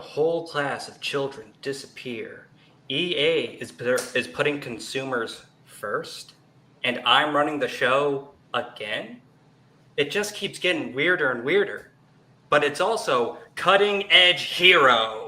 whole class of children disappear, EA is putting consumers first, and I'm running the show again? It just keeps getting weirder and weirder. But it's also cutting edge hero.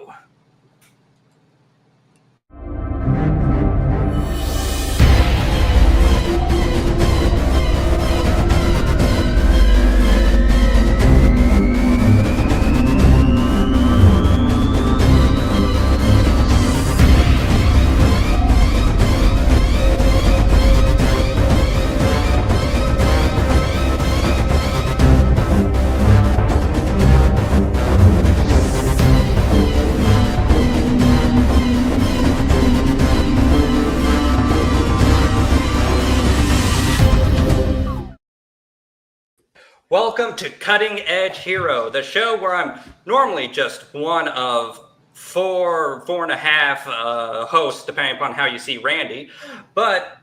Welcome to Cutting Edge Hero, the show where I'm normally just one of four and a half hosts, depending upon how you see Randy. But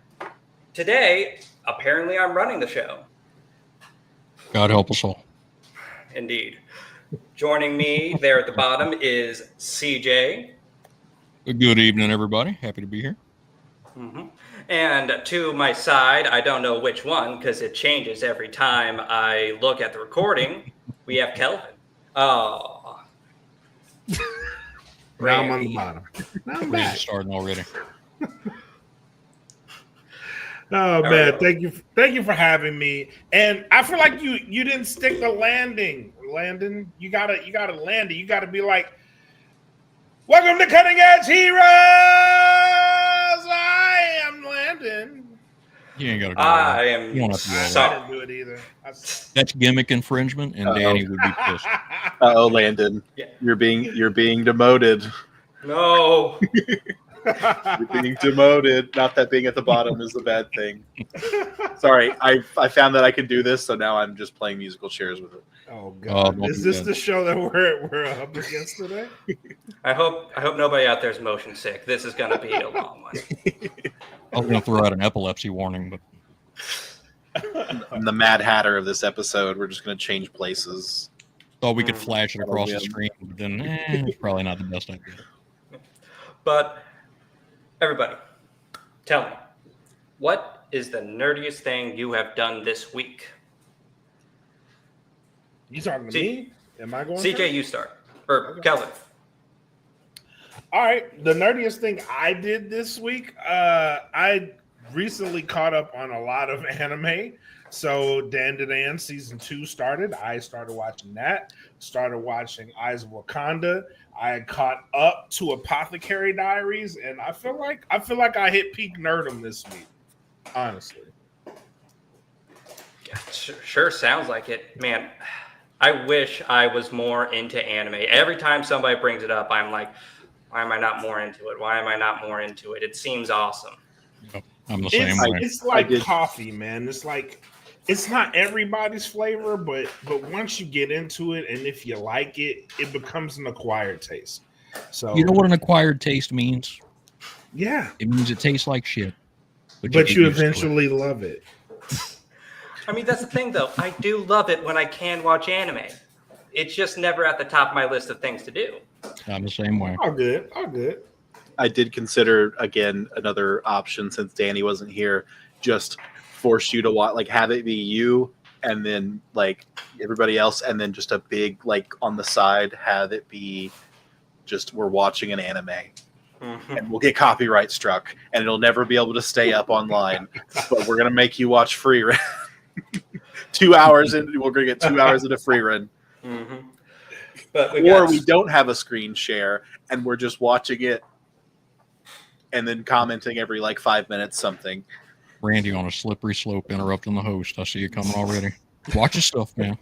today, apparently I'm running the show. God help us all. Indeed. Joining me there at the bottom is CJ. Good evening, everybody. Happy to be here. Mm-hmm. And to my side, I don't know which one because it changes every time I look at the recording. We have Kelvin. Oh. Now I'm on the bottom. Now I'm back. Starting already. Oh man, thank you for having me. And I feel like you didn't stick the landing. Landon, you gotta land it. You gotta be like, welcome to Cutting Edge Heroes. I am Landon. You ain't gotta do I that. am You don't have to do that. sorry. I didn't do it either. That's gimmick infringement, and Danny would be pissed. Landon, Yeah. you're being demoted. No. You're being demoted. Not that being at the bottom is the bad thing. Sorry, I found that I can do this, so now I'm just playing musical chairs with it. Oh God! don't Is do this that. the show that we're up against today? I hope nobody out there is motion sick. This is going to be a long one. I was going to throw out an epilepsy warning, but I'm the Mad Hatter of this episode. We're just going to change places. thought we could flash it across the screen, but then it's probably not the best idea. But everybody, tell me, what is the nerdiest thing you have done this week? You talking to me? Am I going? CJ, first? you start. Or Okay. Kelvin. All right. The nerdiest thing I did this week, I recently caught up on a lot of anime. So Dan season 2 started. I started watching that. Started watching Eyes of Wakanda. I caught up to Apothecary Diaries, and I feel like I hit peak nerdom this week. Honestly. Yeah, sure sounds like it. Man, I wish I was more into anime. Every time somebody brings it up, I'm like, why am I not more into it? Why am I not more into it? It seems awesome. I'm the same way. It's like coffee, man. It's like it's not everybody's flavor, but once you get into it, and if you like it, it becomes an acquired taste. So You know what an acquired taste means? yeah, It means it tastes like shit. but get you used to it. eventually love it. I mean, that's the thing, though. I do love it when I can watch anime. It's just never at the top of my list of things to do. I'm the same way. All good, all good. I did consider, again, another option since Danny wasn't here, just force you to watch, like have it be you and then like everybody else, and then just a big, like on the side, have it be just we're watching an anime. Mm-hmm. And we'll get copyright struck and it'll never be able to stay up online. But we're going to make you watch free run. 2 hours in, we're going to get 2 hours into free run. Mm-hmm. But We don't have a screen share and we're just watching it and then commenting every like 5 minutes something. Randy on a slippery slope interrupting the host. I see you coming already. Watch your stuff, man.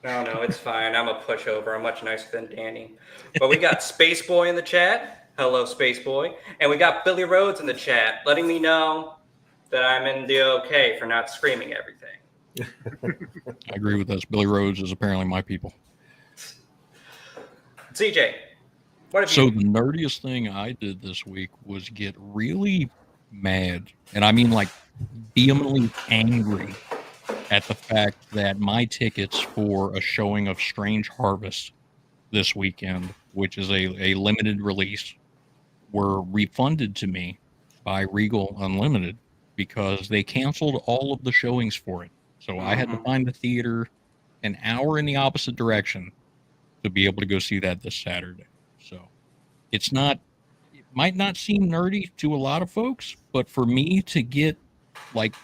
No, it's fine. I'm a pushover. I'm much nicer than Danny. But we got Space Boy in the chat. Hello, Space Boy. And we got Billy Rhodes in the chat, letting me know that I'm in the okay for not screaming everything. I agree with this. Billy Rhodes is apparently my people. CJ, what have So you... the nerdiest thing I did this week was get really mad, and I mean like vehemently angry at the fact that my tickets for a showing of Strange Harvest this weekend which is a limited release, were refunded to me by Regal Unlimited because they canceled all of the showings for it. So I had to find a theater an hour in the opposite direction to be able to go see that this Saturday. So it might not seem nerdy to a lot of folks, but for me to get like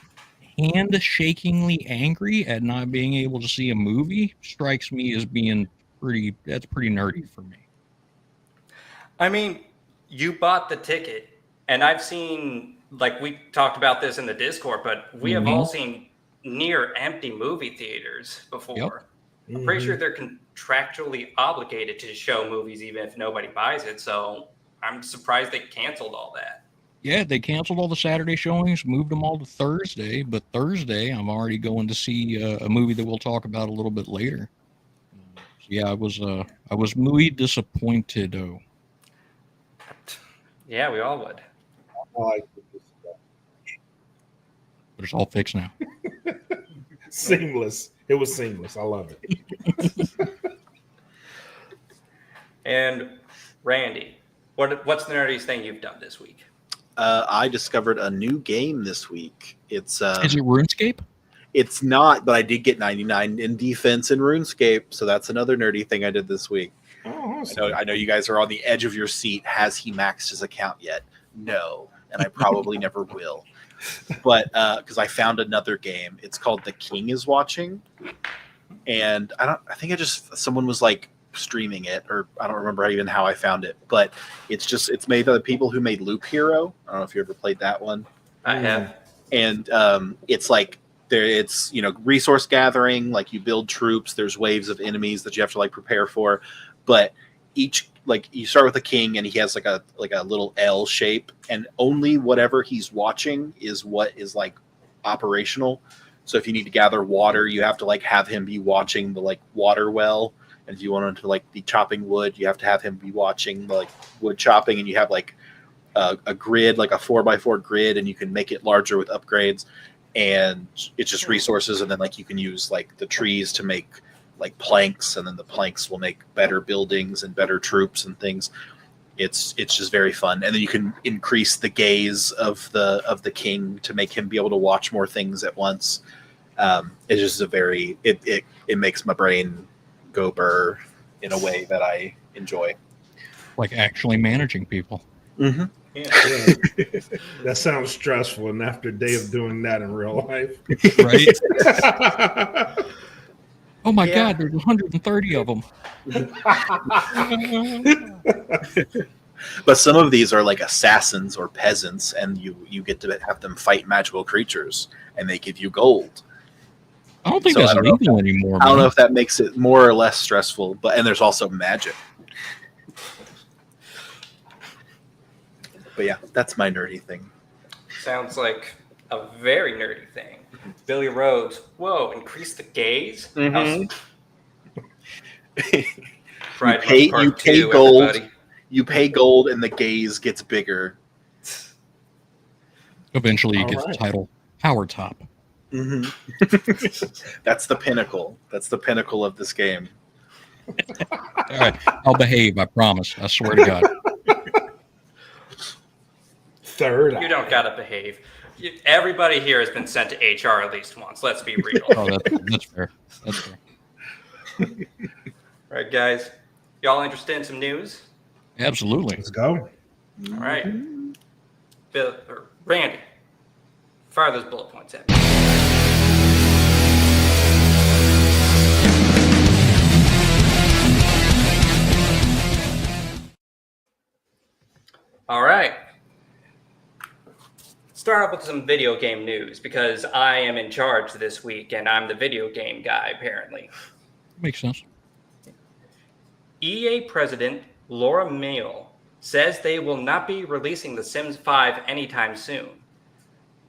hand-shakingly angry at not being able to see a movie strikes me as being that's pretty nerdy for me. I mean, you bought the ticket, and I've seen, like, we talked about this in the Discord, but we have all seen near empty movie theaters before. I'm pretty sure they're contractually obligated to show movies even if nobody buys it. So I'm surprised they canceled all that. Yeah, they canceled all the Saturday showings, moved them all to Thursday. But Thursday, I'm already going to see a movie that we'll talk about a little bit later. So yeah, I was muy disappointed. Yeah, we all would. I like this. But it's all fixed now. Seamless. It was seamless. I love it. And Randy, what's the nerdiest thing you've done this week? I discovered a new game this week. It's Is it RuneScape? It's not, but I did get 99 in defense in RuneScape, so that's another nerdy thing I did this week. Oh, awesome. I know you guys are on the edge of your seat. Has he maxed his account yet? No, and I probably never will. But because I found another game, it's called The King is Watching, and I think someone was like streaming it, or I don't remember even how I found it, but it's made by the people who made Loop Hero. I don't know if you ever played that one. I have. And it's like it's resource gathering, like you build troops, there's waves of enemies that you have to like prepare for, but each, like, you start with a king and he has like a little L shape, and only whatever he's watching is what is like operational. So if you need to gather water, you have to like have him be watching the like water well. And if you want him to like be chopping wood, you have to have him be watching the like wood chopping. And you have like a grid, like a 4x4 grid, and you can make it larger with upgrades. And it's just resources, and then like you can use like the trees to make like planks, and then the planks will make better buildings and better troops and things. It's just very fun. And then you can increase the gaze of the king to make him be able to watch more things at once. It's just it makes my brain go burr in a way that I enjoy. Like actually managing people. Mm-hmm. Yeah. That sounds stressful, and after a day of doing that in real life, Right? Oh my God, there's 130 of them. But some of these are like assassins or peasants, and you get to have them fight magical creatures, and they give you gold. I don't think that's legal anymore. I don't know if that makes it more or less stressful, and there's also magic. But yeah, that's my nerdy thing. Sounds like a very nerdy thing. Billy Rhodes, whoa, increase the gaze? Mm-hmm. You pay gold. Everybody. You pay gold, and the gaze gets bigger. Eventually, you get the title Power Top. Mm-hmm. That's the pinnacle. That's the pinnacle of this game. All right, I'll behave. I promise. I swear to God. Third. You don't gotta behave. Everybody here has been sent to HR at least once. Let's be real. Oh, that's fair. That's fair. All right, guys. Y'all interested in some news? Absolutely. Let's go. All right. Randy, fire those bullet points at me. All right. Start off with some video game news, because I am in charge this week and I'm the video game guy, apparently. Makes sense. EA president Laura Mail says they will not be releasing The Sims 5 anytime soon.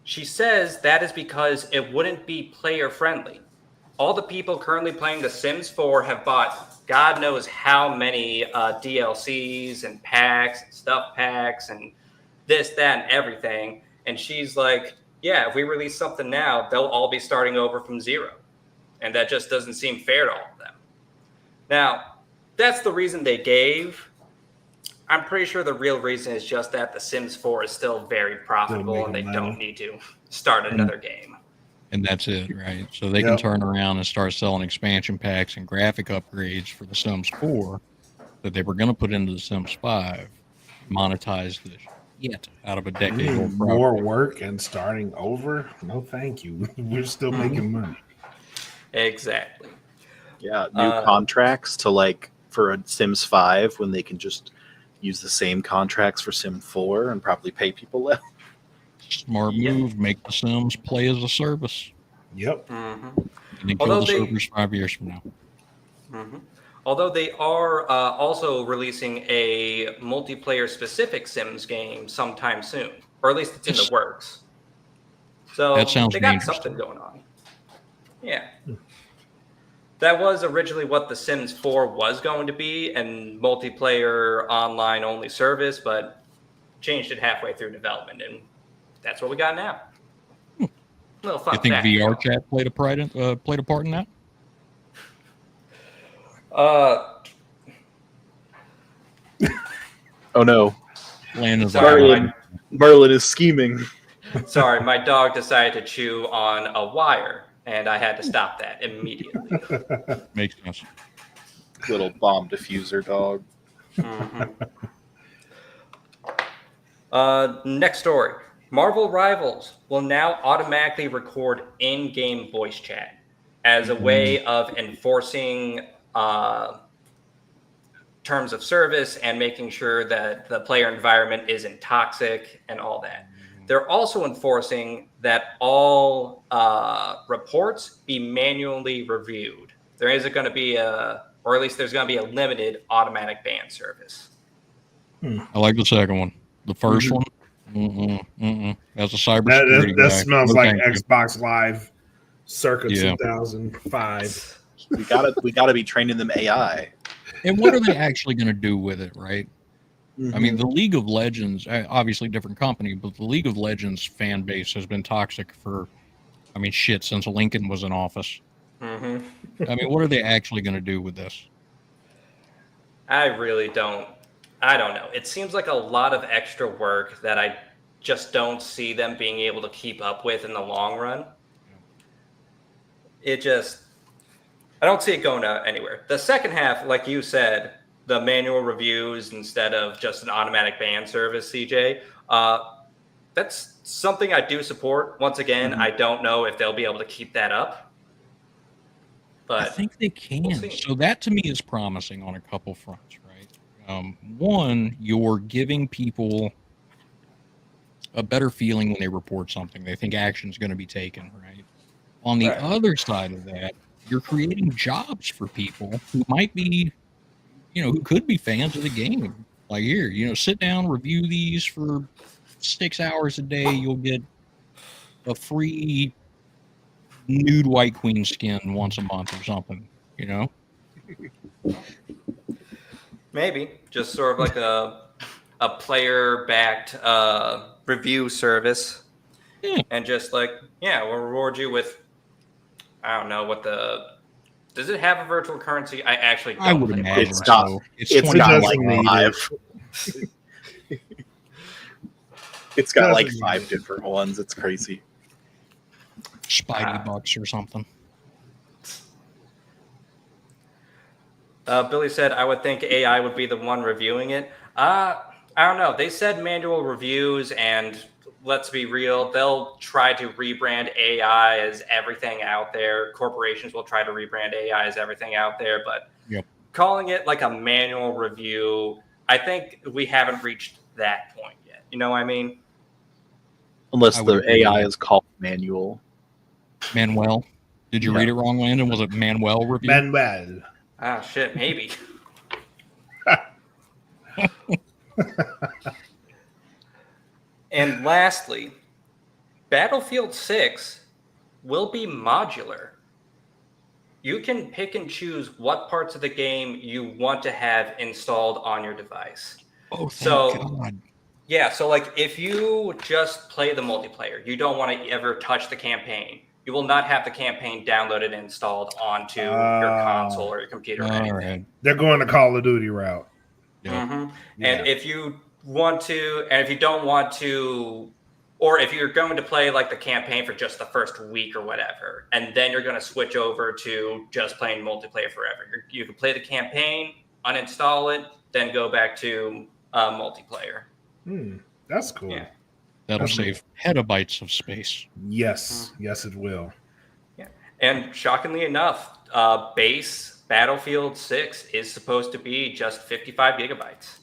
She says that is because it wouldn't be player friendly. All the people currently playing The Sims 4 have bought God knows how many DLCs and packs and stuff packs and this, that, and everything. And she's like, yeah, if we release something now, they'll all be starting over from zero. And that just doesn't seem fair to all of them. Now, that's the reason they gave. I'm pretty sure the real reason is just that The Sims 4 is still very profitable and they making don't money. need to start another game. And that's it, right? So they can turn around and start selling expansion packs and graphic upgrades for The Sims 4 that they were going to put into The Sims 5, monetize this yet out of a decade-old more property. work and starting over? No, thank you. We're still making money. Exactly. Yeah, new contracts to like for a Sims 5 when they can just use the same contracts for Sim 4 and probably pay people less. Smart move. Make The Sims play as a service. Yep. Mm-hmm. And then kill the servers 5 years from now. Mm-hmm. Although they are also releasing a multiplayer-specific Sims game sometime soon, or at least it's in the works. So that sounds they got interesting. something going on. Yeah. That was originally what The Sims 4 was going to be, and multiplayer online only service, but changed it halfway through development, and that's what we got now. Little fun You think fact, VR y'all. chat played a part in that? Oh no, Sorry, Merlin is scheming. Sorry, my dog decided to chew on a wire, and I had to stop that immediately. Makes sense. Little bomb diffuser dog. Mm-hmm. Next story. Marvel Rivals will now automatically record in-game voice chat as a way of enforcing terms of service and making sure that the player environment isn't toxic and all that. They're also enforcing that all reports be manually reviewed. There isn't going to be or at least there's going to be a limited automatic ban service. I like the second one. The first one, as a cybersecurity that guy, smells no like thank you. Xbox Live circa 2005. We gotta be training them AI. And what are they actually going to do with it, right? I mean, the League of Legends, obviously different company, but the League of Legends fan base has been toxic for, since Lincoln was in office. Mm-hmm. I mean, what are they actually going to do with this? I really don't. I don't know. It seems like a lot of extra work that I just don't see them being able to keep up with in the long run. I don't see it going anywhere. The second half, like you said, the manual reviews instead of just an automatic ban service, CJ, that's something I do support. Once again, I don't know if they'll be able to keep that up. But I think they can. We'll so that to me is promising on a couple fronts, right? One, you're giving people a better feeling when they report something. They think action is going to be taken, right? On the other side of that, you're creating jobs for people who might be, who could be fans of the game. Like here, sit down, review these for 6 hours a day. You'll get a free nude White Queen skin once a month or something, Maybe just sort of like a player-backed review service, and just like we'll reward you with I don't know what does it have a virtual currency? I actually don't. I would imagine it's not. so. It's got like 5. It's got like 5 different ones. It's crazy. Spidey bucks or something. Billy said, I would think AI would be the one reviewing it. I don't know. They said manual reviews, and let's be real, they'll try to rebrand AI as everything out there. Corporations will try to rebrand AI as everything out there, but calling it like a manual review, I think we haven't reached that point yet. You know what I mean? Unless the AI is called manual. Manuel. Did you read it wrong, Landon? Was it Manuel review? Manuel. Ah, shit, maybe. And lastly, Battlefield 6 will be modular. You can pick and choose what parts of the game you want to have installed on your device. Oh, thank God. Yeah, so like if you just play the multiplayer, you don't want to ever touch the campaign. You will not have the campaign downloaded and installed onto your console or your computer or anything. Right. They're going the Call of Duty route. Yeah. And Yeah. if you want to, and if you don't want to, or if you're going to play like the campaign for just the first week or whatever, and then you're going to switch over to just playing multiplayer forever, you can play the campaign, uninstall it, then go back to multiplayer. That's cool. Yeah. That'll That's save petabytes of space. Yes, yes, it will. Yeah. And shockingly enough, base Battlefield 6 is supposed to be just 55 gigabytes.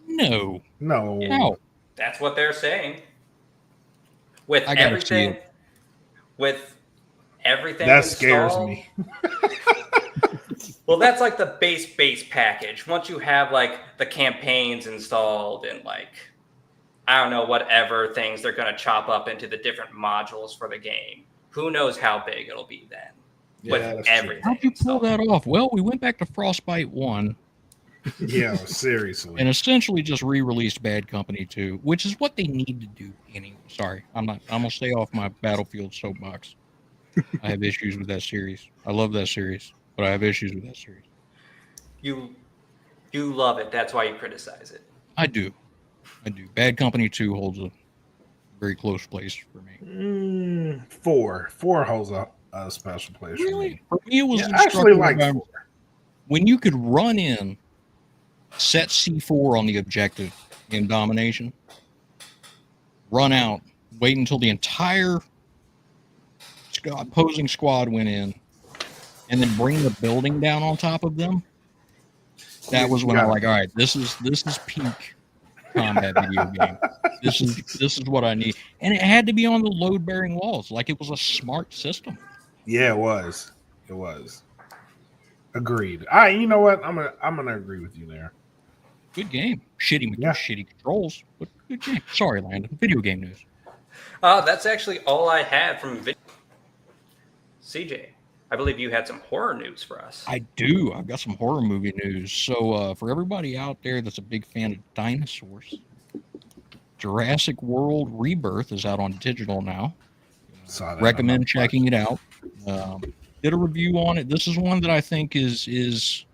No. No. No. That's what they're saying. With I gotta see everything, with everything That scares installed, me. well, that's like the base package. Once you have like the campaigns installed and like I don't know whatever things they're going to chop up into the different modules for the game. Who knows how big it'll be then? Yeah, with that's true. everything. How'd you pull installed. that off? Well, we went back to Frostbite 1 Yeah, seriously. and essentially just re-released Bad Company 2, which is what they need to do anyway. Sorry, I'm gonna stay off my Battlefield soapbox. I have issues with that series. I love that series, but I have issues with that series. You love it. That's why you criticize it. I do. Bad Company 2 holds a very close place for me. 4 holds a special place for Really? me. For me, it was Yeah, I actually instructive like about 4. when you could run in, set C4 on the objective in domination, run out, wait until the entire opposing squad went in, and then bring the building down on top of them. That was when I'm like, all right, this is peak combat video game. This is what I need, and it had to be on the load bearing walls, like it was a smart system. Yeah, it was. It was. Agreed. You know what? I'm gonna agree with you there. Good game. Shitty Yeah. controls, but good game. Sorry, Landon. Video game news. That's actually all I had from video. CJ, I believe you had some horror news for us. I do. I've got some horror movie news. So for everybody out there that's a big fan of dinosaurs, Jurassic World Rebirth is out on digital now. Saw that. Recommend checking it out. Did a review on it. This is one that I think is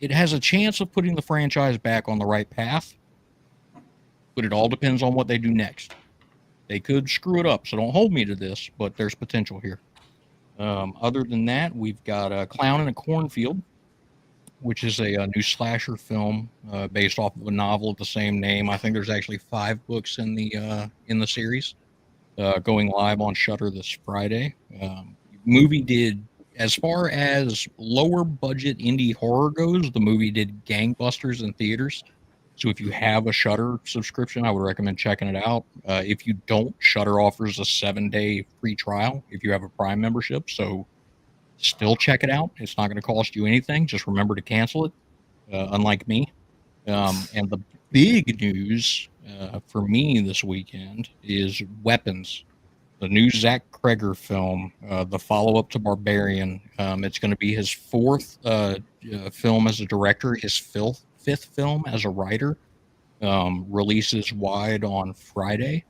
it has a chance of putting the franchise back on the right path, but it all depends on what they do next. They could screw it up, so don't hold me to this, but there's potential here. Other than that, we've got a Clown in a Cornfield, which is a new slasher film based off of a novel of the same name. I think there's actually 5 books in the series, going live on Shudder this Friday. Movie did, as far as lower budget indie horror goes, the movie did gangbusters in theaters. So if you have a Shudder subscription, I would recommend checking it out. If you don't, Shudder offers a 7-day free trial if you have a Prime membership. So still check it out. It's not going to cost you anything. Just remember to cancel it, unlike me. And the big news for me this weekend is Weapons, the new Zach Kreger film, the follow-up to Barbarian. It's going to be his 4th film as a director, his 5th film as a writer. Releases wide on Friday.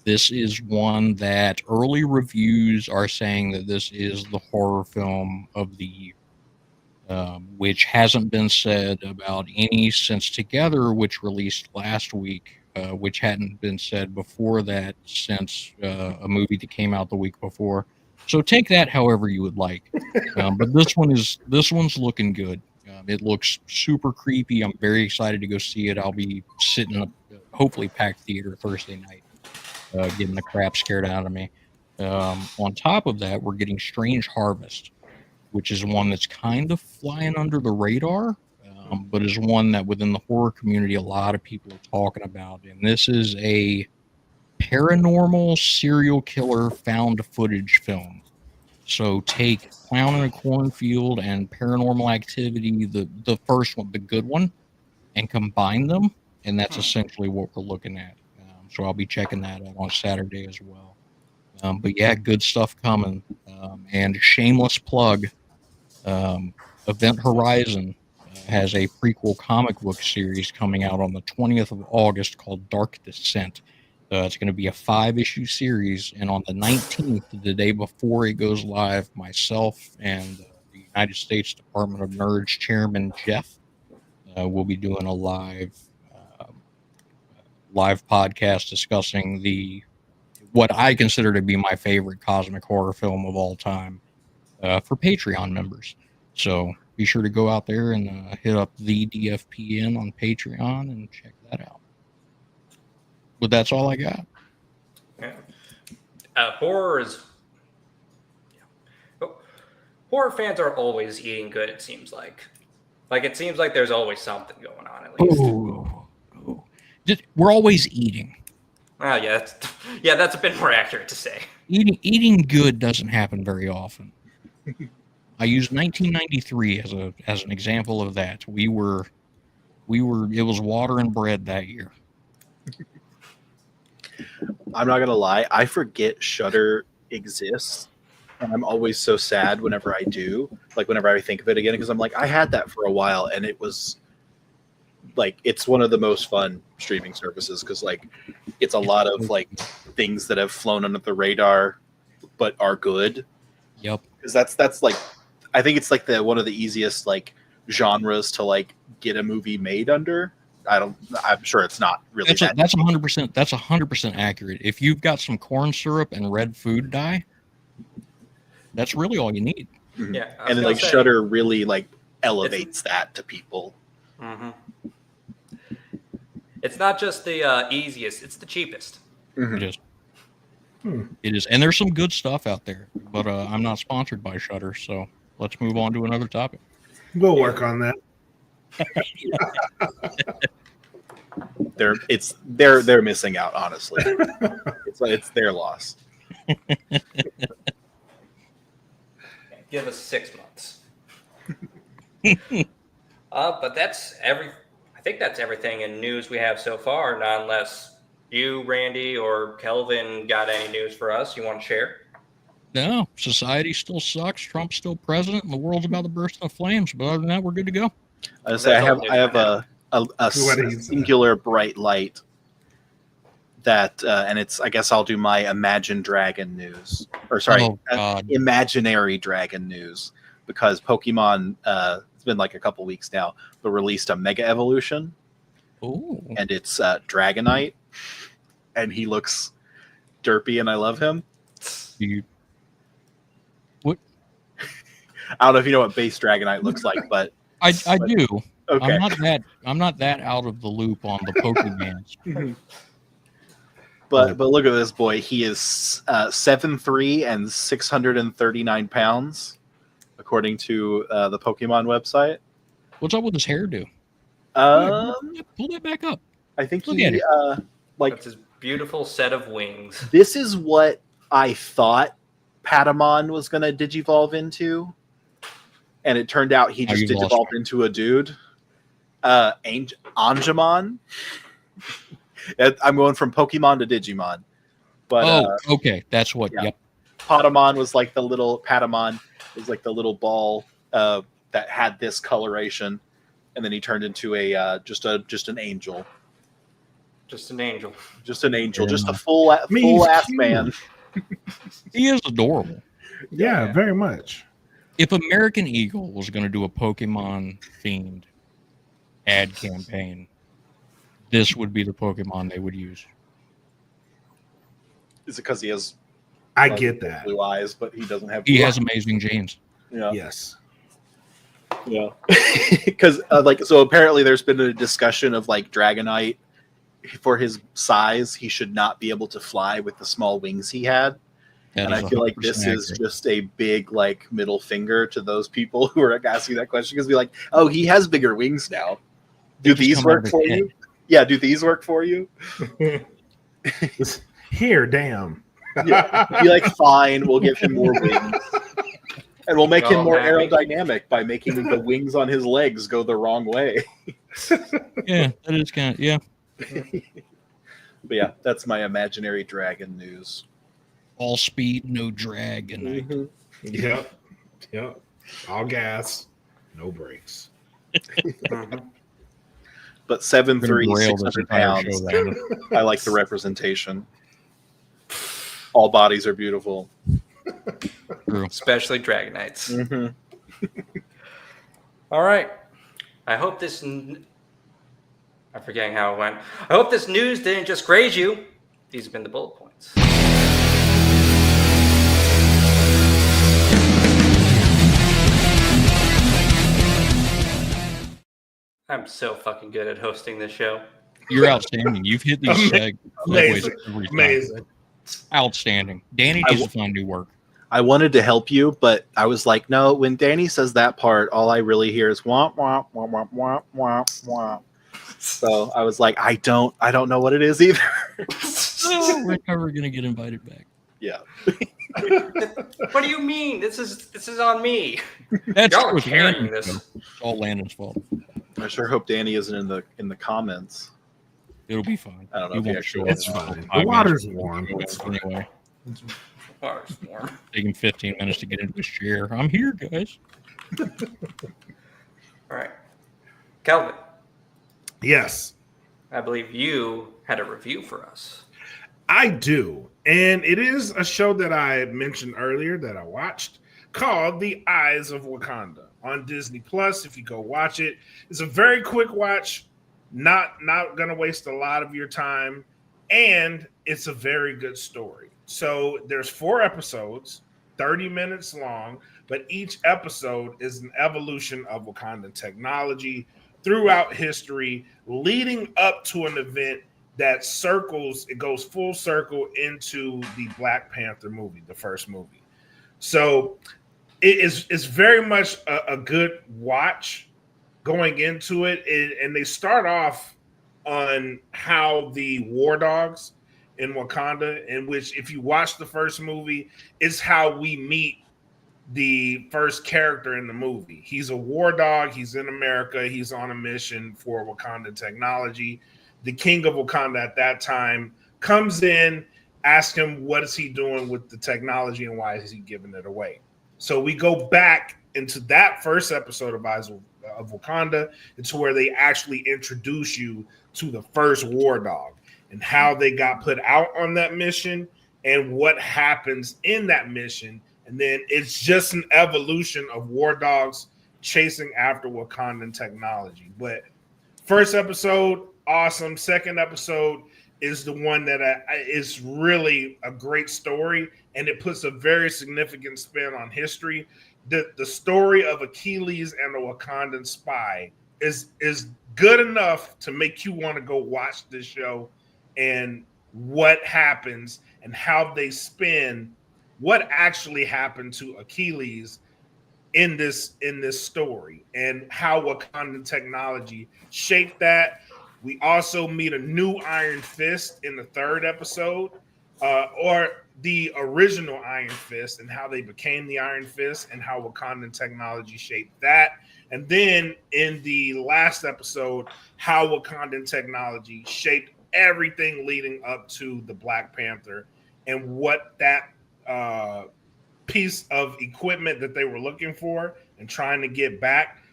This is one that early reviews are saying that this is the horror film of the year, which hasn't been said about any since Together, which released last week, which hadn't been said before that since a movie that came out the week before. So take that however you would like. But this one's looking good. It looks super creepy. I'm very excited to go see it. I'll be sitting in a hopefully packed theater Thursday night, getting the crap scared out of me. On top of that, we're getting Strange Harvest, which is one that's kind of flying under the radar, but is one that within the horror community a lot of people are talking about. And this is a paranormal serial killer found footage film. So take Clown in a Cornfield and Paranormal Activity, the first one, the good one, and combine them, and that's essentially what we're looking at. So I'll be checking that out on Saturday as well. But yeah, good stuff coming. And shameless plug, Event Horizon has a prequel comic book series coming out on the 20th of August called Dark Descent. It's going to be a 5-issue series, and on the 19th, the day before it goes live, myself and the United States Department of Nerds chairman Jeff we'll be doing a live podcast discussing what I consider to be my favorite cosmic horror film of all time for Patreon members. So be sure to go out there and hit up the DFPN on Patreon and check that out. But that's all I got. Yeah. Horror is. Horror fans are always eating good. It seems like it seems like there's always something going on. At least. Ooh. We're always eating. Oh yeah, that's a bit more accurate to say. Eating good doesn't happen very often. I used 1993 as an example of that. We were it was water and bread that year. I'm not gonna lie, I forget Shudder exists, and I'm always so sad whenever I do, like whenever I think of it again, because I'm like, I had that for a while, and it was like, it's one of the most fun streaming services because like it's a lot of like things that have flown under the radar but are good. Yep. Because that's like, I think it's like one of the easiest like genres to like get a movie made under. I'm sure it's not really. That's 100%. That's 100% accurate. If you've got some corn syrup and red food dye, that's really all you need. Mm-hmm. Yeah, and then like Shudder really like elevates that to people. Mm-hmm. It's not just the easiest; it's the cheapest. Mm-hmm. It is. It is, and there's some good stuff out there. But I'm not sponsored by Shudder, so let's move on to another topic. We'll work on that. They're missing out, honestly. It's their loss. Give us 6 months. But that's I think that's everything in news we have so far, not unless you, Randy, or Kelvin got any news for us you want to share. No, society still sucks. Trump's still president, and the world's about to burst into flames. But other than that, we're good to go. I have a singular bright light that, and it's, I guess I'll do my Imagine Dragon news, or sorry, Imaginary Dragon news, because Pokemon, it's been like a couple weeks now, but released a Mega Evolution. Ooh. And it's Dragonite, and he looks derpy, and I love him. What? I don't know if you know what base Dragonite looks like, but I do. Okay. I'm not that out of the loop on the Pokemans. But look at this boy. He is 7'3" and 639 pounds, according to the Pokemon website. What's up with his hairdo? Pull that back up. I think Look at it. That's his beautiful set of wings. This is what I thought Patamon was going to digivolve into, and it turned out he just digivolved into a dude. Angemon. I'm going from Pokemon to Digimon. But okay, that's what. Yeah. Yep. Patamon was like the little ball that had this coloration, and then he turned into a just an angel. Just an angel. Just an angel. Just a full ass man. He is adorable. Yeah, very much. If American Eagle was going to do a Pokemon themed ad campaign, this would be the Pokemon they would use. Is it because he has? I get that. Blue eyes, but he doesn't have. He has amazing genes. Yeah. Yes. Yeah. Because so apparently there's been a discussion of like Dragonite, for his size, he should not be able to fly with the small wings he had. And I feel like this is just a big like middle finger to those people who are asking that question, because be like, oh, he has bigger wings now. Do these work for you? Yeah, do these work for you? Here, damn. Yeah. Be like, fine, we'll give him more wings. And we'll make him more aerodynamic by making the wings on his legs go the wrong way. Yeah, that is kind of, yeah. But yeah, that's my imaginary dragon news. All speed, no drag. Mm-hmm. Yep. All gas, no brakes. But 7'3", 600 pounds. I like the representation. All bodies are beautiful. True. Especially Dragonites. Mm-hmm. All right. I hope this. I'm forgetting how it went. I hope this news didn't just graze you. These have been the bullet points. I'm so fucking good at hosting this show. You're outstanding. You've hit these segues Amazing. every time. Amazing. Outstanding. Danny needs to find new work. I wanted to help you, but I was like, no. When Danny says that part, all I really hear is womp womp womp womp womp womp womp. So I was like, I don't know what it is either. Oh, we're never gonna get invited back. Yeah. What do you mean? This is on me. That's Y'all are with carrying Landon. this. It's all Landon's fault. I sure hope Danny isn't in the comments. It'll be fine. I don't know He if he won't actually show up It's until fine. 5 The water's minutes warm. before It's we go anyway. Water's warm. Take him 15 minutes to get into his chair. I'm here, guys. All right, Calvin. Yes, I believe you had a review for us. I do. And it is a show that I mentioned earlier that I watched called The Eyes of Wakanda on Disney Plus. If you go watch it, it's a very quick watch, not gonna waste a lot of your time, and it's a very good story. So there's 4 episodes, 30 minutes long, but each episode is an evolution of Wakandan technology throughout history, leading up to an event that goes full circle into the Black Panther movie, the first movie. So it's very much a good watch going into it. And they start off on how the war dogs in Wakanda, in which if you watch the first movie, is how we meet the first character in the movie. He's a war dog. He's in America. He's on a mission for Wakandan technology. The king of Wakanda at that time comes in, asks him what is he doing with the technology and why is he giving it away. So we go back into that first episode of Eyes of Wakanda. It's where they actually introduce you to the first war dog and how they got put out on that mission and what happens in that mission. And then it's just an evolution of war dogs chasing after Wakandan technology. But first episode, awesome. Second episode is the one that is really a great story, and it puts a very significant spin on history. The story of Achilles and the Wakandan spy is good enough to make you want to go watch this show and what happens and how they spin what actually happened to Achilles in this story and how Wakandan technology shaped that. We also meet a new Iron Fist in the third episode, or the original Iron Fist and how they became the Iron Fist and how Wakandan technology shaped that. And then in the last episode, how Wakandan technology shaped everything leading up to the Black Panther and what that piece of equipment that they were looking for and trying to get back,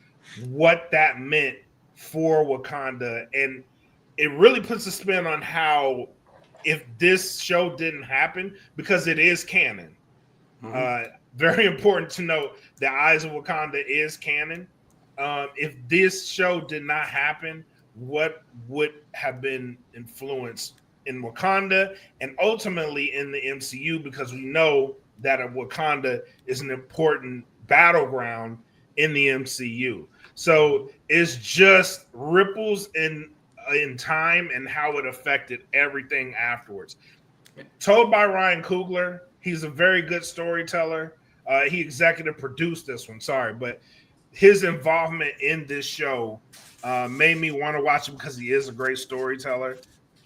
what that meant for Wakanda. And it really puts a spin on how, if this show didn't happen, because it is canon. Very important to note that Eyes of Wakanda is canon. If this show did not happen, what would have been influenced in Wakanda and ultimately in the MCU, because we know that Wakanda is an important battleground in the MCU. So it's just ripples in time and how it affected everything afterwards. Told by Ryan Coogler. He's a very good storyteller. He executive produced this one, but his involvement in this show made me want to watch it because he is a great storyteller.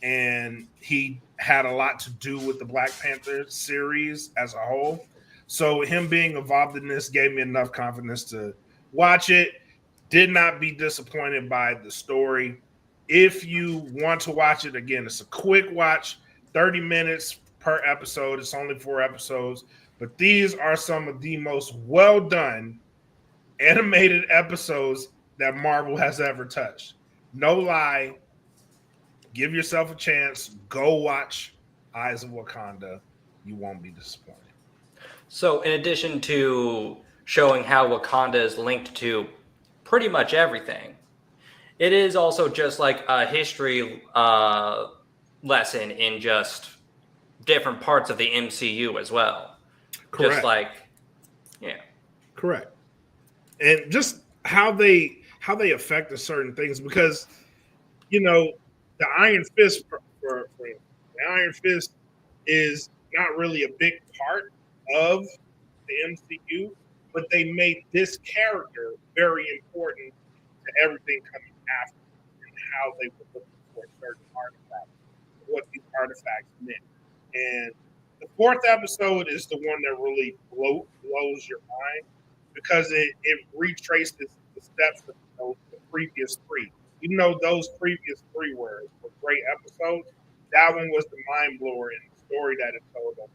And he had a lot to do with the Black Panther series as a whole. So him being involved in this gave me enough confidence to watch it. Did not be disappointed by the story. If you want to watch it, again, it's a quick watch, 30 minutes per episode. It's only 4 episodes. But these are some of the most well-done animated episodes that Marvel has ever touched. No lie. Give yourself a chance. Go watch Eyes of Wakanda. You won't be disappointed. So in addition to showing how Wakanda is linked to pretty much everything, It is also just like a history lesson in just different parts of the MCU as well. Correct. Just like, yeah. Correct. And just how they affect certain things, because the Iron Fist for the Iron Fist is not really a big part of the MCU, but they made this character very important to everything coming after, and how they were looking for certain artifacts, what these artifacts meant. And the fourth episode is the one that really blows your mind, because it retraces the steps of the previous three. Even though those previous three were great episodes, that one was the mind blower in the story that it told of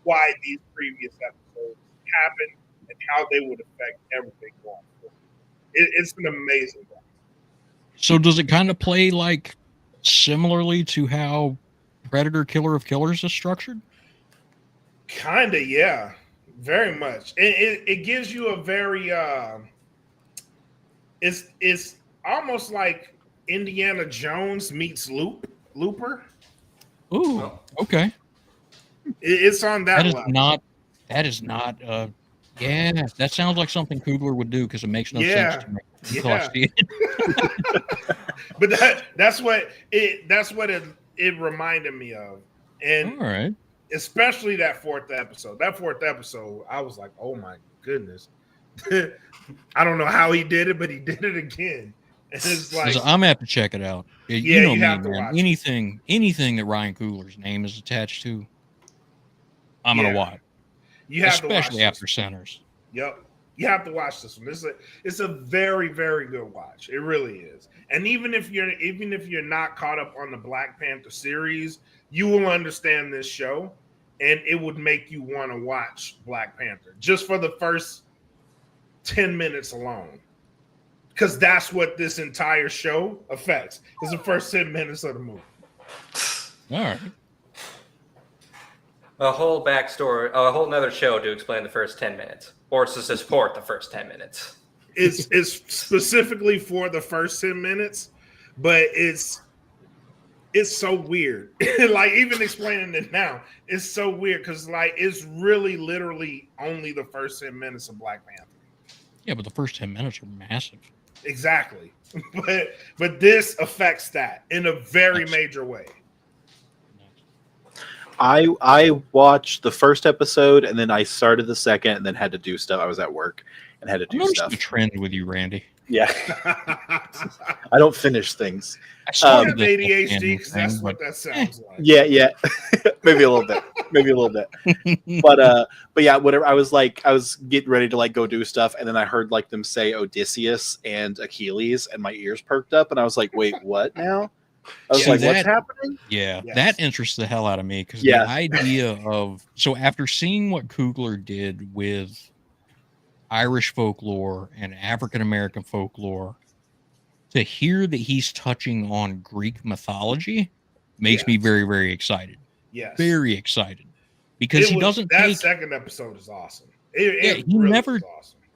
why these previous episodes happened and how they would affect everything going forward. It's an amazing one. So does it kind of play like similarly to how Predator Killer of Killers is structured? Kinda, yeah. Very much. It gives you a very it's almost like Indiana Jones meets Looper. Ooh, okay. It's on that level. That is not yeah, that sounds like something Coogler would do, because it makes no sense to me until I see it. But that's what it reminded me of. And all right. Especially that fourth episode. That fourth episode, I was like, oh my goodness. I don't know how he did it, but he did it again. And it's like, I'm gonna have to check it out. Yeah, you know you me, have to man. watch Anything that Ryan Coogler's name is attached to, I'm gonna watch. You have especially to watch after Centers. Yep. You have to watch this one. It's a very, very good watch. It really is. And even if you're not caught up on the Black Panther series, you will understand this show, and it would make you want to watch Black Panther just for the first 10 minutes alone. Because that's what this entire show affects. It's the first 10 minutes of the movie. All right. A whole backstory, a whole nother show to explain the first 10 minutes, or to support the first 10 minutes. It's specifically for the first 10 minutes, but it's so weird. Like, even explaining it now, it's so weird, because like it's really literally only the first 10 minutes of Black Panther. Yeah, but the first 10 minutes are massive. Exactly. But this affects that in a very major way. I watched the first episode, and then I started the second, and then had to do stuff. I was at work and had to do stuff. A trend with you, Randy. Yeah. I don't finish things. I started ADHD, because that's what that sounds like. Yeah. Maybe a little bit. But yeah, whatever. I was getting ready to like go do stuff, and then I heard like them say Odysseus and Achilles, and my ears perked up, and I was like, wait, what now? I was like, what's happening? Yeah, yes. That interests the hell out of me, because the idea of, so after seeing what Coogler did with Irish folklore and African American folklore, to hear that he's touching on Greek mythology makes me very, very excited. Yes, very excited, because that second episode is awesome.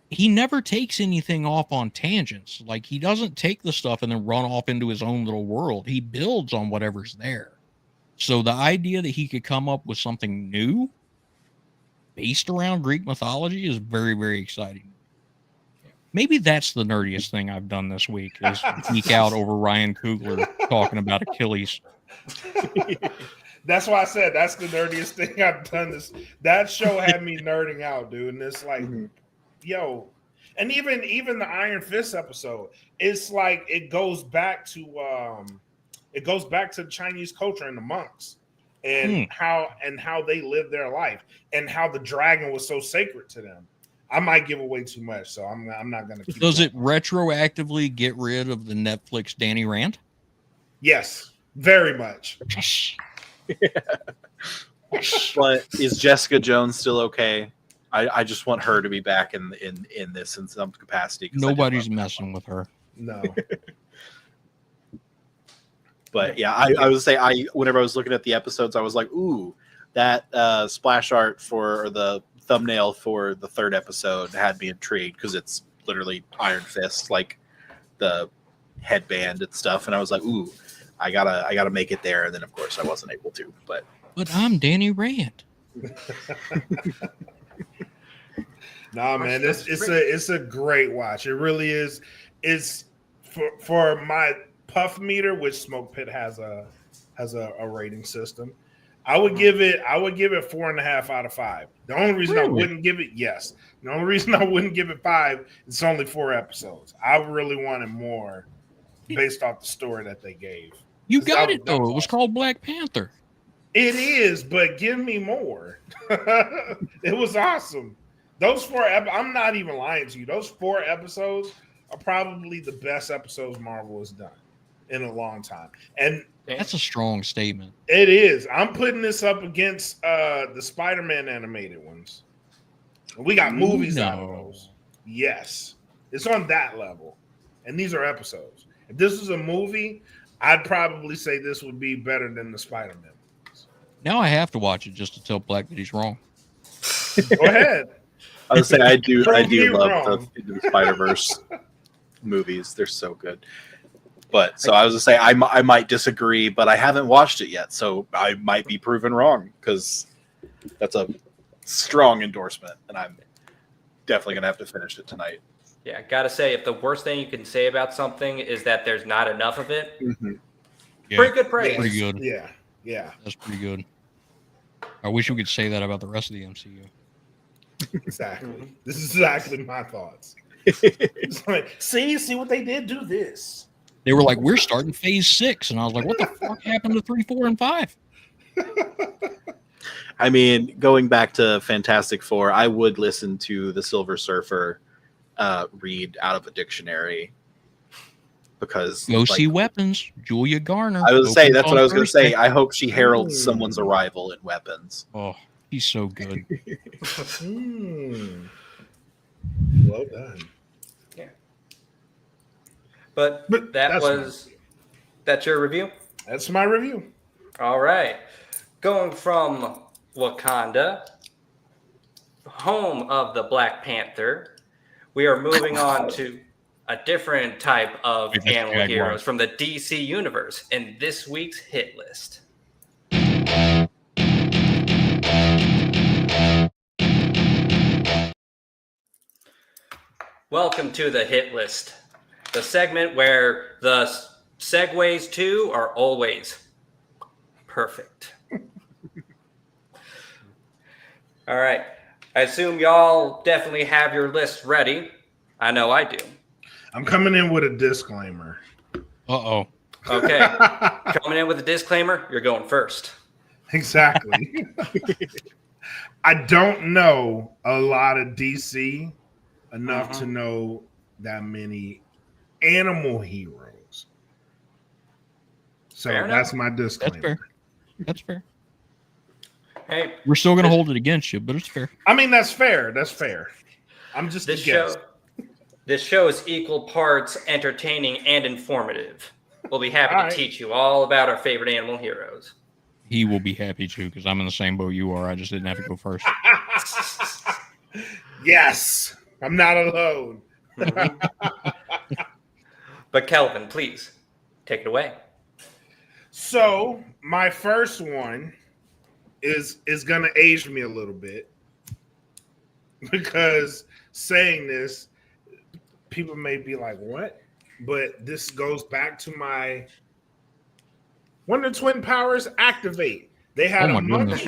He never takes anything off on tangents. Like, he doesn't take the stuff and then run off into his own little world. He builds on whatever's there. So the idea that he could come up with something new based around Greek mythology is very, very exciting. Maybe that's the nerdiest thing I've done this week, is geek out over Ryan Coogler talking about Achilles. That's why I said that's the nerdiest thing I've done. That show had me nerding out, dude. And it's like, yo, and even the Iron Fist episode, it's like it goes back to Chinese culture and the monks, and how they live their life, and how the dragon was so sacred to them. I might give away too much, so I'm not going to keep Does it retroactively get rid of the Netflix Danny Rand? Yes, very much. But is Jessica Jones still okay? I just want her to be back in this in some capacity. Nobody's messing with her. No. But yeah, I would say whenever I was looking at the episodes, I was like, ooh, that splash art for the thumbnail for the third episode had me intrigued, because it's literally Iron Fist, like the headband and stuff, and I was like, ooh, I gotta make it there. And then of course I wasn't able to. But I'm Danny Rand. Nah, man, it's a great watch. It really is. It's for my puff meter, which Smoke Pit has a rating system. I would give it 4.5 out of 5. The only reason I wouldn't give it the only reason I wouldn't give it 5, it's only 4 episodes. I really wanted more based off the story that they gave. You got it though. It was called Black Panther. It is, but give me more. It was awesome. Those 4 I'm not even lying to you. Those 4 episodes are probably the best episodes Marvel has done in a long time. And that's a strong statement. It is. I'm putting this up against the Spider-Man animated ones. We got movies out of those. Yes. It's on that level. And these are episodes. If this was a movie, I'd probably say this would be better than the Spider-Man movies. Now I have to watch it just to tell Blak that he's wrong. Go ahead. I would say I do love the Spider-Verse movies. They're so good. But so I was gonna say I might disagree, but I haven't watched it yet, so I might be proven wrong because that's a strong endorsement, and I'm definitely gonna have to finish it tonight. Yeah, gotta say, if the worst thing you can say about something is that there's not enough of it, Yeah, pretty good praise. Pretty good. Yeah. That's pretty good. I wish we could say that about the rest of the MCU. Exactly. This is exactly my thoughts. It's like, see what they did? Do this. They were like, we're starting phase 6. And I was like, what the fuck happened to 3, 4, and 5? I mean, going back to Fantastic Four, I would listen to the Silver Surfer read out of a dictionary because Go see Weapons, Julia Garner. I was saying that's what I was going to say. Thursday. I hope she heralds someone's arrival in Weapons. Oh, he's so good. Well done. Yeah. But that's your review? That's my review. All right. Going from Wakanda, home of the Black Panther, we are moving on to a different type of animal heroes from the DC universe in this week's hit list. Welcome to the hit list, the segment where the segues to are always perfect. All right. I assume y'all definitely have your list ready. I know I do. I'm coming in with a disclaimer. Uh-oh. Okay. Coming in with a disclaimer, you're going first. Exactly. I don't know a lot of DC enough to know that many animal heroes. So that's my disclaimer. That's fair. Hey, we're still going to hold it against you, but it's fair. I mean, that's fair. I'm just this show is equal parts entertaining and informative. We'll be happy to teach you all about our favorite animal heroes. He will be happy too, because I'm in the same boat you are. I just didn't have to go first. Yes, I'm not alone. But Kelvin, please take it away. So my first one is gonna age me a little bit because saying this, people may be like, "What?" But this goes back to my Wonder Twin powers activate. They had a monkey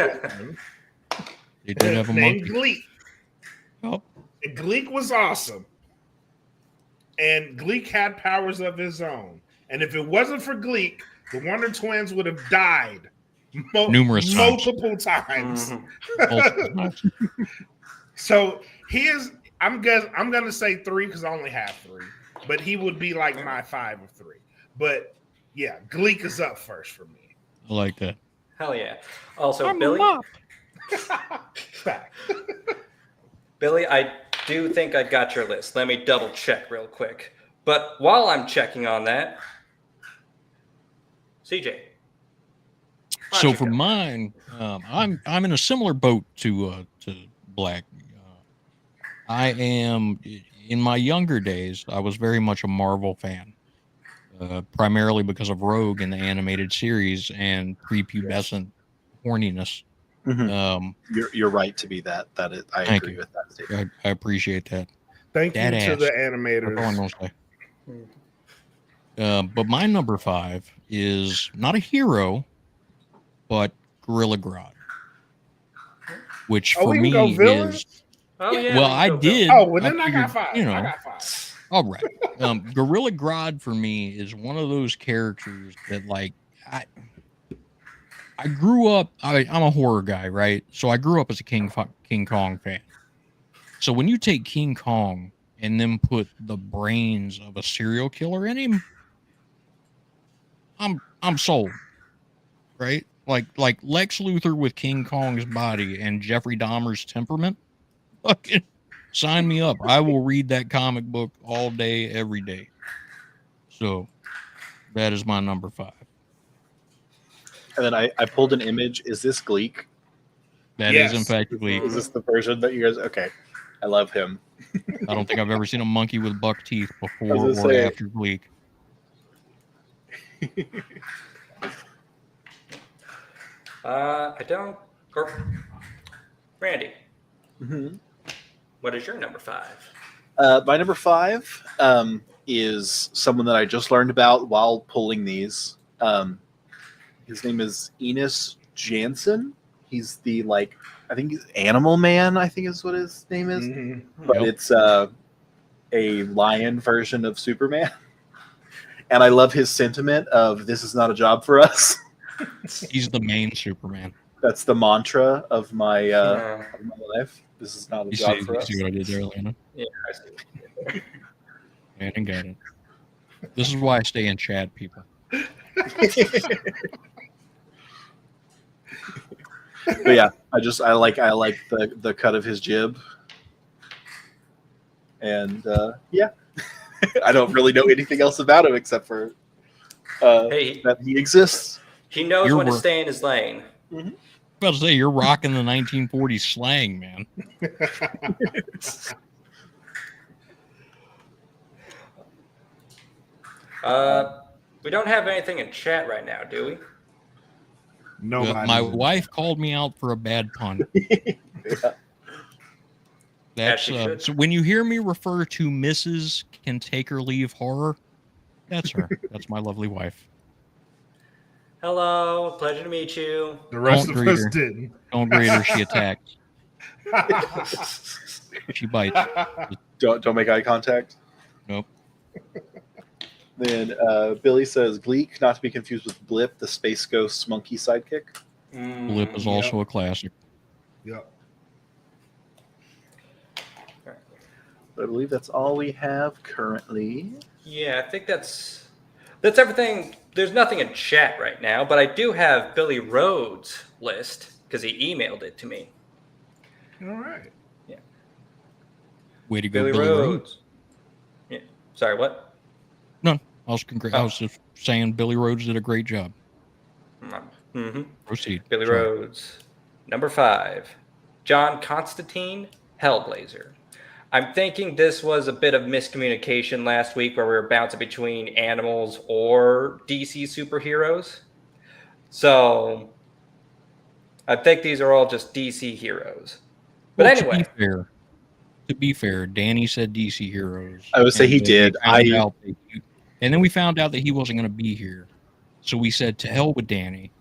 They did have a named monkey. Gleek. Oh. And Gleek was awesome. And Gleek had powers of his own. And if it wasn't for Gleek, the Wonder Twins would have died multiple times. So he is. I'm gonna say 3 because I only have 3, but he would be like my 5 of 3. But yeah, Gleek is up first for me. I like that. Hell yeah! Also, I'm Billy. Back. Billy, I do think I got your list. Let me double check real quick. But while I'm checking on that, CJ. So for mine, I'm in a similar boat to Blak. I am in my younger days. I was very much a Marvel fan, primarily because of Rogue in the animated series and prepubescent horniness. You're right to be that. I Thank agree you. with that statement. I appreciate that. Thank Dad you to asked. the That's all I'm animators. gonna say. But my number 5 is not a hero, but Gorilla Grodd, which Oh, for we can go me villains? is Oh yeah. well, we can I go villain. did. Oh, well, I then I figured, got 5. you know, I got 5. all right. Gorilla Grodd for me is one of those characters that, like, I grew up. I'm a horror guy, right? So I grew up as a King Kong fan. So when you take King Kong and then put the brains of a serial killer in him, I'm sold, right? Like Lex Luthor with King Kong's body and Jeffrey Dahmer's temperament. Fucking sign me up. I will read that comic book all day, every day. So that is my number 5. And then I pulled an image. Is this Gleek? That is in Yes. fact Gleek. Is this the version that you guys? Okay, I love him. I don't think I've ever seen a monkey with buck teeth before I or was gonna say- after Gleek. I don't. Or Randy, Mhm. what is your number 5? My number 5 is someone that I just learned about while pulling these. His name is Enos Jansen. He's the I think he's Animal Man. I think is what his name is. Mhm. But Yep. it's a lion version of Superman. And I love his sentiment of "This is not a job for us." He's the main Superman. That's the mantra of my Yeah. life. This is not a You job see, for you us. see what I did there, Lana? Yeah, I see. I didn't get it. This is why I stay in chat, people. But yeah, I like the cut of his jib, and yeah, I don't really know anything else about him except for Hey, that he exists. he knows You're when to wor- stay in his lane. I was about to say, you're rocking the 1940s slang, man. We don't have anything in chat right now, do we? Nobody. My wife called me out for a bad pun. That's she should. so when you hear me refer to Mrs. Can Take Her Leave Horror, that's her. That's my lovely wife. Hello, pleasure to meet you. The rest Don't of greet us her. didn't. Don't grade her, she attacks. She bites. Don't make eye contact. Nope. Then Billy says Gleek, not to be confused with Blip, the Space Ghost monkey sidekick. Blip is also a classic. Yep. I believe that's all we have currently. Yeah, I think that's everything. There's nothing in chat right now, but I do have Billy Rhodes' list because he emailed it to me. All right. Way to go, Billy Billy Rhodes. Rhodes. Yeah. Sorry, what? No, I was just saying Billy Rhodes did a great job. Mm-hmm. Proceed. Billy Sorry. Rhodes. Number 5, John Constantine, Hellblazer. I'm thinking this was a bit of miscommunication last week where we were bouncing between animals or DC superheroes. So I think these are all just DC heroes. But Well, anyway. To be fair, Danny said DC heroes. I would say and he then did. And then we found out that he wasn't going to be here. So we said, to hell with Danny.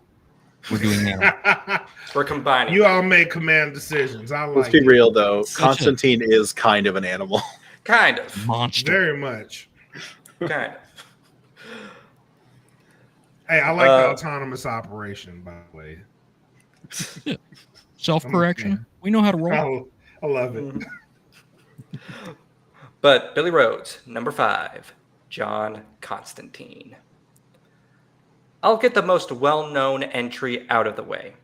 We're doing that. We're combining. You all make command decisions. I like Let's be it. real though. That's Constantine is kind of an animal. Kind of. Monster. Very much. Kind of. Hey, I like the autonomous operation, by the way. Self-correction. We know how to roll. I love it. But Billy Rhodes, number 5, John Constantine. I'll get the most well-known entry out of the way.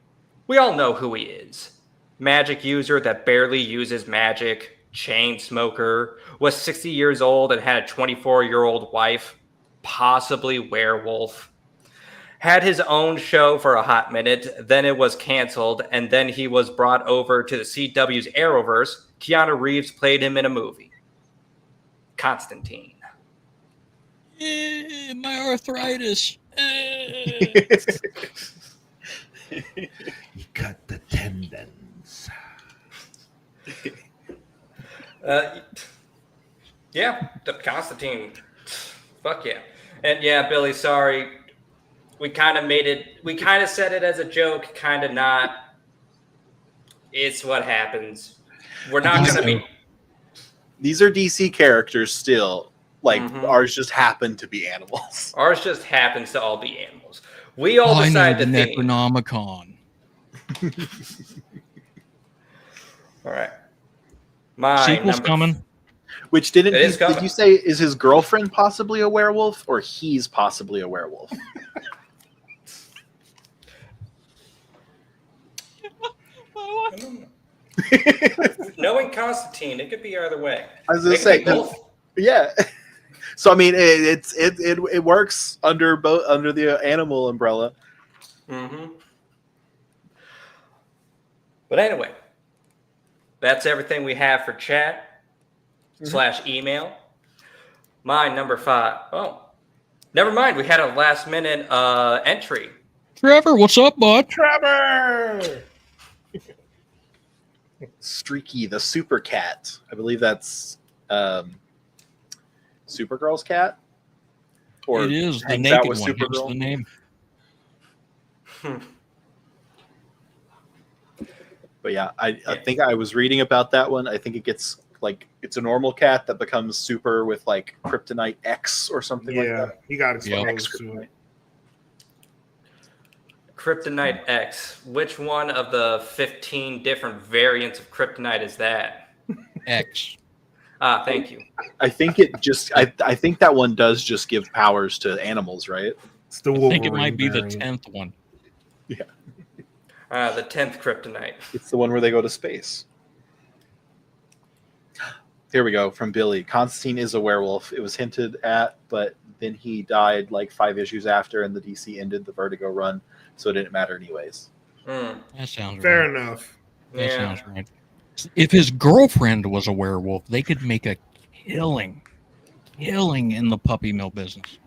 We all know who he is. Magic user that barely uses magic, chain smoker, was 60 years old and had a 24-year-old wife, possibly werewolf. Had his own show for a hot minute, then it was canceled, and then he was brought over to the CW's Arrowverse. Keanu Reeves played him in a movie. Constantine. My arthritis. You cut the tendons. Yeah, Constantine. Fuck yeah. And yeah, Billy, sorry. We kind of made it, we kind of said it as a joke, kind of not. It's what happens. We're not going to be. These are DC characters still. Like, Mhm. ours just happen to be animals. Ours just happens to all be animals. We all I know decide the the theme. Necronomicon. All right. My Sequel's number. coming. Which did It is you coming. say is his girlfriend possibly a werewolf or he's possibly a werewolf? Knowing Constantine, it could be either way. I was gonna It could say, be both. yeah. So I mean, it works under the animal umbrella. Mm-hmm. But anyway, that's everything we have for chat / email. My number 5. Oh, never mind. We had a last minute entry. Trevor, what's up, bud? Trevor! Streaky, the super cat. I believe that's Supergirl's cat. Or It is the hangs out naked with one. Hence Supergirl. the name. But yeah, I think I was reading about that one. I think it gets like it's a normal cat that becomes super with like Kryptonite X or something like Yeah, that. he got X exposed to Kryptonite. it. Kryptonite X. Which one of the 15 different variants of Kryptonite is that? X. Ah, thank you. I think it just I think that one does just give powers to animals, right? It's the I Wolverine think it might be the variant. 10th one. The 10th Kryptonite. It's the one where they go to space. Here we go from Billy. Constantine is a werewolf. It was hinted at, but then he died like 5 issues after, and the DC ended the Vertigo run, so it didn't matter anyways. Mm, That sounds Fair right. enough. That yeah. sounds right. If his girlfriend was a werewolf, they could make a killing in the puppy mill business.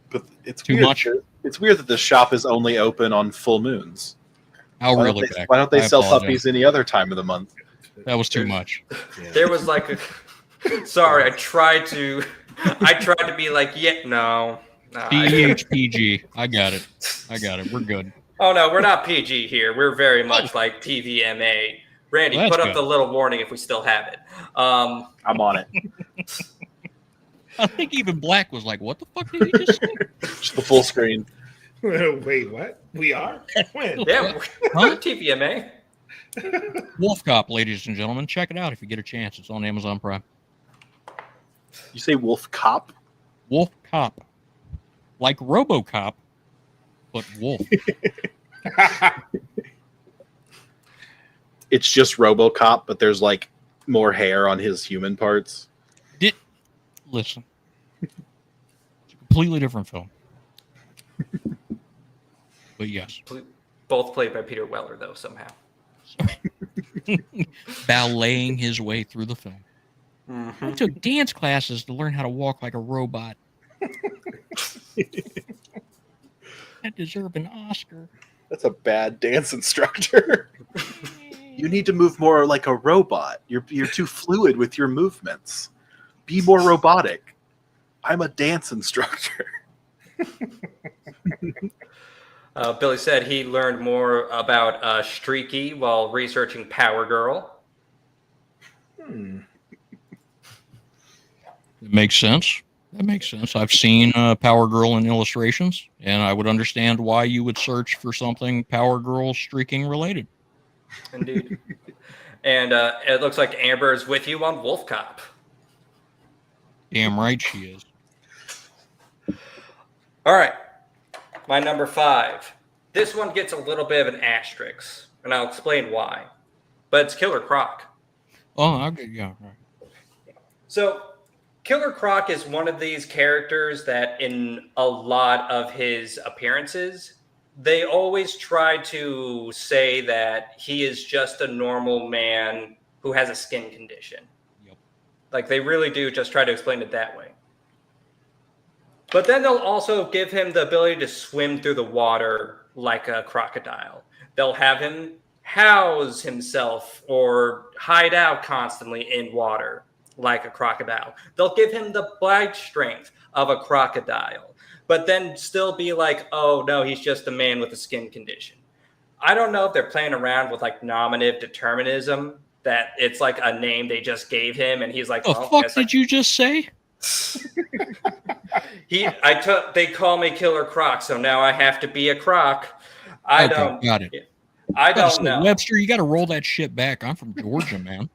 But it's Too weird. much? It's weird that the shop is only open on full moons. I'll Why reel don't it they, back. why don't they I sell apologize. puppies any other time of the month? That was too much. Yeah. There was like a. Sorry, I tried to be like, yeah, no. DHPG. I got it. We're good. Oh no, we're not PG here. We're very much like TVMA. Randy, Well, that's put up good. the little warning if we still have it. I'm on it. I think even Blak was like, what the fuck did he just say? Just the full screen. Wait, what? We are? When? Yeah, Huh? TVMA. Wolf Cop, ladies and gentlemen. Check it out if you get a chance. It's on Amazon Prime. You say Wolf Cop? Wolf Cop. Like RoboCop, but wolf. It's just RoboCop, but there's like more hair on his human parts. Listen. It's a completely different film. But yes. Both played by Peter Weller, though, somehow. Balleting his way through the film. Mm-hmm. I took dance classes to learn how to walk like a robot. I deserve an Oscar. That's a bad dance instructor. You need to move more like a robot. You're too fluid with your movements. Be more robotic. I'm a dance instructor. Billy said he learned more about Streaky while researching Power Girl. It makes sense. That makes sense. I've seen Power Girl in illustrations, and I would understand why you would search for something Power Girl streaking related. Indeed. And it looks like Amber is with you on Wolf Cop. Damn right she is. All right. My number 5. This one gets a little bit of an asterisk, and I'll explain why. But it's Killer Croc. Oh, okay, yeah, right. So, Killer Croc is one of these characters that in a lot of his appearances, they always try to say that he is just a normal man who has a skin condition. Yep. Like they really do just try to explain it that way. But then they'll also give him the ability to swim through the water like a crocodile. They'll have him house himself or hide out constantly in water like a crocodile. They'll give him the bite strength of a crocodile, but then still be like, oh no, he's just a man with a skin condition. I don't know if they're playing around with like nominative determinism, that it's like a name they just gave him and he's like, The well, fuck did you just say? They call me Killer Croc, so now I have to be a croc. Got it. I don't know. Webster, you got to roll that shit back. I'm from Georgia, man.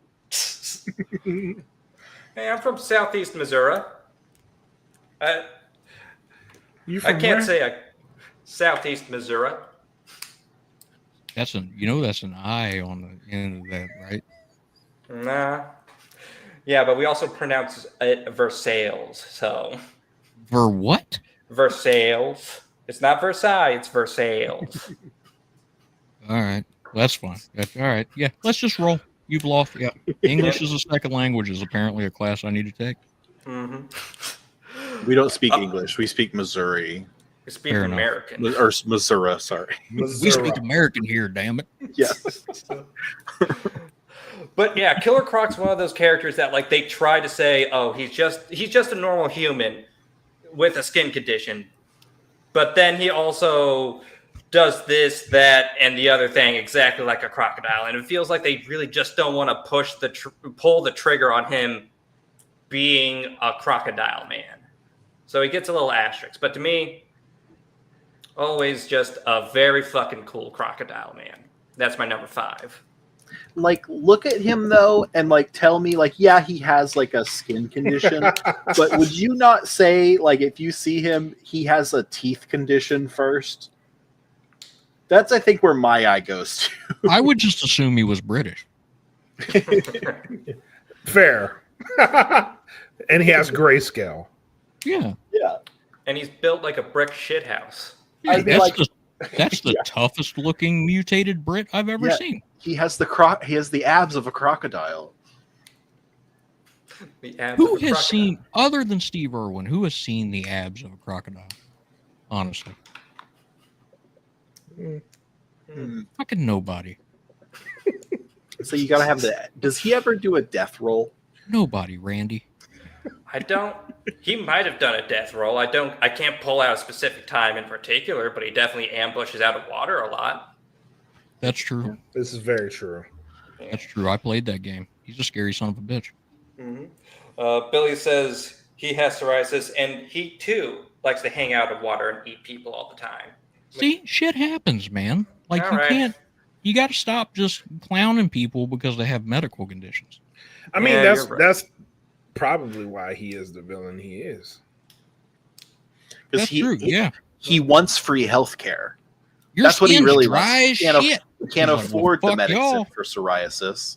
Hey, I'm from Southeast Missouri. I can't where? say Southeast Missouri. That's an I on the end of that, right? Nah. Yeah, but we also pronounce it Versailles. So What? Versailles. It's not Versailles. It's Versailles. All right, that's fine. All right, yeah. Let's just roll. You've lost. Yeah, English is a second language is apparently a class I need to take. Mm-hmm. We don't speak English. We speak Missouri. We speak Fair enough. American. Or Missouri, sorry. We speak American here, damn it. Yeah. But yeah, Killer Croc's one of those characters that like they try to say, oh, he's just a normal human with a skin condition. But then he also does this, that, and the other thing exactly like a crocodile. And it feels like they really just don't want to pull the trigger on him being a crocodile man. So he gets a little asterisk. But to me, always just a very fucking cool crocodile man. That's my number 5. Like, look at him though, and like tell me, like, yeah, he has like a skin condition, but would you not say, like, if you see him, he has a teeth condition first? That's, I think, where my eye goes to. I would just assume he was British. Fair. And he has grayscale. Yeah. Yeah. And he's built like a brick shithouse. Yeah, I'd be like, that's the Yeah. toughest looking mutated Brit I've ever Yeah. seen. he has the abs of a crocodile. The abs Who of a has crocodile. seen, other than Steve Irwin, who has seen the abs of a crocodile? Honestly. Fucking nobody. So you gotta have that. Does he ever do a death roll? Nobody, Randy. I don't. He might have done a death roll. I can't pull out a specific time in particular, but he definitely ambushes out of water a lot. That's true. This is very true. That's true. I played that game. He's a scary son of a bitch. Mm-hmm. Billy says he has psoriasis, and he too likes to hang out in water and eat people all the time. See, shit happens, man. Like, All you right. can't, you got to stop just clowning people because they have medical conditions. I mean, Yeah, you're right. that's probably why he is the villain he is. That's true. Yeah. He wants free health care. Your That's what he skin's really dry wants. as shit. He can't He's like, afford well, the fuck medicine y'all. for psoriasis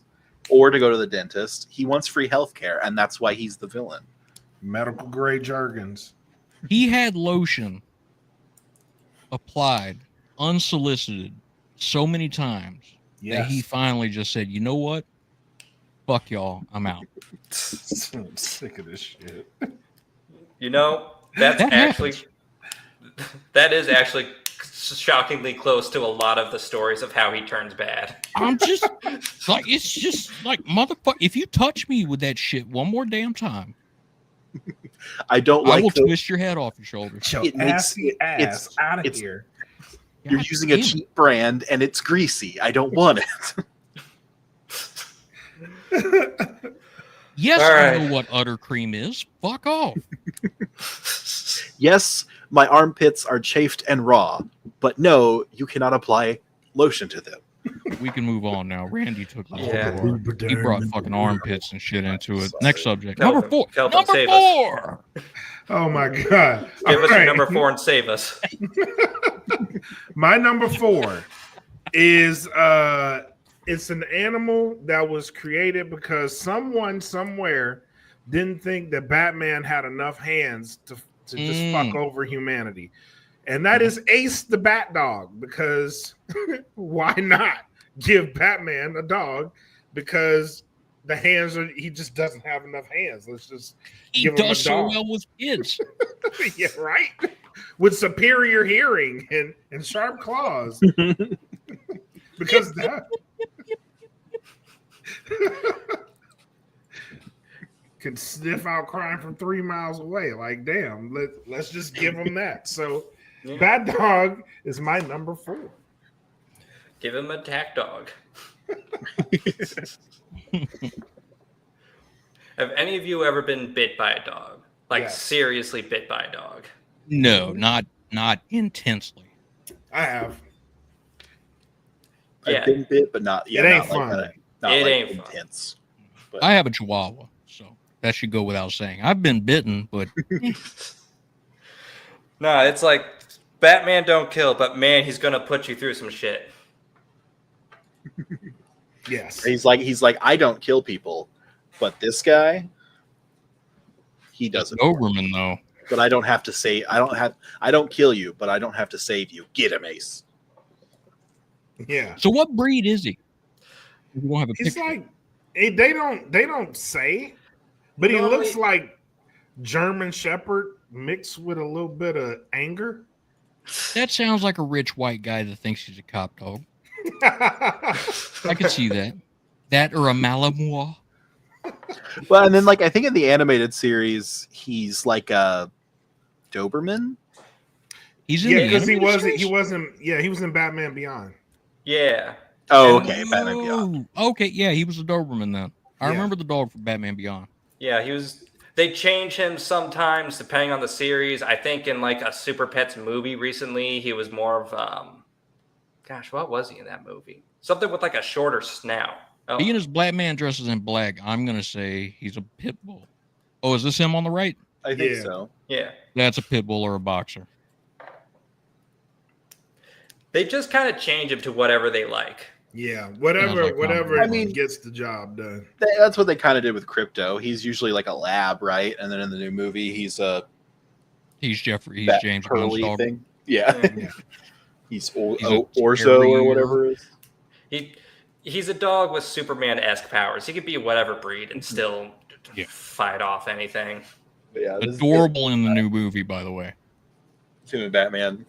or to go to the dentist. He wants free health care, and that's why he's the villain. Medical grade jargons. He had lotion applied unsolicited so many times that he finally just said, you know what? Fuck y'all. I'm out. I'm sick of this shit. You know, that is actually shockingly close to a lot of the stories of how he turns bad. I'm just like, it's just like, motherfucker, if you touch me with that shit one more damn time, I don't I like will the, twist your head off your shoulders. Your It makes- assy ass it's- out of it's- here. you're God using a damn it. cheap brand and it's greasy. I don't want it. Yes, All I right. know what utter cream is. Fuck off. Yes, my armpits are chafed and raw, but no, you cannot apply lotion to them. We can move on now. Randy took the Yeah. whole bar. He brought fucking armpits and shit into it. Sorry. Next subject. Kelvin, Number 4. Kelvin, Number save 4. Oh my god! Give All us your right. number 4 and save us. My number 4 is it's an animal that was created because someone somewhere didn't think that Batman had enough hands to just fuck over humanity. And that is Ace the Bat Dog, because why not give Batman a dog? Because the hands are. He just doesn't have enough hands. Let's just He give him a does so dog. well with kids. Yeah, right. With superior hearing and sharp claws. Because that can sniff out crime from 3 miles away. Like, damn, let's just give him that. So, Yeah. Bad Dog is my number 4. Give him a attack dog. Have any of you ever been bit by a dog? Like Yes. seriously bit by a dog? No, not intensely. I have. Yeah. I've been bit, but not. Yeah, It ain't not like fun. that. Not It like ain't fun. intense. I have a Chihuahua, so that should go without saying. I've been bitten, but No, it's like Batman don't kill, but man, he's gonna put you through some shit. Yes. He's like, I don't kill people, but this guy, he doesn't. Doberman though. But I don't have to say. I don't kill you, but I don't have to save you. Get him, Ace. Yeah. So what breed is he? We don't have a He's picture. like they don't say, but he Normally- looks like German Shepherd mixed with a little bit of anger. That sounds like a rich white guy that thinks he's a cop dog. I could see that. That or a Malinois. Well, and then like I think in the animated series, he's like a Doberman. He's in Yeah, the because animated he series? was in Batman Beyond. Yeah. Oh, And- okay, Batman Beyond. Oh, okay, yeah, he was a Doberman then. I Yeah. remember the dog from Batman Beyond. Yeah, he was. They change him sometimes depending on the series. I think in like a Super Pets movie recently, he was more of gosh, what was he in that movie? Something with like a shorter snout. Oh, Being as Black Man dresses in black, I'm gonna say he's a pit bull. Oh, is this him on the right? I think Yeah. so. yeah. That's a pit bull or a boxer. They just kind of change him to whatever they like. Yeah, Sounds whatever like whatever I mean- gets the job done. That's what they kind of did with Crypto. He's usually like a lab, right? And then in the new movie, he's a He's Jeffrey. He's that James pearly Gunn's dog. thing. Yeah, Yeah. he's He's a Orzo or terrier. whatever. It is. He's a dog with Superman-esque powers. He could be whatever breed and still Yeah. fight off anything. But yeah, this is Adorable in the new movie, by the way. him and Batman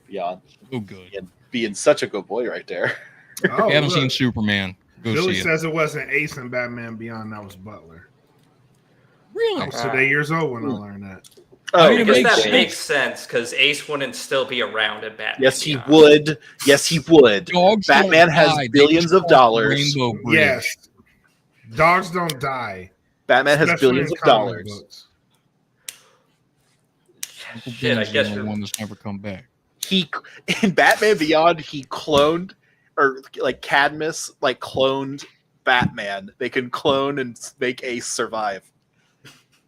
Beyond Oh, good. being such a good boy right there. Oh, If you haven't look, seen Superman, go Billy see it. says it wasn't Ace and Batman Beyond. That was Butler. I Really? was today years old when I learned that. I I mean, it guess makes that sense. makes sense because Ace wouldn't still be around in Batman. Yes, he Beyond. would. Yes, he would. Dogs Batman don't has die. They billions just of cross the dollars. Rainbow Bridge. Yes, dogs don't die. Batman has especially billions in of comic dollars. books. Uncle Shit, I Ben's guess the you're. one that's never come back. He in Batman Beyond, he cloned or like Cadmus like cloned Batman. They can clone and make Ace survive.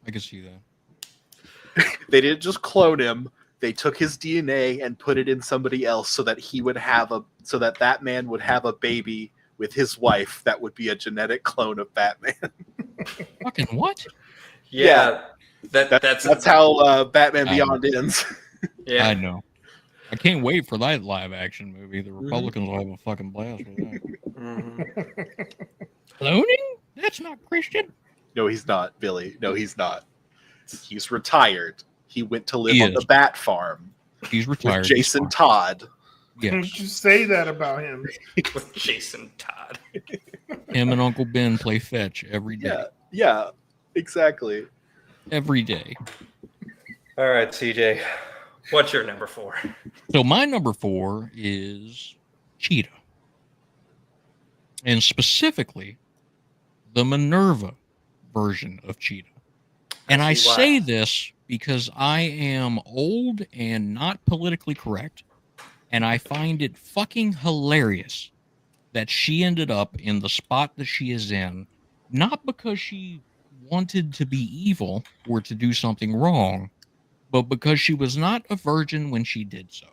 I can see that. They didn't just clone him. They took his DNA and put it in somebody else so that he would have so that man would have a baby with his wife that would be a genetic clone of Batman. Fucking what? Yeah, that's how Batman I Beyond ends. yeah. I know. I can't wait for that live action movie. Mm-hmm. The Republicans will have a fucking blast with that. Mhm. Cloning? That's not Christian. No, he's not, Billy. No, he's not. He's retired. He went to live He on the is. Bat Farm He's with retired. Jason Todd. Yes. Don't you say that about him? With Jason Todd. Him and Uncle Ben play fetch every day. Yeah, exactly. Every day. All right, CJ, what's your number 4? So my number 4 is Cheetah. And specifically, the Minerva version of Cheetah. And I see why. say this because I am old and not politically correct. And I find it fucking hilarious that she ended up in the spot that she is in, not because she wanted to be evil or to do something wrong, but because she was not a virgin when she did so.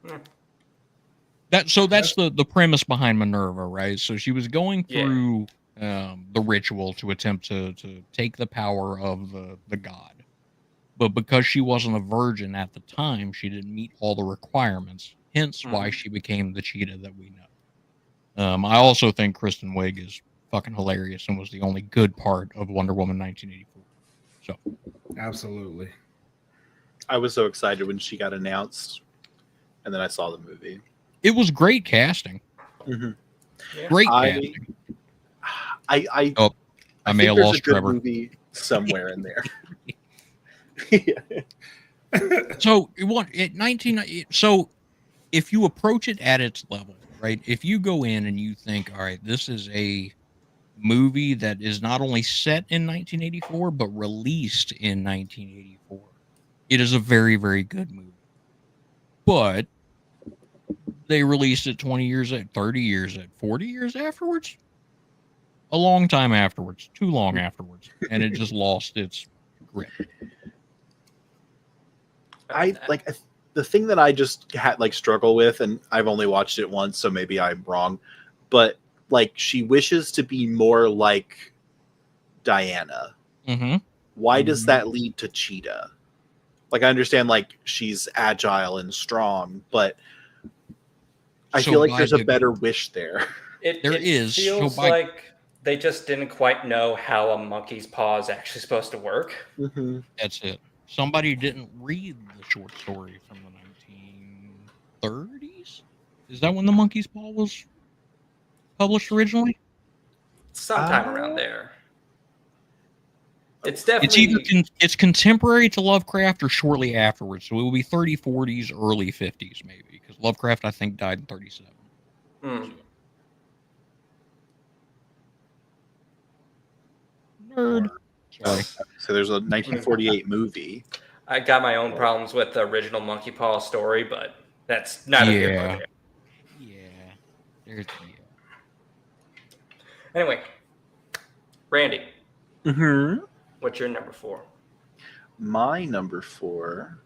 Hmm. That's the premise behind Minerva, right? So she was going Yeah. through the ritual to attempt to take the power of the god. But because she wasn't a virgin at the time, she didn't meet all the requirements. Hence why Mhm. she became the cheetah that we know. I also think Kristen Wiig is fucking hilarious and was the only good part of Wonder Woman 1984. So Absolutely. I was so excited when she got announced, and then I saw the movie. it was great casting. Mm-hmm. Yeah. Great I casting. I Oh, I may think have there's lost a good Trevor. movie somewhere in there. Yeah. So so if you approach it at its level, right? If you go in and you think, all right, this is a movie that is not only set in 1984 but released in 1984, it is a very, very good movie. But they released it 20 years, 30 years, 40 years afterwards. A long time afterwards, too long afterwards, and it just lost its grip. The thing that I just had struggle with, and I've only watched it once, so maybe I'm wrong, but she wishes to be more like Diana. Mm-hmm. Why does that lead to Cheetah? I understand she's agile and strong, but I feel like there's a better wish there. It is. feels like they just didn't quite know how a monkey's paw is actually supposed to work. Mm-hmm. That's it. Somebody didn't read the short story from the 1930s. Is that when the monkey's paw was published originally? Sometime around there. It's definitely It's contemporary to Lovecraft or shortly afterwards. So it will be 30s, 40s, early 50s maybe, because Lovecraft I think died in 37. Nerd. Sorry. So there's a 1948 movie. I got my own problems with the original Monkey Paw story, but that's neither here nor there. Yeah. Anyway, Randy, Mm-hmm. what's your number 4? My number 4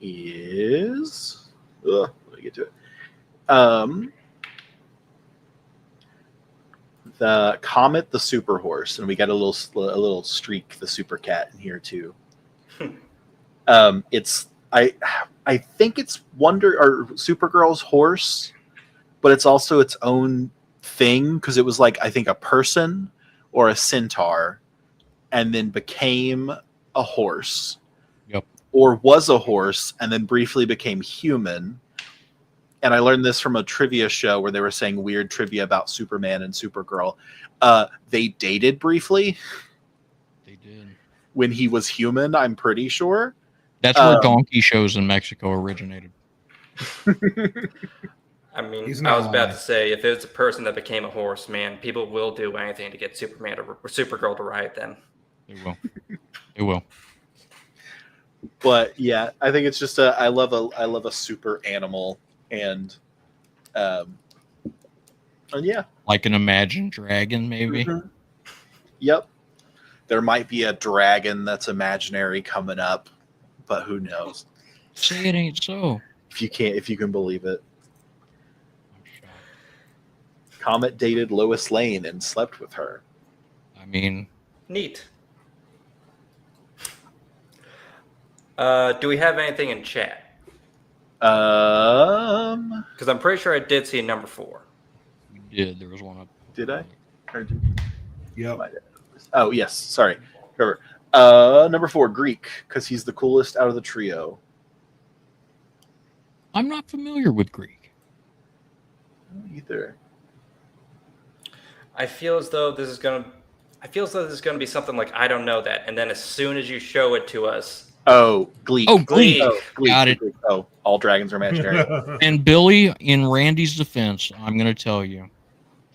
is. Let me get to it. The Comet the Super Horse, and we got a little Streak the Super Cat in here too. It's I think it's Wonder or Supergirl's horse, but it's also its own thing because it was I think a person or a centaur, and then became a horse. Yep. Or was a horse and then briefly became human. And I learned this from a trivia show where they were saying weird trivia about Superman and Supergirl. They dated briefly. They did. When he was human, I'm pretty sure. That's where donkey shows in Mexico originated. I mean, I was about to say, if it's a person that became a horse, man, people will do anything to get Superman or Supergirl to ride them. They will. But yeah, I think it's just I love a super animal, and yeah, like an imagined dragon, maybe. Mm-hmm. Yep, there might be a dragon that's imaginary coming up, but who knows? Say it ain't so. If you can believe it. Comet dated Lois Lane and slept with her. I mean, neat. Do we have anything in chat? Because I'm pretty sure I did see a number 4. We did. There was one up. Did I? Yep. Oh yes. Sorry. Trevor. Number 4, Greek, because he's the coolest out of the trio. I'm not familiar with Greek. Either. I feel as though this is gonna be something like I don't know that, and then as soon as you show it to us. Oh, Gleek. Oh, Gleek. Oh, Gleek. Got it. Oh, all dragons are imaginary. And Billy, in Randy's defense, I'm going to tell you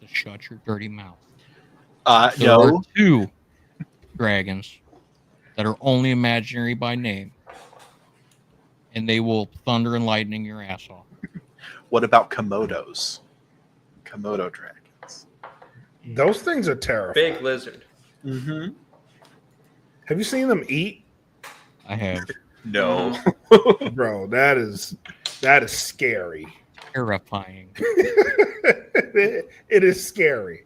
to shut your dirty mouth. There are 2 dragons that are only imaginary by name, and they will thunder and lightning your ass off. What about Komodos? Komodo dragons. Those things are terrifying. Big lizard. Mm-hmm. Have you seen them eat? I have. No. Bro, that is scary. Terrifying. It is scary.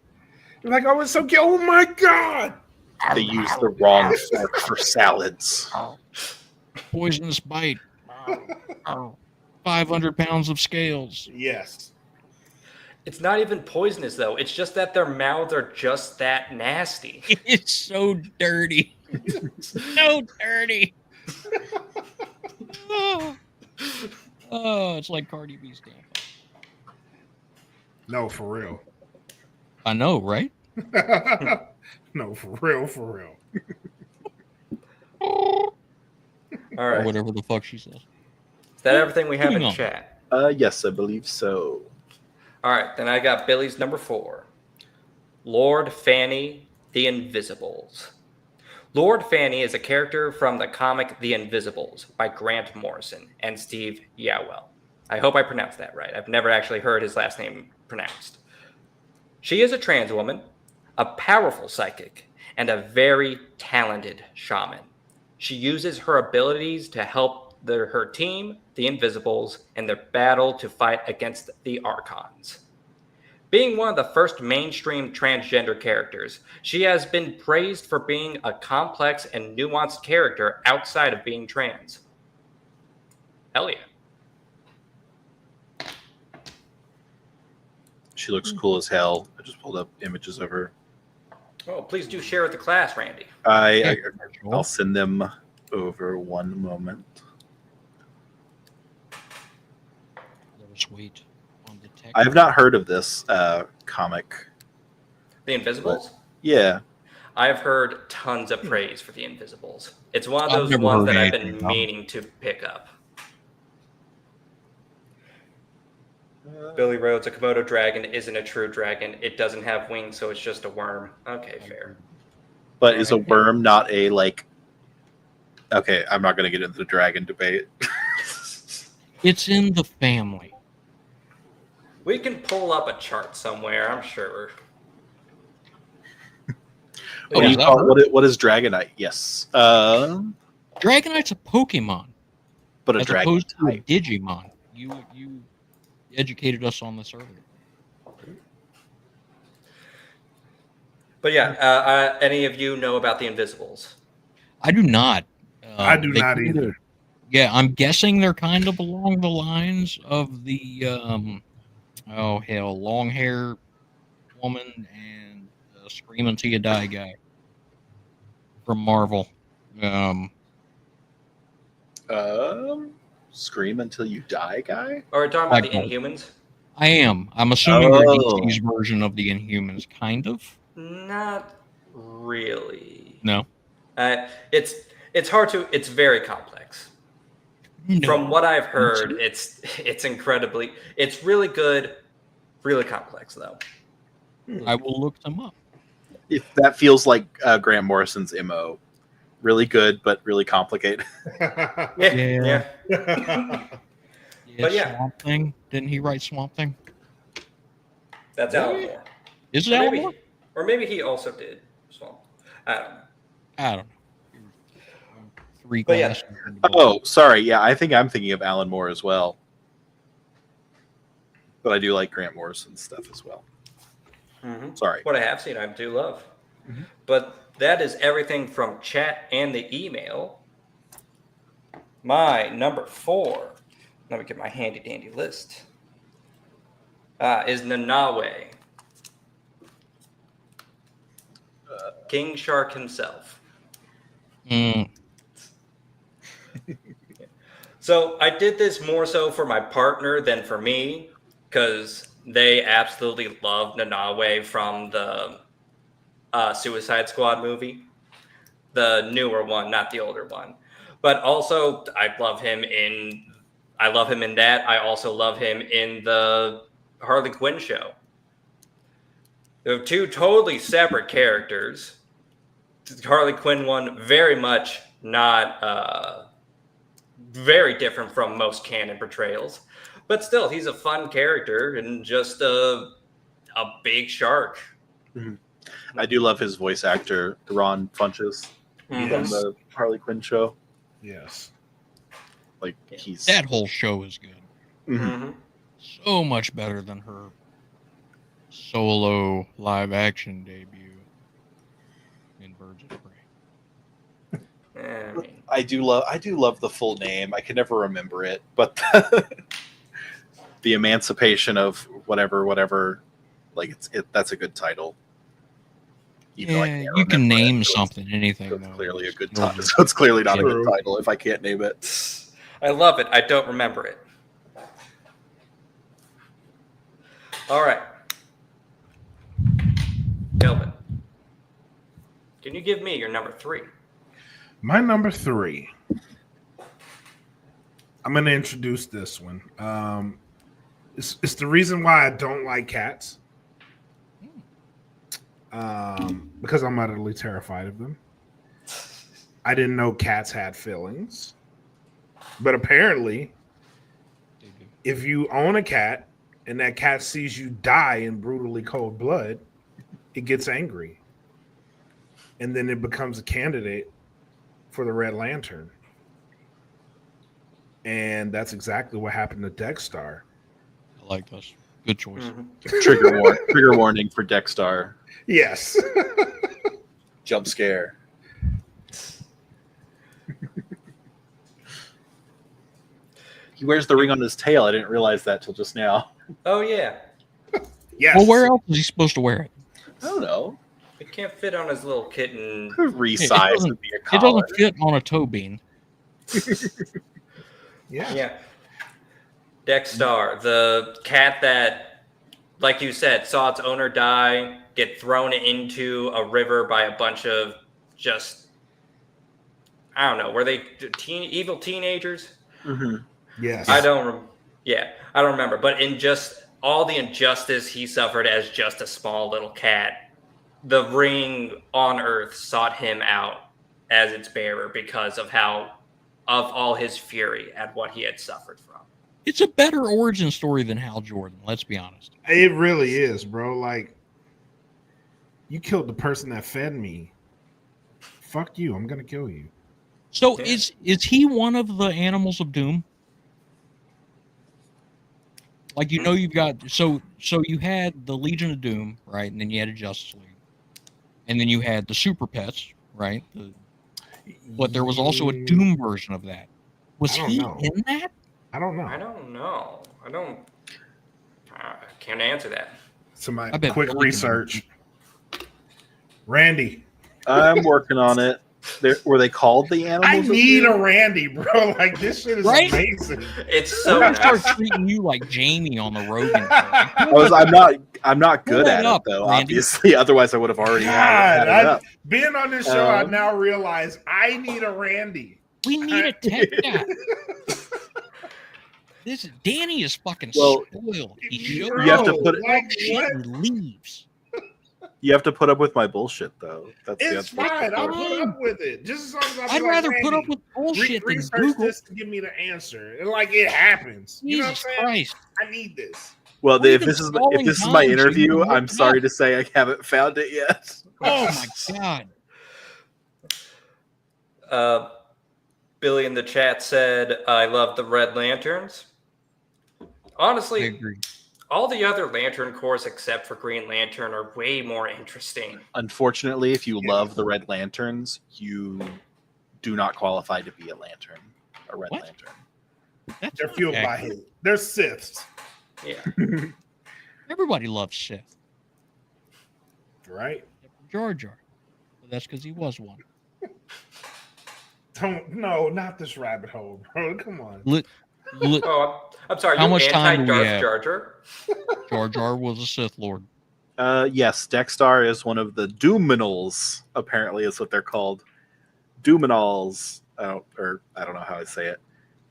You're like, oh, it's so cute. Oh my God. They use the wrong fork for salads. Poisonous bite. 500 pounds of scales. Yes. It's not even poisonous though. It's just that their mouths are just that nasty. It's so dirty. So dirty. Oh, it's like Cardi B's tampon. No, for real. I know, right? No, for real. All Or right. whatever the fuck she says. Is that everything we have in Moving on. chat? Yes, I believe so. All right, then I got Billy's number 4. Lord Fanny, The Invisibles. Lord Fanny is a character from the comic The Invisibles by Grant Morrison and Steve Yowell. I hope I pronounced that right. I've never actually heard his last name pronounced. She is a trans woman, a powerful psychic, and a very talented shaman. She uses her abilities to help her team, the Invisibles, in their battle to fight against the Archons. Being one of the first mainstream transgender characters, she has been praised for being a complex and nuanced character outside of being trans. Hell yeah. She looks cool as hell. I just pulled up images of her. Oh, please do share with the class, Randy. I'll send them over one moment. Let us wait on the text. I have not heard of this comic. The Invisibles? Yeah. I've heard tons of praise for The Invisibles. It's one of I've those never ones heard that I've anything been about it. meaning to pick up. Billy Rhodes, a Komodo dragon isn't a true dragon. It doesn't have wings, so it's just a worm. Okay, fair. But is a worm not a like? Okay, I'm not going to get into the dragon debate. It's in the family. We can pull up a chart somewhere, I'm sure. Oh, What do is you that call her? what is Dragonite? Yes. Dragonite's a Pokemon, But a as dragon opposed to a type. Digimon. You educated us on this earlier. But yeah, any of you know about the Invisibles? I do not. I do they not kinda- either. Yeah, I'm guessing they're kind of along the lines of the long hair woman and Scream Until You Die guy from Marvel. Scream Until You Die guy? Or are we talking about the Like- Inhumans? I am. I'm assuming they're Oh. DC's version of the Inhumans, kind of. Not really. No. It's hard to. It's very complex. No. From what I've heard, it's really good, really complex though. I will look them up. If that feels like Grant Morrison's MO. Really good, but really complicated. Yeah. But yeah. Swamp Thing. Didn't he write Swamp Thing? That's Alan Moore. Is it Or Alan maybe, Moore? or maybe he also did Swamp. I don't know. I don't know. Three But yeah. glasses. Oh, sorry. Yeah, I think I'm thinking of Alan Moore as well. But I do like Grant Morrison's stuff as well. Mm-hmm. Sorry. What I have seen, I do love. Mhm. But that is everything from chat and the email. My number 4, let me get my handy dandy list, is Nanawe. King Shark himself. Mm, So I did this more so for my partner than for me, because they absolutely love Nanawe from the Suicide Squad movie, the newer one, not the older one. But also, I love him in that. I also love him in the Harley Quinn show. They're two totally separate characters. Harley Quinn one very much not very different from most canon portrayals, but still, he's a fun character and just a big shark. I do love his voice actor, Ron Funches, Mhm. from the Harley Quinn show. Yes. Like he's that whole show is good. Mhm. Mhm. So much better than her solo live action debut in Birds of Prey. I mean, I do love the full name. I can never remember it, but the emancipation of whatever. Like that's a good title. Even though I Yeah, can't you can remember it, name so something, anything. It's though. clearly a good It'll title. just- So it's clearly not a good True. title if I can't name it. I love it. I don't remember it. All right. Kelvin, can you give me your number 3? My number 3. I'm going to introduce this one. It's the reason why I don't like cats. Because I'm utterly terrified of them. I didn't know cats had feelings. But apparently, if you own a cat and that cat sees you die in brutally cold blood, it gets angry. And then it becomes a candidate for the Red Lantern. And that's exactly what happened to Dexter. I like this. Good choice. Mm-hmm. Trigger warning for Dexter. Yes. Jump scare. He wears the ring on his tail. I didn't realize that till just now. Oh, yeah. Yes. Well, where else is he supposed to wear it? I don't know. It can't fit on his little kitten. Resize doesn't- would be a It collar. doesn't fit on a toe bean. Yeah. Yeah. Dexter, the cat that, like you said, saw its owner die, get thrown into a river by a bunch of just, I don't know, were they evil teenagers? Mm-hmm. Yes. I don't remember. But in just all the injustice he suffered as just a small little cat, the ring on Earth sought him out as its bearer because of all his fury at what he had suffered from. It's a better origin story than Hal Jordan. Let's be honest. It really is, bro. Like, you killed the person that fed me. Fuck you. I'm gonna kill you. So Yeah. is he one of the animals of doom? Like you've got so you had the Legion of Doom, right? And then you had a Justice League. And then you had the Super Pets, right? But there was also a Doom version of that. Was I don't he know. in that? I don't know. I don't know. I can't answer that. So my I bet quick Billy can research. Randy. I'm working on it. Were they called the animals? I of need doom? a Randy, bro. Like, this shit is Right? amazing. It's I'm so gonna start nice. treating you like Jamie on the Rogan show. I'm not good Pull at it up, it though. Randy. Obviously, otherwise I would have already had it up. Being on this show, I now realize I need a Randy. We need a tech guy. Danny is fucking Well, spoiled. He You shows have to up, put it- like, shit what? and leaves. You have to put up with my bullshit though. That's the It's unfortunate fine. I'll part. put up with it. Just as long as I'd rather put up with Randy, bullshit than research Google. this to give me the answer. And like, it happens. You know what I'm Jesus saying? Christ. I need this. Well, We've if been this is scrolling my down, so interview, you can I'm look it sorry up. to say I haven't found it yet. Oh my God. Billy in the chat said, I love the Red Lanterns. I Honestly, agree. all the other Lantern Corps except for Green Lantern are way more interesting. Unfortunately, if you Yeah. love the Red Lanterns, you do not qualify to be a Red What? Lantern. That's They're not fueled by accurate. hate. They're Siths. Yeah. Everybody loves Sith. Right? Jar Jar. But that's because he was one. No, not this rabbit hole, bro. Come on. Oh, I'm sorry. How You much time do we anti-Darth have? Jar Jar? Jar Jar was a Sith Lord. Yes, Dexter is one of the Doominals, apparently is what they're called. Doominals. Or I don't know how I say it.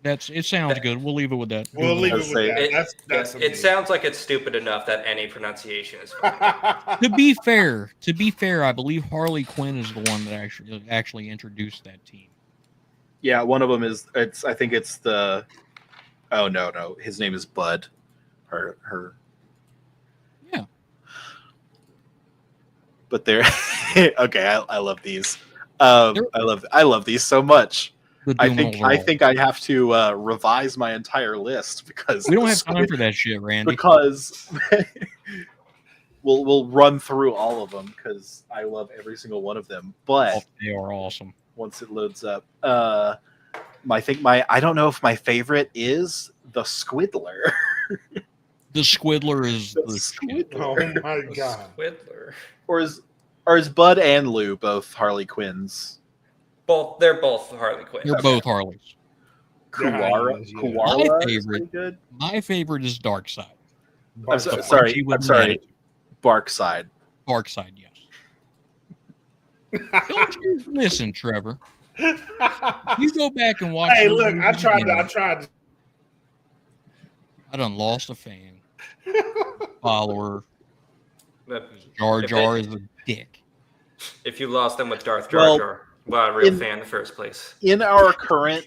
It sounds good. We'll leave it with that. We'll leave it Let's with say- that. That's It sounds like it's stupid enough that any pronunciation is fine. To be fair, I believe Harley Quinn is the one that actually introduced that team. Yeah, one of them is. I think it's the. Oh no! His name is Bud. Her. Yeah. But they're okay. I love these. I love these so much. The I Doomals are I all- think I have to revise my entire list because we don't have time for that shit, Randy. because we'll run through all of them because I love every single one of them. But They are awesome. once it loads up, I don't know if my favorite is the Squiddler. The Squiddler is the shit. Oh my The god. Squiddler. Or is Bud and Lou both Harley Quinns? They're both Harley Quinn. They're both Harleys. They're Kuwara, hyenas, yeah. Kuwara My is favorite. pretty good. My favorite is Darkseid. I'm Barkside. sorry. with I'm an sorry. attitude. Barkside. Darkseid, yes. Don't you listen, Trevor? You go back and watch. Hey, those look, I movies tried. again. I tried. I done lost a fan. Follower. But Jar If Jar it- is a dick. If you lost them with Darth Jar Well, Jar, well, a real in- fan in the first place. In our current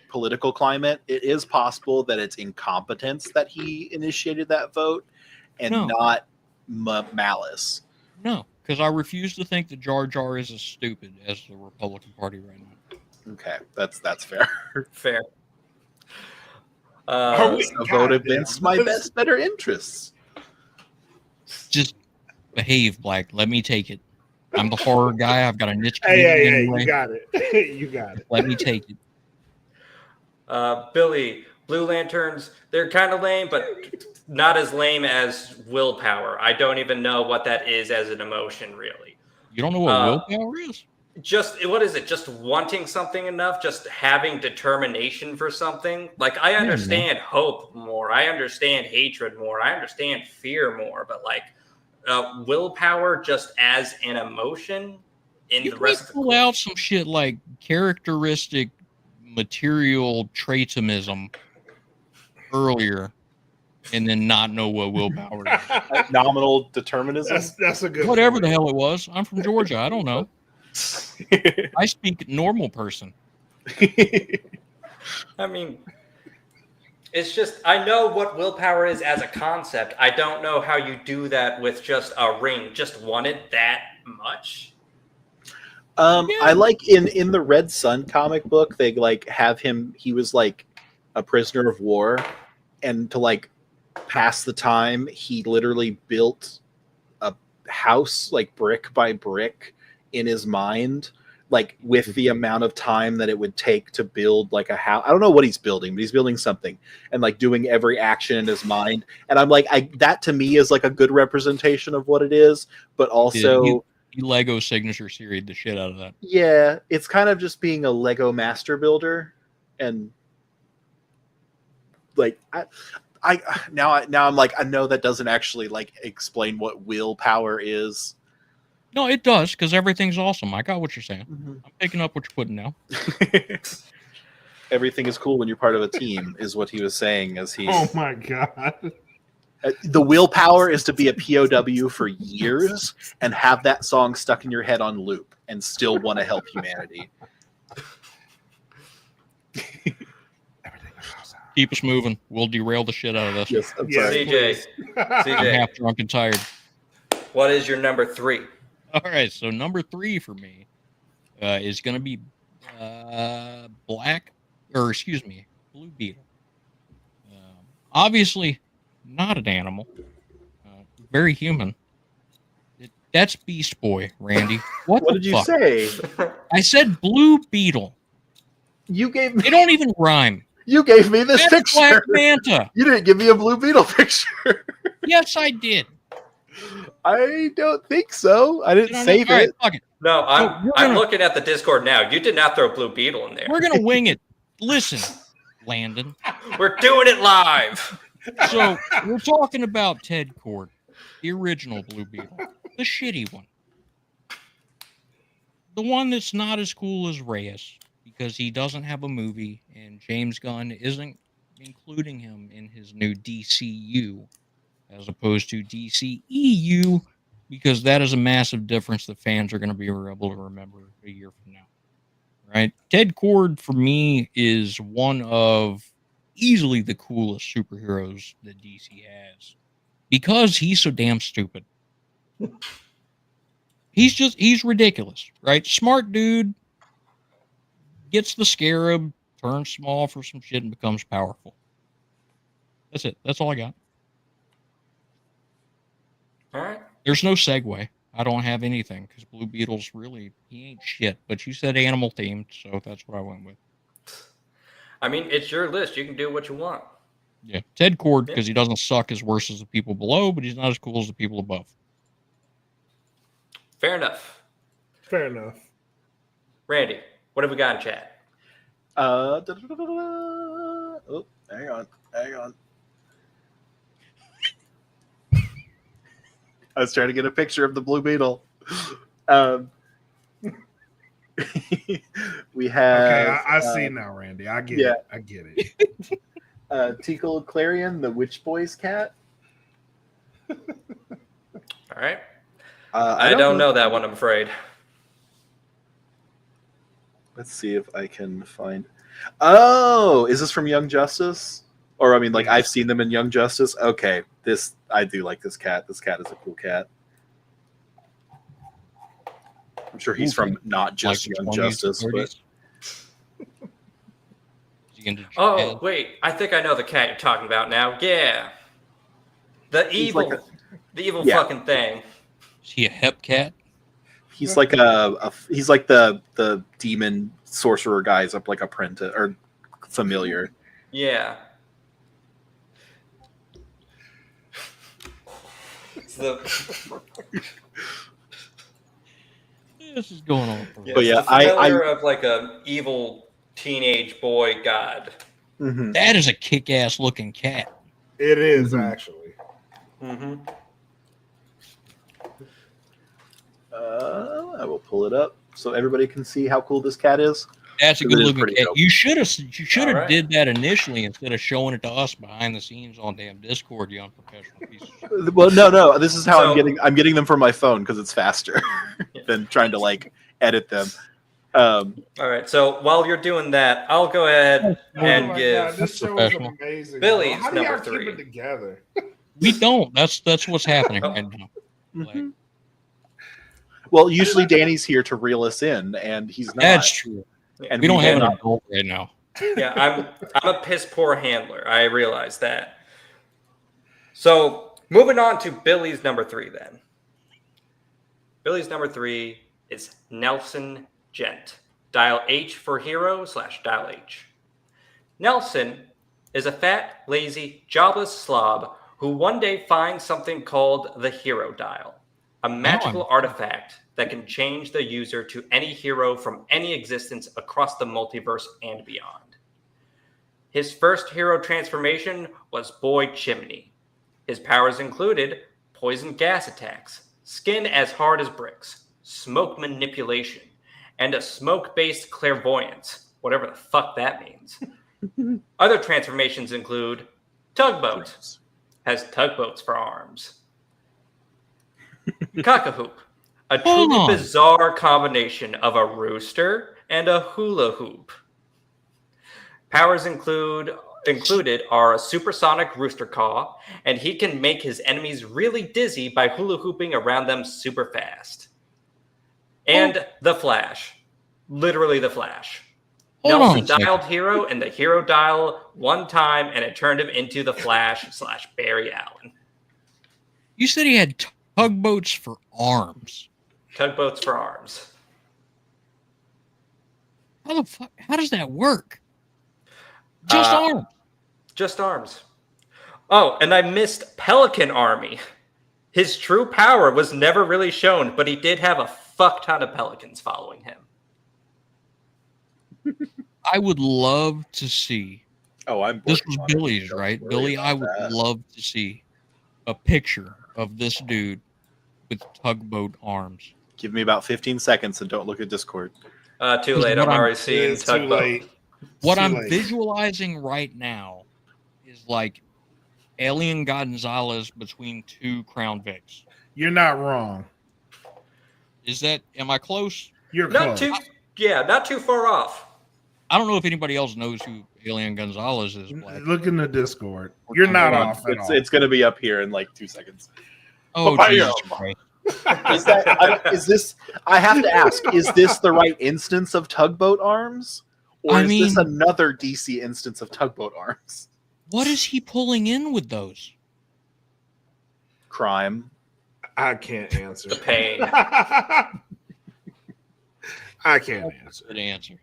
political climate, it is possible that it's incompetence that he initiated that vote, and No. not malice. No, because I refuse to think that Jar Jar is as stupid as the Republican Party right now. Okay, that's fair. Fair. Are we- A vote Goddamn. against my best, better interests. Just behave, Black. Let me take it. I'm the horror guy. I've got a niche Hey, community hey, hey! anyway. You got it. You got it. Let me take it. Billy, Blue Lanterns, they're kind of lame, but not as lame as willpower. I don't even know what that is as an emotion, really. You don't know what willpower is? Just, what is it? Just wanting something enough? Just having determination for something? Like, I understand hope more. I understand hatred more. I understand fear more. But, like, willpower just as an emotion in You the rest of the pull out some shit like characteristic material traitism earlier and then not know what willpower is. Nominal determinism. That's a good. Whatever point. the hell it was. I'm from Georgia. I don't know. I speak normal person. I mean, it's just, I know what willpower is as a concept. I don't know how you do that with just a ring. Just want it that much. I like in the Red Sun comic book, they like have him. He was like a prisoner of war, and to like pass the time, he literally built a house like brick by brick in his mind, like with the amount of time that it would take to build like a house. I don't know what he's building, but he's building something and like doing every action in his mind. And I'm like, that to me is like a good representation of what it is, but also. You Lego signature series the shit out of that. Yeah, it's kind of just being a Lego master builder, and like I now I'm like, I know that doesn't actually like explain what willpower is. No, it does, because everything's awesome. I got what you're saying. I'm picking up what you're putting down. Everything is cool when you're part of a team, is what he was saying as he. Oh my god! The willpower is to be a POW for years and have that song stuck in your head on loop and still want to help humanity. Keep us moving. We'll derail the shit out of this. Yes, I'm Yeah. sorry. CJ, I'm CJ, half drunk and tired. what is your number 3? All right, so number 3 for me is going to be Blue Beetle. Obviously, not an animal. Very human. That's Beast Boy, Randy. What What the did you fuck? say? I said Blue Beetle. You gave They me. don't even rhyme. You gave me this That's picture. Black Manta. You didn't give me a Blue Beetle picture. Yes, I did. I don't think so. I didn't Did I not? save All right, it. fuck it. No, we're I'm gonna- looking at the Discord now. You did not throw Blue Beetle in there. We're gonna wing it. Listen, Landon. We're doing it live. So we're talking about Ted Kord, the original Blue Beetle, the shitty one, the one that's not as cool as Reyes because he doesn't have a movie, and James Gunn isn't including him in his new DCU as opposed to DCEU, because that is a massive difference that fans are going to be able to remember a year from now. Right? Ted Kord, for me, is one of easily the coolest superheroes that DC has because he's so damn stupid. He's ridiculous, right? Smart dude, gets the scarab, turns small for some shit, and becomes powerful. That's it. That's all I got. All right. There's no segue. I don't have anything because Blue Beetle's really, he ain't shit. But you said animal themed, so that's what I went with. I mean, it's your list. You can do what you want. Yeah, Ted Cord, because he doesn't suck as worse as the people below, but he's not as cool as the people above. Fair enough. Fair enough. Randy, what have we got in chat? Oh, hang on. I was trying to get a picture of the Blue Beetle. We have. Okay, I see now, Randy. I get it. I get it. Tickle Clarion, the Witch Boy's cat. All right. I I don't know that one, I'm afraid. Let's see if I can find. Oh, is this from Young Justice? Or I mean, like I've seen them in Young Justice. Okay, I do like this cat. This cat is a cool cat. I'm sure he's from not just Like Young 20s, Justice, 30s. Oh, wait. I think I know the cat you're talking about now. Yeah. The evil, Yeah. fucking thing. Is he a hep cat? he's like he's like the demon sorcerer guy's up like apprentice or familiar. Yeah. It's the This is going on. But yeah, it's the familiar of like a evil teenage boy god. Mhm. That is a kick-ass looking cat. It is actually. Mm-hmm. I will pull it up so everybody can see how cool this cat is. That's a It good is looking pretty cat. dope. You should have All right. did that initially instead of showing it to us behind the scenes on damn Discord, you unprofessional piece of shit. Well, no. This is how So- I'm getting them from my phone because it's faster than trying to like edit them. All right. So while you're doing that, I'll go ahead and Oh my give. God, this show is professional. amazing. Billy's bro. How do y'all number keep 3. it together? We don't. That's what's happening Oh. right now. Like, Mhm. Well, usually Danny's here to reel us in, and he's not. that's true. And We don't have an cannot- adult right now. Yeah, I'm a piss poor handler. I realize that. So moving on to Billy's number 3 then. Billy's number 3 is Nelson Gent. Dial H for hero / dial H. Nelson is a fat, lazy, jobless slob who one day finds something called the hero dial, a magical artifact that can change the user to any hero from any existence across the multiverse and beyond. His first hero transformation was Boy Chimney. His powers included poison gas attacks, skin as hard as bricks, smoke manipulation, and a smoke-based clairvoyance, whatever the fuck that means. Other transformations include Tugboat, has tugboats for arms. Cock-a-hoop, a Hold truly on. bizarre combination of a rooster and a hula hoop. Powers included are a supersonic rooster caw, and he can make his enemies really dizzy by hula hooping around them super fast. And the Flash. Literally the Flash. Hold on Nelson a second. dialed hero and the hero dial one time, and it turned him into the Flash / Barry Allen. You said he had tugboats for arms. Tugboats for arms. How the fuck? How does that work? Just arms. Just arms. Oh, and I missed Pelican Army. His true power was never really shown, but he did have a fuck ton of pelicans following him. I would love to see. Oh, I'm. This working was on it. Billy's, Don't right? worry Billy, about I would that. love to see a picture of this dude with tugboat arms. Give me about 15 seconds and don't look at Discord. Too late. I'm already seeing It's too Tugboat. late. What Too I'm late. visualizing right now is like Alien Gonzalez between two Crown Vics. You're not wrong. Am I close? You're Not close. not too far off. I don't know if anybody else knows who Alien Gonzalez is. Black. Look in the Discord. You're not Hold on. off at all. It's going to be up here in like 2 seconds. Oh, Bye-bye. Jesus Christ. Is this? I have to ask: is this the right instance of tugboat arms, or I is this mean- another DC instance of tugboat arms? What is he pulling in with those? Crime. I can't answer. The pain. I can't answer. Good answer.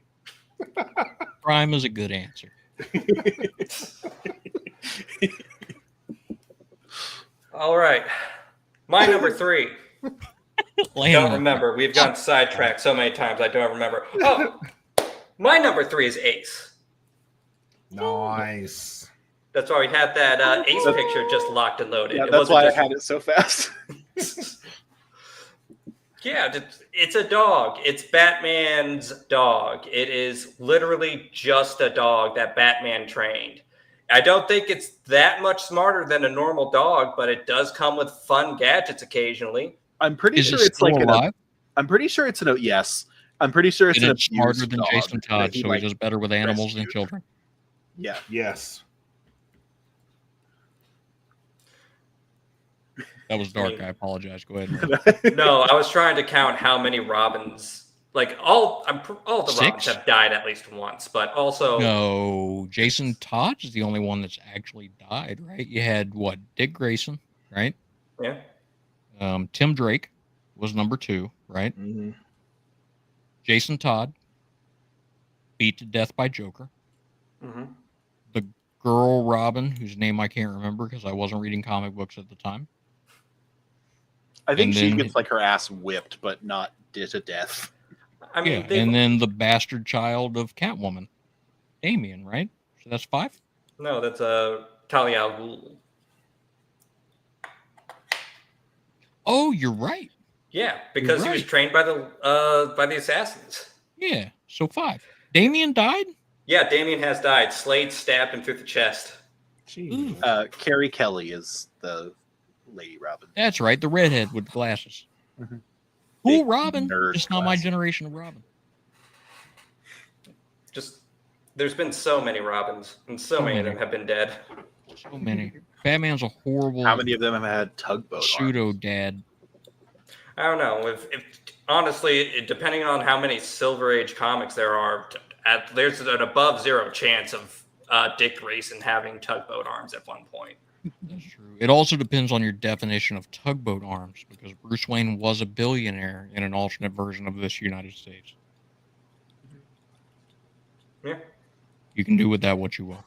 Prime is a good answer. All right. My number 3. Don't remember. We've gone sidetracked so many times. I don't remember. Oh, my number 3 is Ace. Nice. That's why we had that Ace picture just locked and loaded. Yeah, It that's wasn't why just- I had it so fast. Yeah, it's a dog. It's Batman's dog. It is literally just a dog that Batman trained. I don't think it's that much smarter than a normal dog, but it does come with fun gadgets occasionally. I'm pretty Is sure it it's like still alive? I'm pretty sure it's an yes. I'm pretty sure it's And an it's smarter abused than dog Jason that Todd, he, so like, he does better with animals than rescued. children. Yeah. Yes. That was dark. I apologize. Go ahead. No, I was trying to count how many Robins, like all the Robins 6? have died at least once, but also No, Jason Todd is the only one that's actually died, right? You had what? Dick Grayson, right? yeah. Tim Drake was number 2, right? Mm-hmm. Jason Todd beat to death by Joker. Mm-hmm. The girl Robin, whose name I can't remember because I wasn't reading comic books at the time. I think And she then- gets like her ass whipped, but not to death. I mean, Yeah, they- and then the bastard child of Catwoman, Damien, right? So that's 5. no, that's Talia al Ghul. Oh, you're right. Yeah, because he was right. trained by the assassins. Yeah, so 5. Damien died. Yeah, Damien has died. Slade stabbed him through the chest. Jeez. Carrie Kelly is the Lady Robin. That's right, the redhead with glasses. Mhm. Cool Big Robin, nerd just not my glasses. generation of Robin. Just there's been so many Robins, and so many of them have been dead. So many. Batman's a horrible How many of them have had tugboat pseudo arms? dad. I don't know. If honestly, depending on how many Silver Age comics there are, there's an above 0 chance of Dick Grayson having tugboat arms at one point. That's true. It also depends on your definition of tugboat arms, because Bruce Wayne was a billionaire in an alternate version of this United States. Yeah, You can do with that what you will.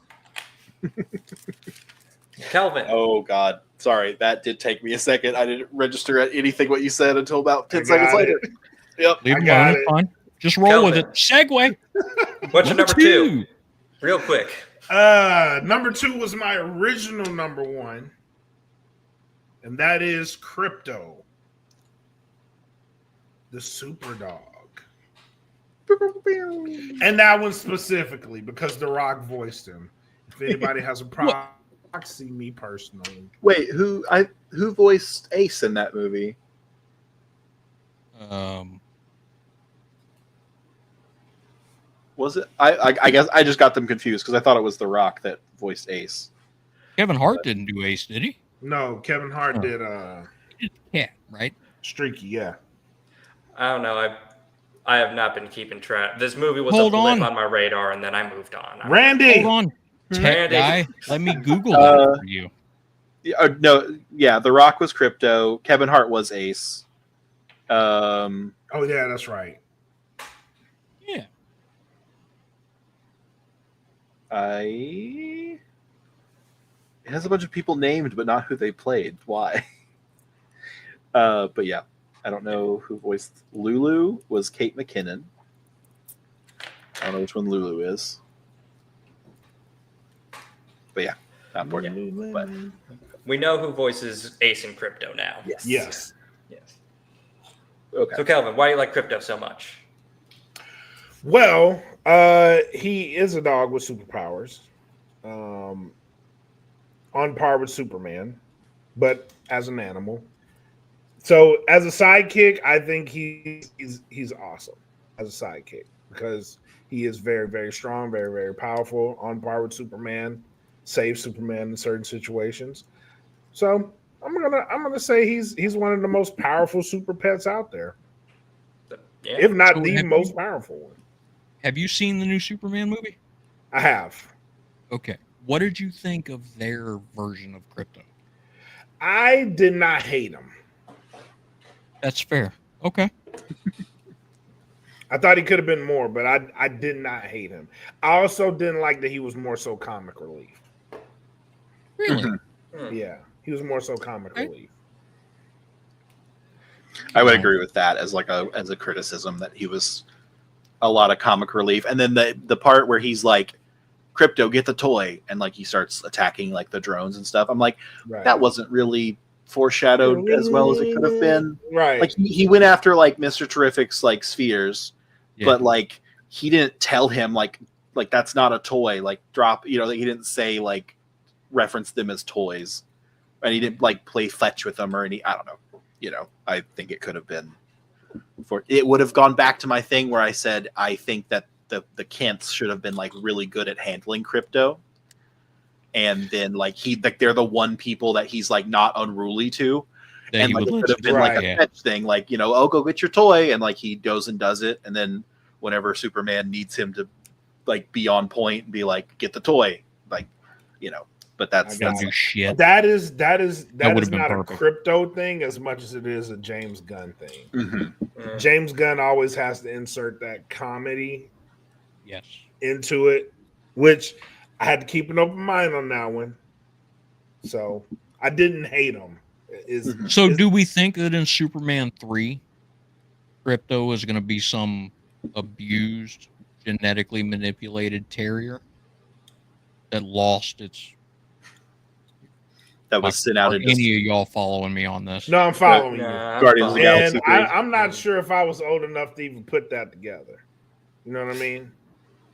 Kelvin. Oh God, sorry, that did take me a second. I didn't register at anything what you said until about 10 I seconds got later. it. Yep. Leave I him got alone. it. It's fine. Just roll with Kelvin. it. Segue. What's your number 2? Real quick. Number 2 was my original number 1, and that is Crypto, the super dog. And that one specifically because The Rock voiced him. If anybody has a proxy, me personally. Wait, who voiced Ace in that movie? Was it? I guess I just got them confused because I thought it was The Rock that voiced Ace. Kevin Hart didn't do Ace, did he? No, Kevin Hart Oh. did Yeah, right? Streaky, yeah. I don't know. I have not been keeping track. This movie was Hold a blip on. on my radar, and then I moved on. Randy! Hold on. Tech Randy. guy, let me Google that for you. Yeah, The Rock was Crypto. Kevin Hart was Ace. Oh, yeah, that's right. Yeah. It has a bunch of people named, but not who they played. Why? But yeah, I don't know who voiced Lulu. Was Kate McKinnon. I don't know which one Lulu is. But yeah, not important. But We know who voices Ace in Crypto now. yes, Yes. Yes. Okay. So, Kelvin, why do you like Crypto so much? Well, he is a dog with superpowers, on par with Superman, but as an animal. So, as a sidekick, I think he's awesome as a sidekick because he is very, very strong, very, very powerful, on par with Superman, saves Superman in certain situations. So, I'm gonna say he's one of the most powerful super pets out there, Yeah. if not So the have most you- powerful one. Have you seen the new Superman movie? I have. Okay. What did you think of their version of Crypto? I did not hate him. That's fair. Okay. I thought he could have been more, but I did not hate him. I also didn't like that he was more so comic relief. Really? Mhm. Hmm. Yeah, He was more so comic Okay. relief. I would No. agree with that as a criticism that he was a lot of comic relief. And then the part where he's like, Crypto, get the toy, and like he starts attacking like the drones and stuff. I'm like, Right. that wasn't really foreshadowed as well as it could have been. Right. Like he went after like Mr. Terrific's like spheres, Yeah. but like he didn't tell him like that's not a toy. Like drop, he didn't say like reference them as toys, and he didn't like play fetch with them or any. I don't know. I think it could have been. It would have gone back to my thing where I said I think that the Kents should have been like really good at handling Crypto, and then like they're the one people that he's like not unruly to, That and he like would it could have been Right. like a yeah. fetch thing, like oh, go get your toy, and like he goes and does it, and then whenever Superman needs him to like be on point and be like get the toy, like but I that's got Don't do shit. That is would've been not perfect. a Crypto thing as much as it is a James Gunn thing. Mm. James Gunn always has to insert that comedy Yes. into it, which I had to keep an open mind on that one. So I didn't hate him. So do we think that in Superman 3, Crypto is going to be some abused, genetically manipulated terrier that lost its... that was sent out Are in any of y'all following me on this? No, I'm following you. Nah, Guardians of the fine. Galaxy And 3. I'm not sure if I was old enough to even put that together. You know what I mean?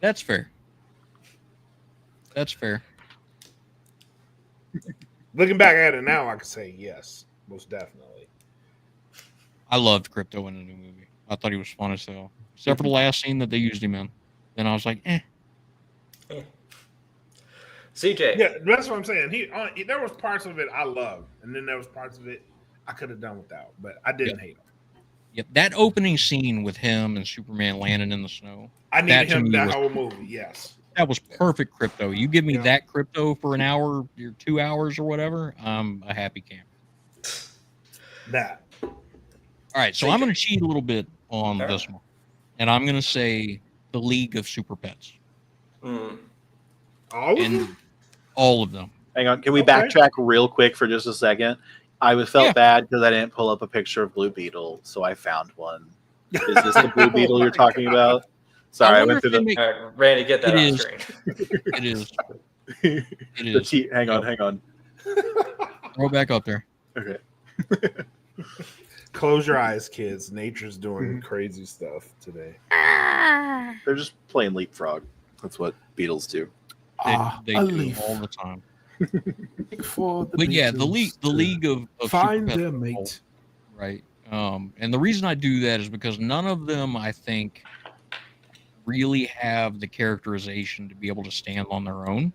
That's fair. That's fair. Looking back at it now, I could say yes, most definitely. I loved Crypto in the new movie. I thought he was fun as hell. Except for the last scene that they used him in. Then I was like, eh. CJ. Yeah, that's what I'm saying. There was parts of it I loved, and then there was parts of it I could have done without, but I didn't hate him. Yep, that opening scene with him and Superman landing in the snow. I needed That to him me that was- whole movie. Yes. That was perfect Crypto. You give me Yeah. that Crypto for an hour or 2 hours or whatever, I'm a happy camper. That. All right, so I'm going to cheat a little bit on All this one. And I'm going to say the League of Super Pets. Mm. All of And them? all of them. Hang on, can we Okay. backtrack real quick for just a second? I felt Yeah. bad because I didn't pull up a picture of Blue Beetle, so I found one. Is this the Blue Beetle you're talking about? Sorry, I wonder went through if they the. make- All right, Randy, get that It on is. screen. It is. It the is. hang on. Throw it back up there. Okay. Close your eyes, kids. Nature's doing crazy stuff today. They're just playing leapfrog. That's what beetles do. They do all the time. For the But yeah, the Beatles League to of find Super Pets their as a whole, mate. right? And the reason I do that is because none of them, I think, really have the characterization to be able to stand on their own.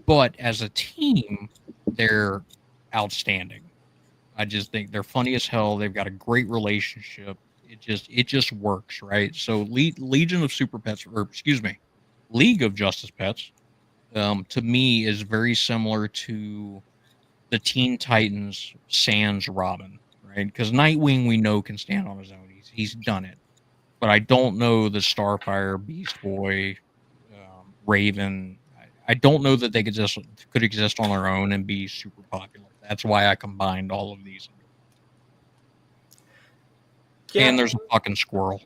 But as a team, they're outstanding. I just think they're funny as hell. They've got a great relationship. It just works, right? So Legion of Super Pets, or excuse me, League of Justice Pets, to me is very similar to the Teen Titans sans Robin, right? Because Nightwing we know can stand on his own. He's done it, but I don't know the Starfire, Beast Boy, Raven. I don't know that they could exist on their own and be super popular. That's why I combined all of these. Yeah. And there's a fucking squirrel.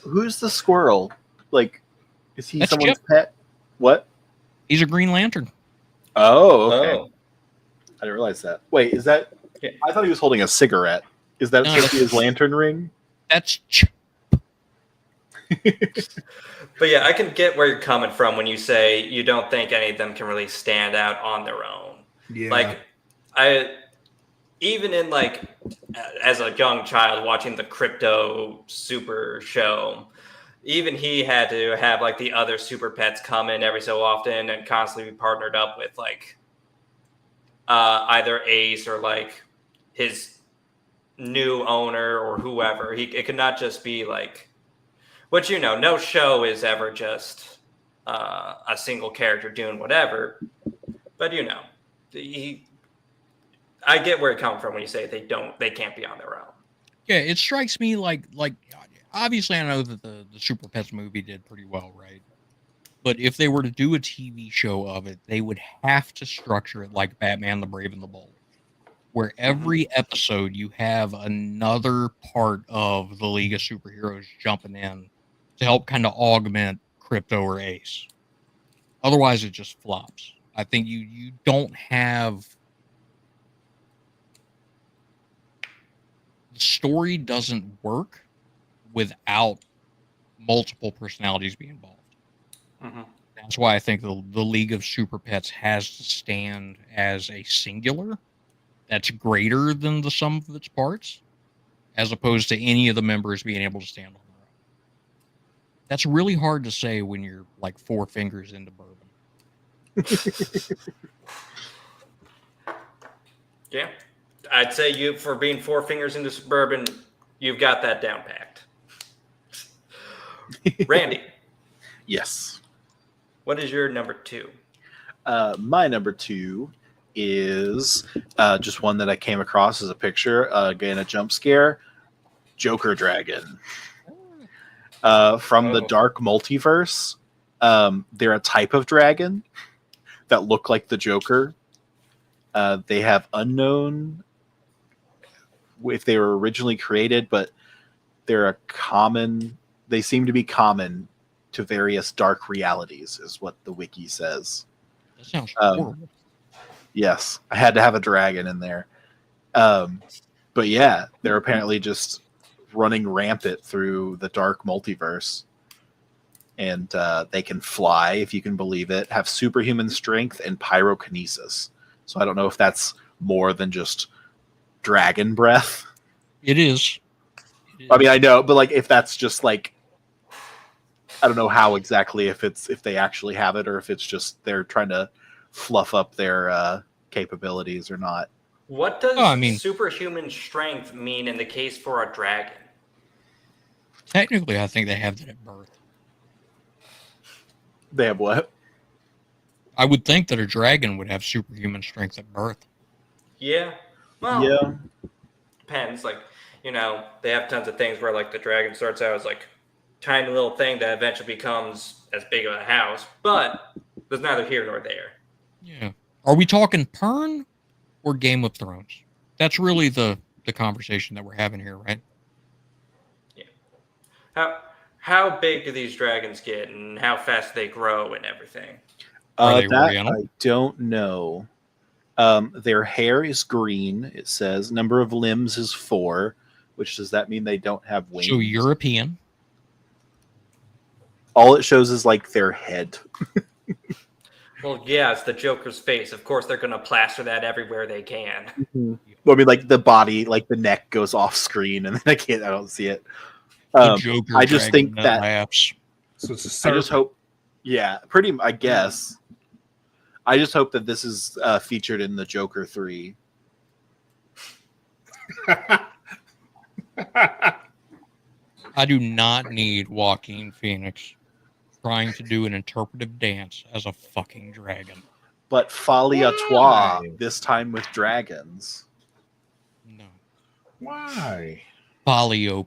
Who's the squirrel? Like, is he That's someone's Chip. pet? What? He's a Green Lantern. Oh, okay. Oh. I didn't realize that. Wait, is that? Yeah. I thought he was holding a cigarette. Is that No, supposed to be that's- his lantern ring? That's But yeah, I can get where you're coming from when you say you don't think any of them can really stand out on their own. Yeah. Like, even in like, as a young child watching the Crypto Super show, even he had to have like the other super pets come in every so often and constantly be partnered up with like either Ace or like his new owner or whoever. It could not just be like, but no show is ever just a single character doing whatever. But I get where it comes from when you say they can't be on their own. Yeah, it strikes me like obviously I know that the Super Pets movie did pretty well, right? But if they were to do a TV show of it, they would have to structure it like Batman the Brave and the Bold, where every episode you have another part of the League of Superheroes jumping in to help kind of augment Crypto or Ace. Otherwise, it just flops. I think you don't have... The story doesn't work without multiple personalities being involved. That's why I think the League of Super Pets has to stand as a singular that's greater than the sum of its parts, as opposed to any of the members being able to stand on their own. That's really hard to say when you're like 4 fingers into bourbon. Yeah. I'd say you, for being 4 fingers into suburban, you've got that down packed. Randy, Yes. what is your number 2? My number 2 is just one that I came across as a picture. Again, a jump scare. Joker Dragon. From the Dark Multiverse. They're a type of dragon that look like the Joker. They have unknown if they were originally created, but they're a common... They seem to be common to various dark realities, is what the wiki says. That sounds horrible. Yes, I had to have a dragon in there. But yeah, they're apparently just running rampant through the dark multiverse. And they can fly, if you can believe it, have superhuman strength and pyrokinesis. So I don't know if that's more than just dragon breath. It is. I mean, I know, but like if that's just like, I don't know how exactly, if they actually have it or if it's just they're trying to fluff up their capabilities or not. What does superhuman strength mean in the case for a dragon? Technically, I think they have that at birth. They have what? I would think that a dragon would have superhuman strength at birth. Yeah. Well, yeah. Depends. Like, you know, they have tons of things where like the dragon starts out as like tiny little thing that eventually becomes as big of a house, but there's neither here nor there. Yeah. Are we talking Pern or Game of Thrones? That's really the conversation that we're having here, right? Yeah. How big do these dragons get and how fast they grow and everything? Are they That oriental? I don't know. Their hair is green, it says. Number of limbs is 4, which does that mean they don't have wings? So European. All it shows is like their head. Well, yeah, it's the Joker's face. Of course, they're going to plaster that everywhere they can. Well, I mean, like the body, like the neck goes off screen, and then I don't see it. The Joker I just think that laughs. So it's a I just hope, yeah, I guess. I just hope that this is featured in the Joker 3. I do not need Joaquin Phoenix trying to do an interpretive dance as a fucking dragon. But folie à trois, this time with dragons. No. Why? Folio.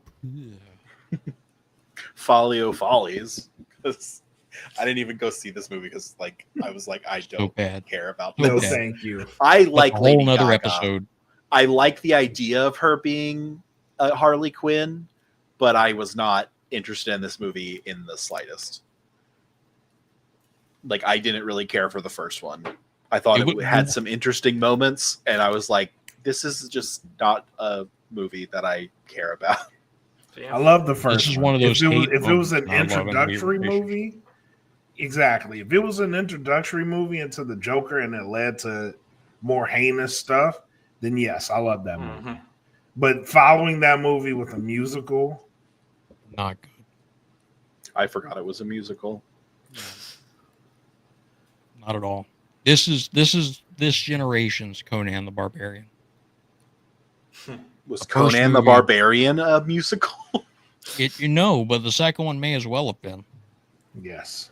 Folio Follies. I didn't even go see this movie because, like, I was like, I don't care about No, this. thank you. I like a Lady whole nother Gaga. episode. I like the idea of her being Harley Quinn, but I was not interested in this movie in the slightest. Like, I didn't really care for the first one. I thought it had some interesting moments, and I was like, this is just not a movie that I care about. I love the first This is one. one of those If it was an I love in introductory relationship. movie, exactly. If it was an introductory movie into the Joker and it led to more heinous stuff, then yes, I love that movie. But following that movie with a musical, not good. I forgot it was a musical. Not at all. This is this generation's Conan the Barbarian. Was The first Conan the movie- Barbarian a musical? But the second one may as well have been. yes.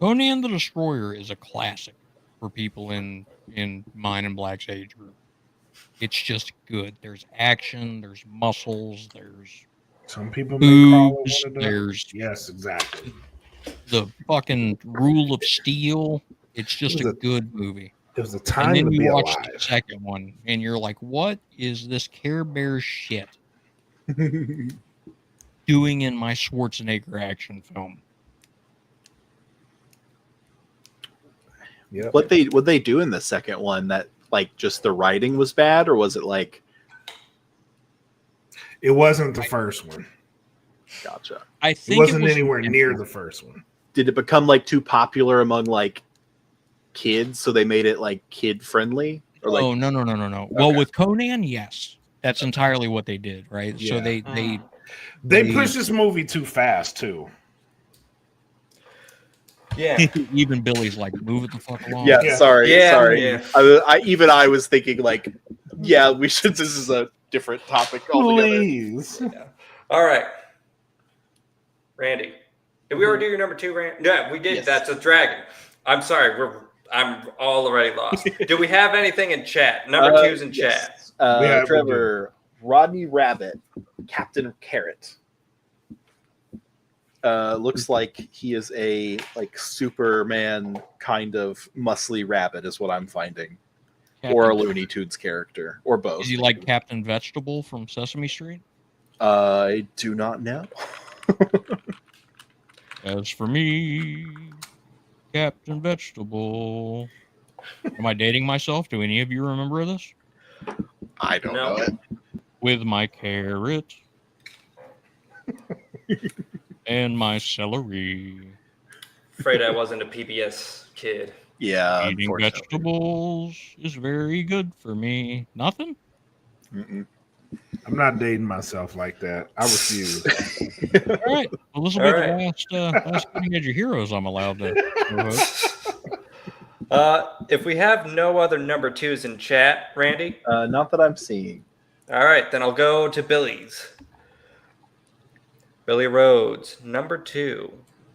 Conan the Destroyer is a classic for people in mine and Black's age group. It's just good. There's action, there's muscles, there's Some people may call it boobs, one of those. there's Yes, exactly. the fucking Rule of Steel. It's just It was a good movie. It was a And time then to be you watch the alive. second one, and you're like, "What is this Care Bears shit doing in my Schwarzenegger action film?" Yep. What they do in the second one that like just the writing was bad, or was it like It wasn't the first one. gotcha? I It think wasn't was anywhere near the intentional. first one. Did it become like too popular among like kids, so they made it like kid friendly? Or like Oh no. Well, Okay. with Conan, yes, that's entirely what they did, right? So Yeah. They pushed this movie too fast too. Yeah. even Billy's like, "Move it the fuck along." Yeah, Yeah. sorry. Yeah. I was thinking like, yeah, we should. This is a different topic altogether. Please. All right. Randy. Did we already do your number 2, Randy? Yeah, we did. Yes. That's a dragon. I'm sorry. I'm already lost. Do we have anything in chat? Number 2's in chat. Yes. We Trevor, Rodney Rabbit, Captain Carrot. Looks like he is a like Superman kind of muscly rabbit, is what I'm finding, or a Looney Tunes character, or both. Is he like Captain Vegetable from Sesame Street? I do not know. As for me, Captain Vegetable. Am I dating myself? Do any of you remember this? I don't No. know it. With my carrot and my celery. Afraid I wasn't a PBS kid. Yeah, Eating unfortunately. vegetables is very good for me. Nothing? Mm-mm. I'm not dating myself like that. I refuse. All right. Well, this will All be right. the last Cutting Edge of Heroes I'm allowed to co-host. If we have no other number 2's in chat, Randy, Not that I'm seeing. all right, then I'll go to Billy's. Billy Rhodes, number 2.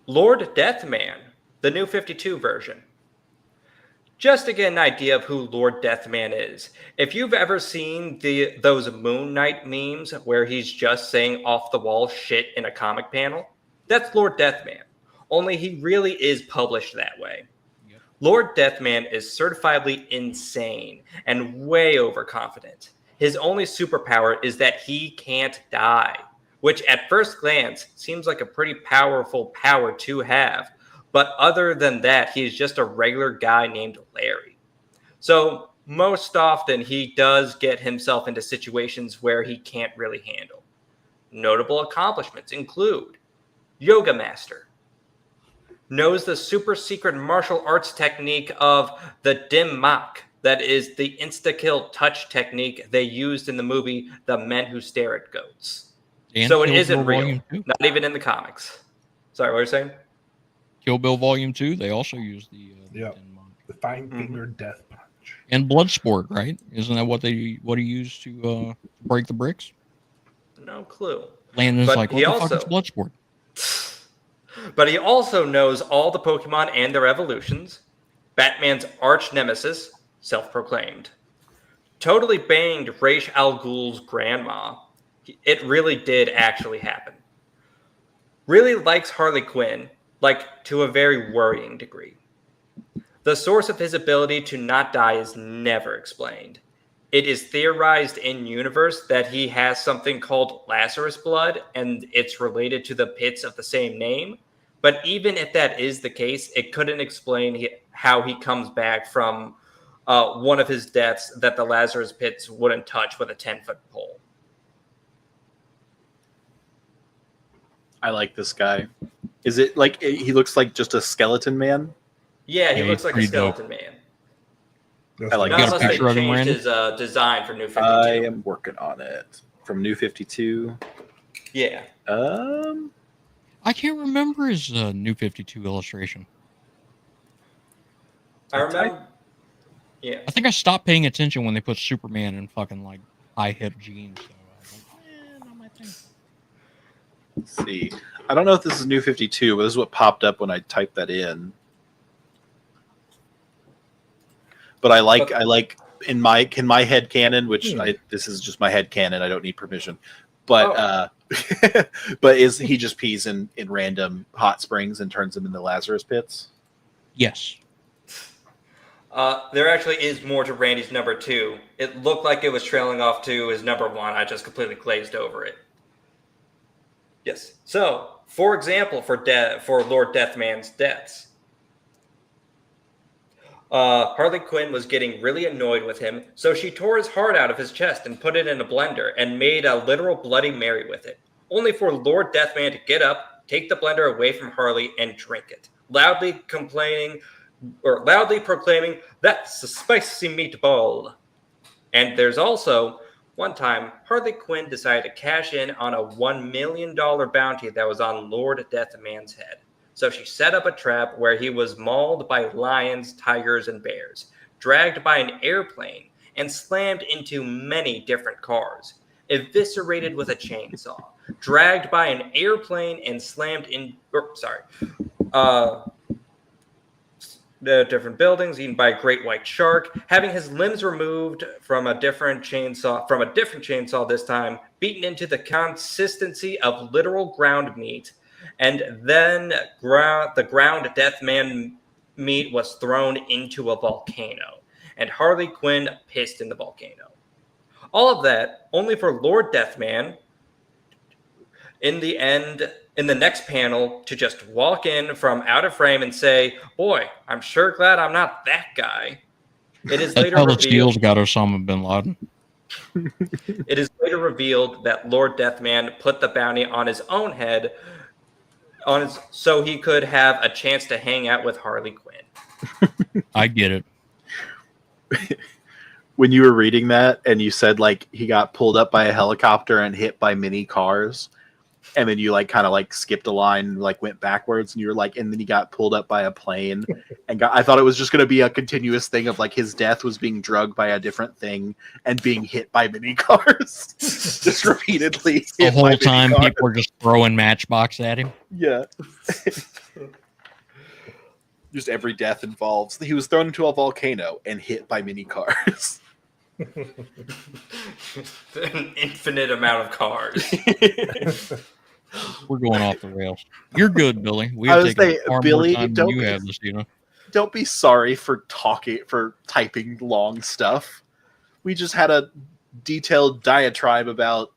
Lord Deathman, the new 52 version. Just to get an idea of who Lord Deathman is, if you've ever seen those Moon Knight memes where he's just saying off-the-wall shit in a comic panel, that's Lord Deathman. Only he really is published that way. Yep. Lord Deathman is certifiably insane and way overconfident. His only superpower is that he can't die, which at first glance seems like a pretty powerful power to have. But other than that, he is just a regular guy named Larry. So most often he does get himself into situations where he can't really handle. Notable accomplishments include Yoga Master. Knows the super secret martial arts technique of the Dim Mak. That is the insta-kill touch technique they used in the movie The Men Who Stare at Goats. And So it Kill isn't Bill real. Volume 2. Not even in the comics. Sorry, what were you saying? Kill Bill Volume 2, they also use the Yep. Denmark. The fine finger death punch. And Bloodsport, right? Isn't that what he used to break the bricks? No clue. Landon's But like, what he the also- fuck is Bloodsport? But he also knows all the Pokemon and their evolutions. Batman's arch nemesis, self-proclaimed. Totally banged Ra's al Ghul's grandma. It really did actually happen. Really likes Harley Quinn, like to a very worrying degree. The source of his ability to not die is never explained. It is theorized in universe that he has something called Lazarus blood, and it's related to the pits of the same name. But even if that is the case, it couldn't explain how he comes back from one of his deaths that the Lazarus pits wouldn't touch with a 10-foot pole. I like this guy. Is it like he looks like just a skeleton man? Yeah, he Yeah, looks he's like a pretty dope. skeleton man. I like Not got a unless they picture of him, changed Randy? his design for New 52. I am working on it. From New 52. Yeah. I can't remember his New 52 illustration. I remember. Yeah. I think I stopped paying attention when they put Superman in fucking like high hip jeans. So I was like, not my thing. Let's see. I don't know if this is New 52, but this is what popped up when I typed that in. But I like in my head canon, which this is just my head canon. I don't need permission. But But is he just pees in random hot springs and turns them into Lazarus pits? Yes. There actually is more to Randy's number 2. It looked like it was trailing off to his number 1. I just completely glazed over it. Yes. So, for example, for Lord Deathman's deaths, Harley Quinn was getting really annoyed with him, so she tore his heart out of his chest and put it in a blender and made a literal Bloody Mary with it, only for Lord Deathman to get up, take the blender away from Harley, and drink it, loudly proclaiming, "That's a spicy meatball." And there's also one time Harley Quinn decided to cash in on a $1 million bounty that was on Lord Deathman's head. So she set up a trap where he was mauled by lions, tigers, and bears, dragged by an airplane, and slammed into many different cars, eviscerated with a chainsaw, dragged by an airplane, and slammed in. The different buildings, eaten by a great white shark, having his limbs removed from a different chainsaw this time, beaten into the consistency of literal ground meat, and then the ground Deathman meat was thrown into a volcano, and Harley Quinn pissed in the volcano. All of that only for Lord Deathman in the next panel to just walk in from out of frame and say, "Boy, I'm sure glad I'm not that guy." It is That's later how the revealed. Steels got Osama bin Laden. It is later revealed that Lord Deathman put the bounty on his own head, so he could have a chance to hang out with Harley Quinn. I get it. When you were reading that and you said like he got pulled up by a helicopter and hit by many cars, and then you like kind of like skipped a line, like went backwards, and you were like, and then he got pulled up by a plane, and I thought it was just going to be a continuous thing of like his death was being drugged by a different thing and being hit by many cars, just repeatedly. The hit by whole many time cars. people were just throwing matchbox at him. Yeah. Just every death involves he was thrown into a volcano and hit by many cars. An infinite amount of cars. We're going off the rails. You're good, Billy. We I have was taken saying, far Billy, more time don't than you be- have this evening. Don't be sorry for typing long stuff. We just had a detailed diatribe about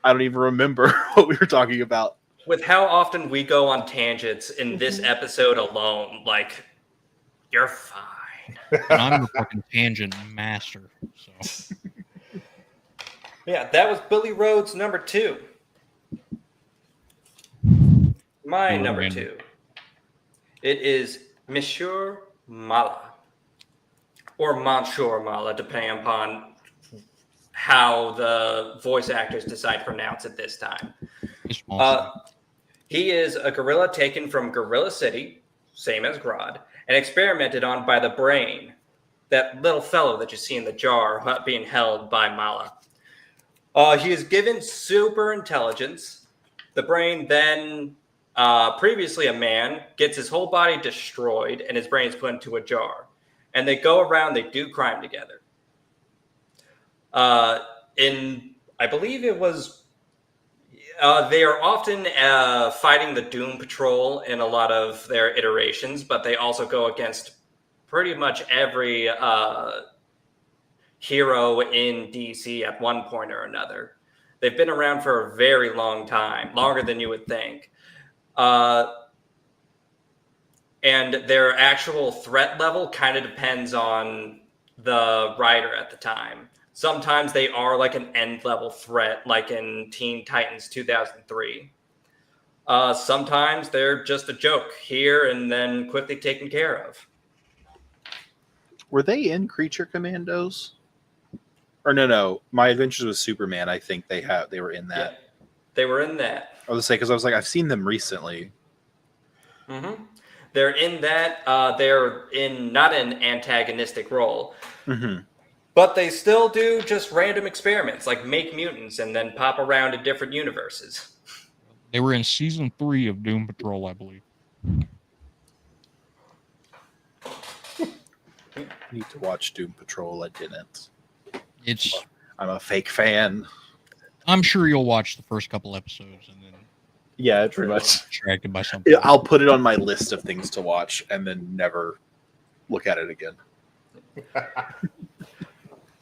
I don't even remember what we were talking about. With how often we go on tangents in this episode alone, like, you're fine. And I'm the fucking tangent master. So Yeah, that was Billy Rhodes' number 2. My Ooh, number Randy. 2. It is Monsieur Mala. Or Monsieur Mala, depending upon how the voice actors decide to pronounce it this time. it's awesome. He is a gorilla taken from Gorilla City, same as Grodd, and experimented on by the brain, that little fellow that you see in the jar being held by Mala. He is given super intelligence. The brain then, previously a man, gets his whole body destroyed and his brain is put into a jar. And they go around, they do crime together. I believe it was, they are often fighting the Doom Patrol in a lot of their iterations, but they also go against pretty much every hero in DC at one point or another. They've been around for a very long time, longer than you would think. And their actual threat level kind of depends on the writer at the time. Sometimes they are like an end-level threat, like in Teen Titans 2003. Sometimes they're just a joke here and then quickly taken care of. Were they in Creature Commandos? Or no. My Adventures with Superman. I think they were in that. Yeah, they were in that. I was say because I was like I've seen them recently. Mm-hmm. They're in that. They're in not an antagonistic role, Mm-hmm. but they still do just random experiments, like make mutants and then pop around in different universes. They were in season 3 of Doom Patrol, I believe. Need to watch Doom Patrol. I didn't. It's I'm a fake fan. I'm sure you'll watch the first couple episodes and then Yeah, pretty much. distracted by something. Yeah, I'll put it on my list of things to watch and then never look at it again.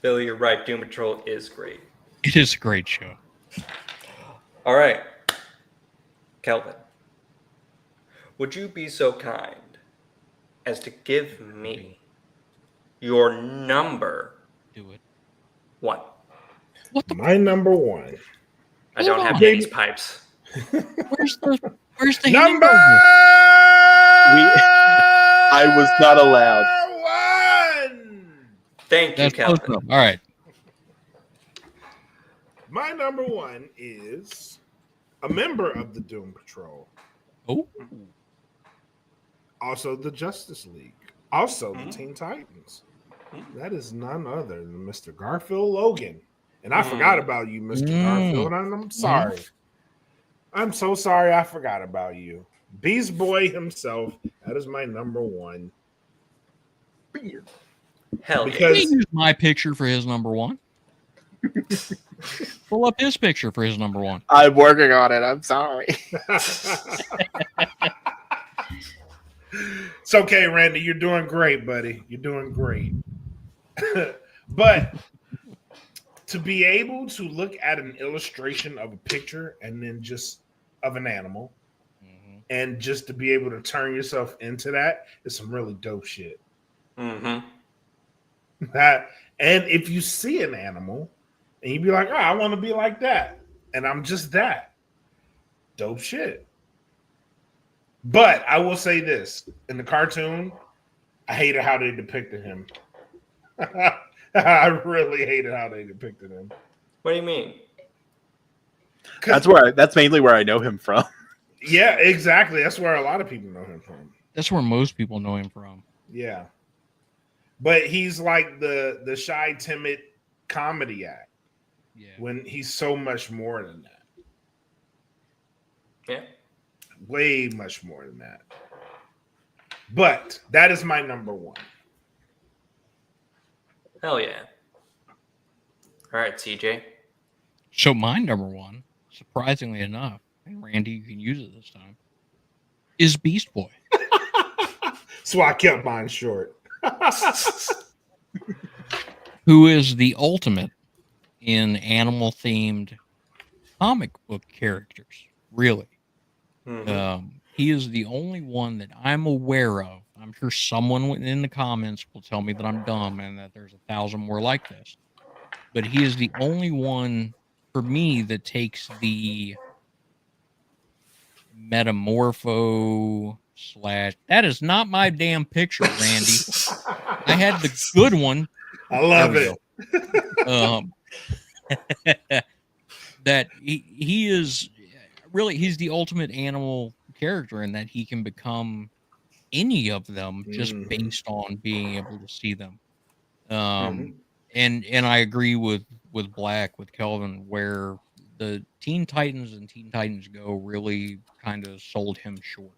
Billy, you're right. Doom Patrol is great. It is a great show. All right, Kelvin, would you be so kind as to give me your number Do it. 1? What the? My number one. I don't Hold have on. Denny's pipes. Where's the Number hamburger? I was not allowed. one. Thank you, That's close Kelvin. enough. All right. My number one is a member of the Doom Patrol, Oh, also the Justice League, also the Mhm. Teen Titans. Mhm. That is none other than Mr. Garfield Logan. And I Mhm. forgot about you, Mr. Mm. Garfield. And I'm sorry. I'm so sorry I forgot about you. Beast Boy himself. That is my number one. Hell he Because- used my picture for his number one. Pull up his picture for his number one. I'm working on it. I'm sorry. It's okay, Randy. You're doing great, buddy. You're doing great. But to be able to look at an illustration of a picture and then just of an animal Mhm. and just to be able to turn yourself into that is some really dope shit. Mm-hmm. And if you see an animal and you be like, oh, I want to be like that, and I'm just that, dope shit. But I will say this: in the cartoon, I hated how they depicted him. I really hated how they depicted him. What do you mean? That's mainly where I know him from. Yeah, exactly. That's where a lot of people know him from. That's where most people know him from. Yeah, but he's like the shy, timid comedy act Yeah. when he's so much more than that. Yeah. Way much more than that. But that is my number one. Hell yeah. All right, CJ. So my number one, surprisingly enough, and Randy, you can use it this time, is Beast Boy. So I kept mine short. Who is the ultimate in animal themed comic book characters, really. Mhm. He is the only one that I'm aware of. I'm sure someone in the comments will tell me that I'm dumb and that there's 1,000 more like this. But he is the only one for me that takes the metamorpho / that is not my damn picture, Randy. I had the good one. I love There it. we go. That he is really, he's the ultimate animal character in that he can become any of them just Mhm. based on being able to see them. Mhm. And I agree with Blak, with Kelvin, where the Teen Titans and Teen Titans Go really kind of sold him short.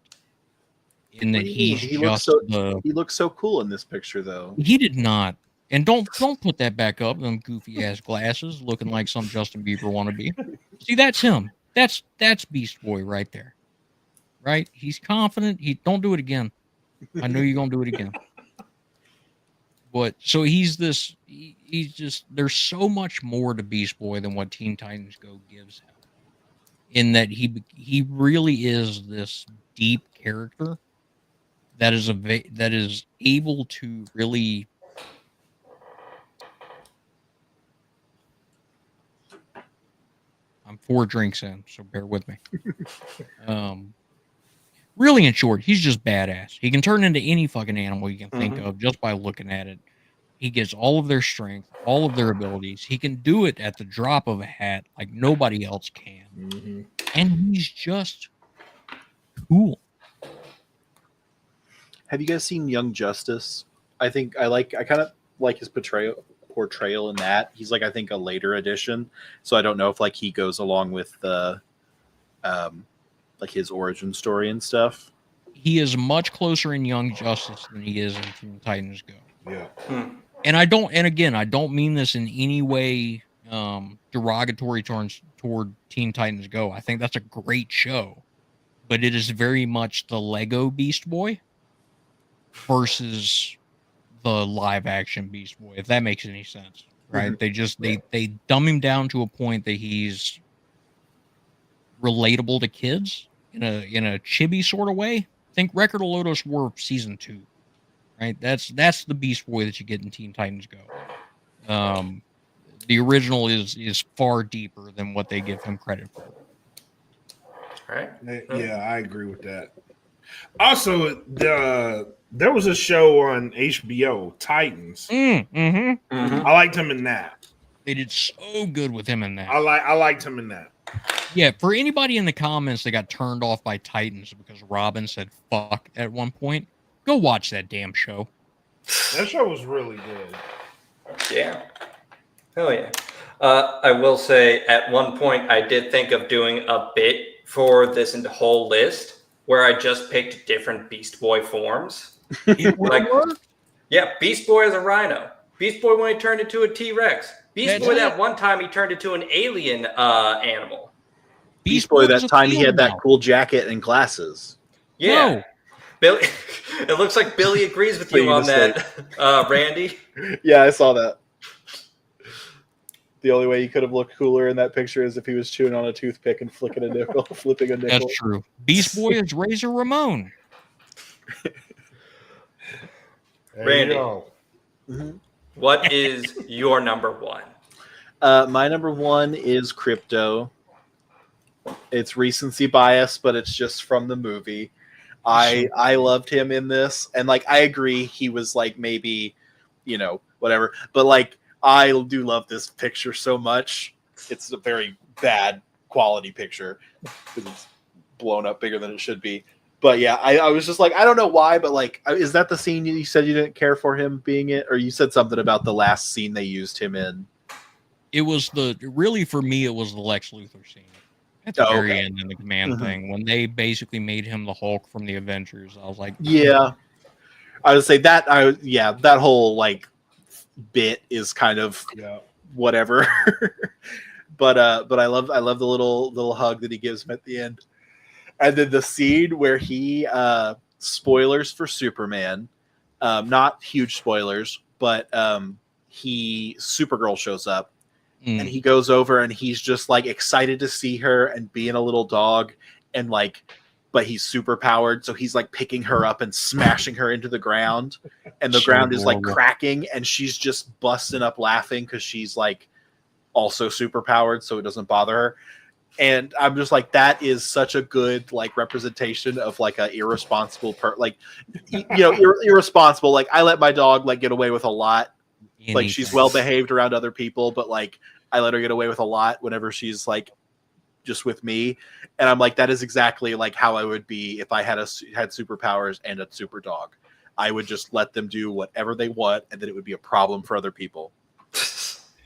In that What do you mean? he's just the He looks so cool in this picture, though. he did not. And don't put that back up, them goofy ass glasses looking like some Justin Bieber wannabe. See, that's him. That's Beast Boy right there. Right? He's confident. He don't do it again. I know you're gonna do it again. But so he's this. He's just. There's so much more to Beast Boy than what Teen Titans Go gives him. In that he really is this deep character that is that is able to really. I'm 4 drinks in, so bear with me. Really, in short, he's just badass. He can turn into any fucking animal you can think of just by looking at it. He gets all of their strength, all of their abilities. He can do it at the drop of a hat like nobody else can. Mhm. And he's just cool. Have you guys seen Young Justice? I kind of like his portrayal in that. He's like, I think, a later edition, so I don't know if like he goes along with the like his origin story and stuff. He is much closer in Young Justice than he is in Teen Titans Go. Yeah. And I don't mean this in any way derogatory toward Teen Titans Go. I think that's a great show, but it is very much the Lego Beast Boy versus the live action Beast Boy, if that makes any sense, right? They just they dumb him down to a point that he's relatable to kids in a chibi sort of way. Think Record of Lodoss War season 2, right? That's the Beast Boy that you get in Teen Titans Go. The original is far deeper than what they give him credit for. Right? Yeah, I agree with that. Also, there was a show on HBO, Titans. Mm-hmm. I liked him in that. They did so good with him in that. I liked him in that. Yeah, for anybody in the comments that got turned off by Titans because Robin said fuck at one point, go watch that damn show. That show was really good. Yeah. Hell yeah. I will say at one point I did think of doing a bit for this whole list where I just picked different Beast Boy forms. Yeah, Beast Boy as a rhino. Beast Boy when he turned into a T-Rex. Beast Boy that one time he turned into an alien animal. Beast Boy that time he had that cool jacket and glasses. Yeah. No. Billy, it looks like Billy agrees with you on that, Randy. Yeah, I saw that. The only way he could have looked cooler in that picture is if he was chewing on a toothpick and flipping a nickel. That's true. Beast Boy is Razor Ramon. Randy, Mm-hmm. what is your number one? My number one is Crypto. It's recency bias, but it's just from the movie. I loved him in this, and like I agree, he was like maybe, whatever, but like I do love this picture so much. It's a very bad quality picture because it's blown up bigger than it should be. But yeah, I was just like, I don't know why, but like, is that the scene you said you didn't care for him being in, or you said something about the last scene they used him in? It was for me, it was the Lex Luthor scene at the very end in the command thing when they basically made him the Hulk from the Avengers. I was like, yeah, I would say that that whole like bit is kind of whatever. but I love the little hug that he gives him at the end. And then the scene where he spoilers for Superman, not huge spoilers, but Supergirl shows up and he goes over and he's just like excited to see her and being a little dog and like, but he's super powered. So he's like picking her up and smashing her into the ground and the ground is like cracking and she's just busting up laughing because she's like also super powered. So it doesn't bother her. And I'm just like, that is such a good like representation of like a irresponsible irresponsible. Like I let my dog like get away with a lot. Like she's well behaved around other people, but like I let her get away with a lot whenever she's like just with me. And I'm like, that is exactly like how I would be if I had superpowers and a super dog. I would just let them do whatever they want, and then it would be a problem for other people.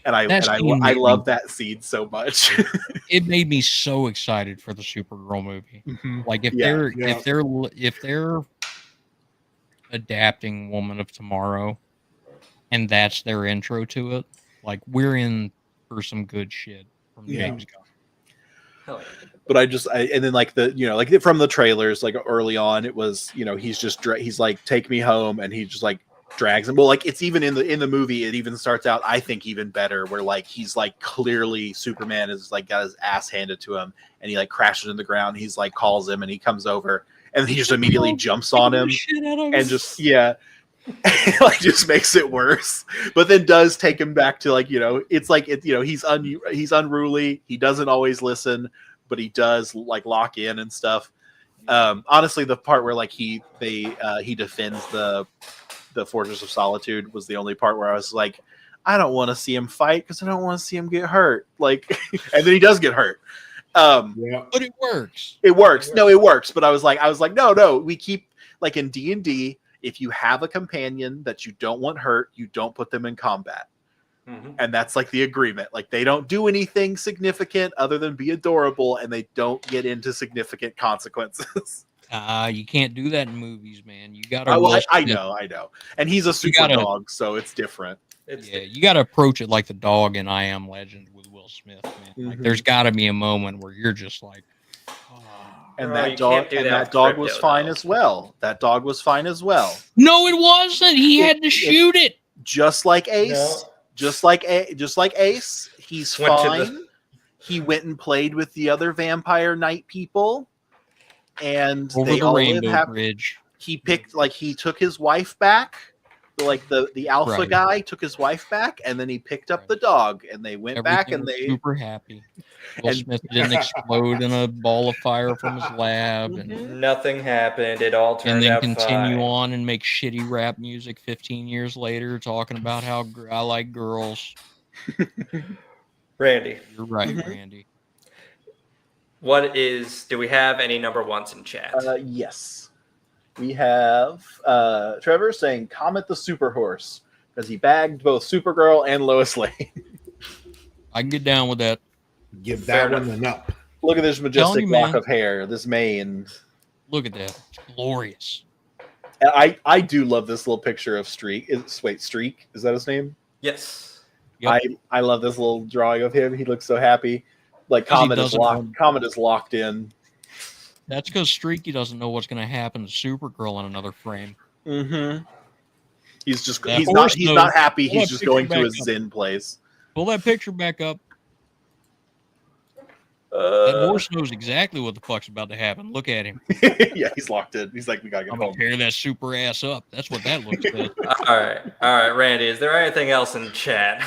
And I love that scene so much. It made me so excited for the Supergirl movie. Like if they're adapting Woman of Tomorrow, and that's their intro to it, like we're in for some good shit from James Gunn. But and then like like from the trailers, like early on, it was he's like take me home, and he just like drags him. Well, like it's even in the movie, it even starts out I think even better, where like he's like clearly Superman is like got his ass handed to him, and he like crashes in the ground. He's like calls him, and he comes over, and he just immediately jumps on him, and just like just makes it worse. But then does take him back to like it's like he's unruly. He doesn't always listen, but he does like lock in and stuff. Honestly, the part where like he defends the Fortress of Solitude was the only part where I was like, I don't want to see him fight because I don't want to see him get hurt. Like, and then he does get hurt. But it works. It works. No, it works. But I was like, no. We keep like in D&D. If you have a companion that you don't want hurt, you don't put them in combat. And that's like the agreement. Like they don't do anything significant other than be adorable, and they don't get into significant consequences. You can't do that in movies, man. You gotta. I know. And he's a super dog, so it's different. It's Yeah, you got to approach it like the dog in I Am Legend with Will Smith, man. Like, there's got to be a moment where you're just like, And Bro, you that dog can't do and that that with dog was crypto, fine though. as well. That dog was fine as well. no, it wasn't. He had to shoot it. Just like Ace, No. just like Ace, he's Went to fine. He went and played with the other vampire night people, and Over they the all live rainbow happy. bridge. He picked he took his wife back, like the alpha Right. guy took his wife back, and then he picked up the dog, and they went back, Everything and was they super happy. Will and- Smith didn't explode in a ball of fire from his lab, and Nothing happened. It all turned then out continue fine. on and make shitty rap music 15 years later, talking about how I like girls. Randy, You're right, Mhm. Randy. do we have any number ones in chat? yes, we have Trevor saying Comet the Super Horse because he bagged both Supergirl and Lois Lane. I can get down with that. Give Fair that one enough. an up. Look at this majestic you, lock man. of hair, this mane. Look at that. It's glorious. I do love this little picture of Streak. Streak, is that his name? Yes. Yep. I love this little drawing of him. He looks so happy. Like 'Cause he Comet is doesn't locked. want- Comet is locked in. That's because Streaky doesn't know what's going to happen to Supergirl in another frame. Mm-hmm. He's just That he's horse not knows- happy. Pull He's that just picture going to back his up. Zen place. Pull that picture back up. That Uh, horse knows exactly what the fuck's about to happen. Look at him. yeah, he's locked in. He's like, we gotta get I'm going home. to tear that super ass up. That's what that looks like. All right, Randy. Is there anything else in chat?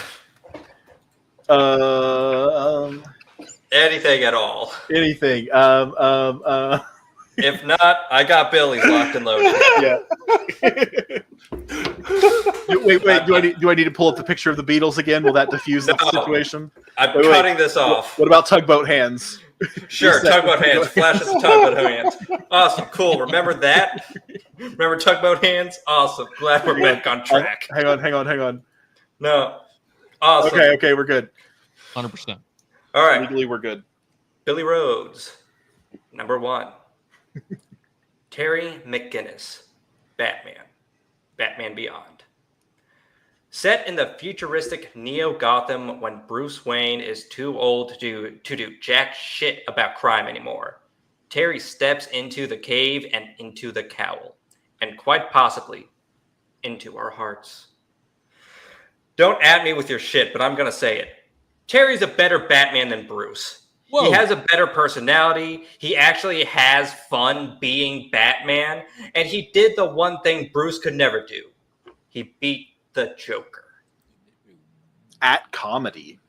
Anything at all? Anything. If not, I got Billy's locked and loaded. Yeah. wait. Do I need to pull up the picture of the Beatles again? Will that diffuse the No. situation? I'm Wait. cutting this off. What about tugboat hands? Sure, tugboat hands. Flashes of tugboat hands. Awesome, cool. Remember that? Remember tugboat hands? Awesome. Glad we're back on track. Hang on. No. Awesome. Okay, we're good. 100%. All right. Legally, we're good. Billy Rhodes, number 1. Terry McGinnis, Batman Beyond. Set in the futuristic Neo-Gotham when Bruce Wayne is too old to do jack shit about crime anymore, Terry steps into the cave and into the cowl, and quite possibly into our hearts. Don't at me with your shit, but I'm going to say it. Terry's a better Batman than Bruce. Whoa. He has a better personality. He actually has fun being Batman. And he did the one thing Bruce could never do. He beat the Joker. At comedy.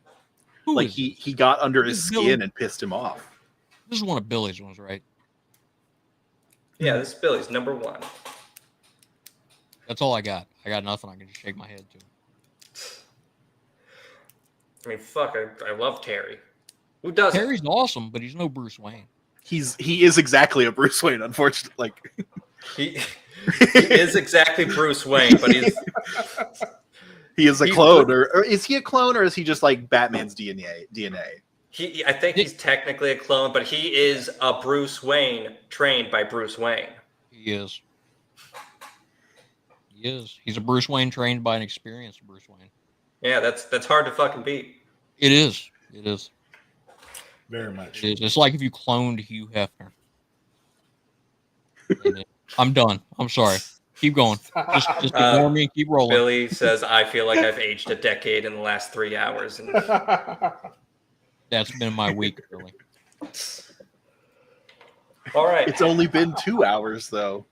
Who Like is- he got under his Is Billy- skin and pissed him off. This is one of Billy's ones, right? Yeah, this is Billy's number 1. That's all I got. I got nothing I can just shake my head to. I mean, fuck, I love Terry. Who doesn't? Terry's awesome, but he's no Bruce Wayne. He is exactly a Bruce Wayne, unfortunately. Like He is exactly Bruce Wayne, but he's he is a He's clone, good. or is he a clone, or is he just like Batman's DNA? I think he's technically a clone, but he is a Bruce Wayne trained by Bruce Wayne. He is. He is. He's a Bruce Wayne trained by an experienced Bruce Wayne. Yeah, that's hard to fucking beat. It is. It is. Very much. It is. It's like if you cloned Hugh Hefner. I'm done. I'm sorry. Keep going. Just ignore me and keep rolling. Billy says, I feel like I've aged a decade in the last 3 hours. And That's been my week, really. all right. It's only been 2 hours though.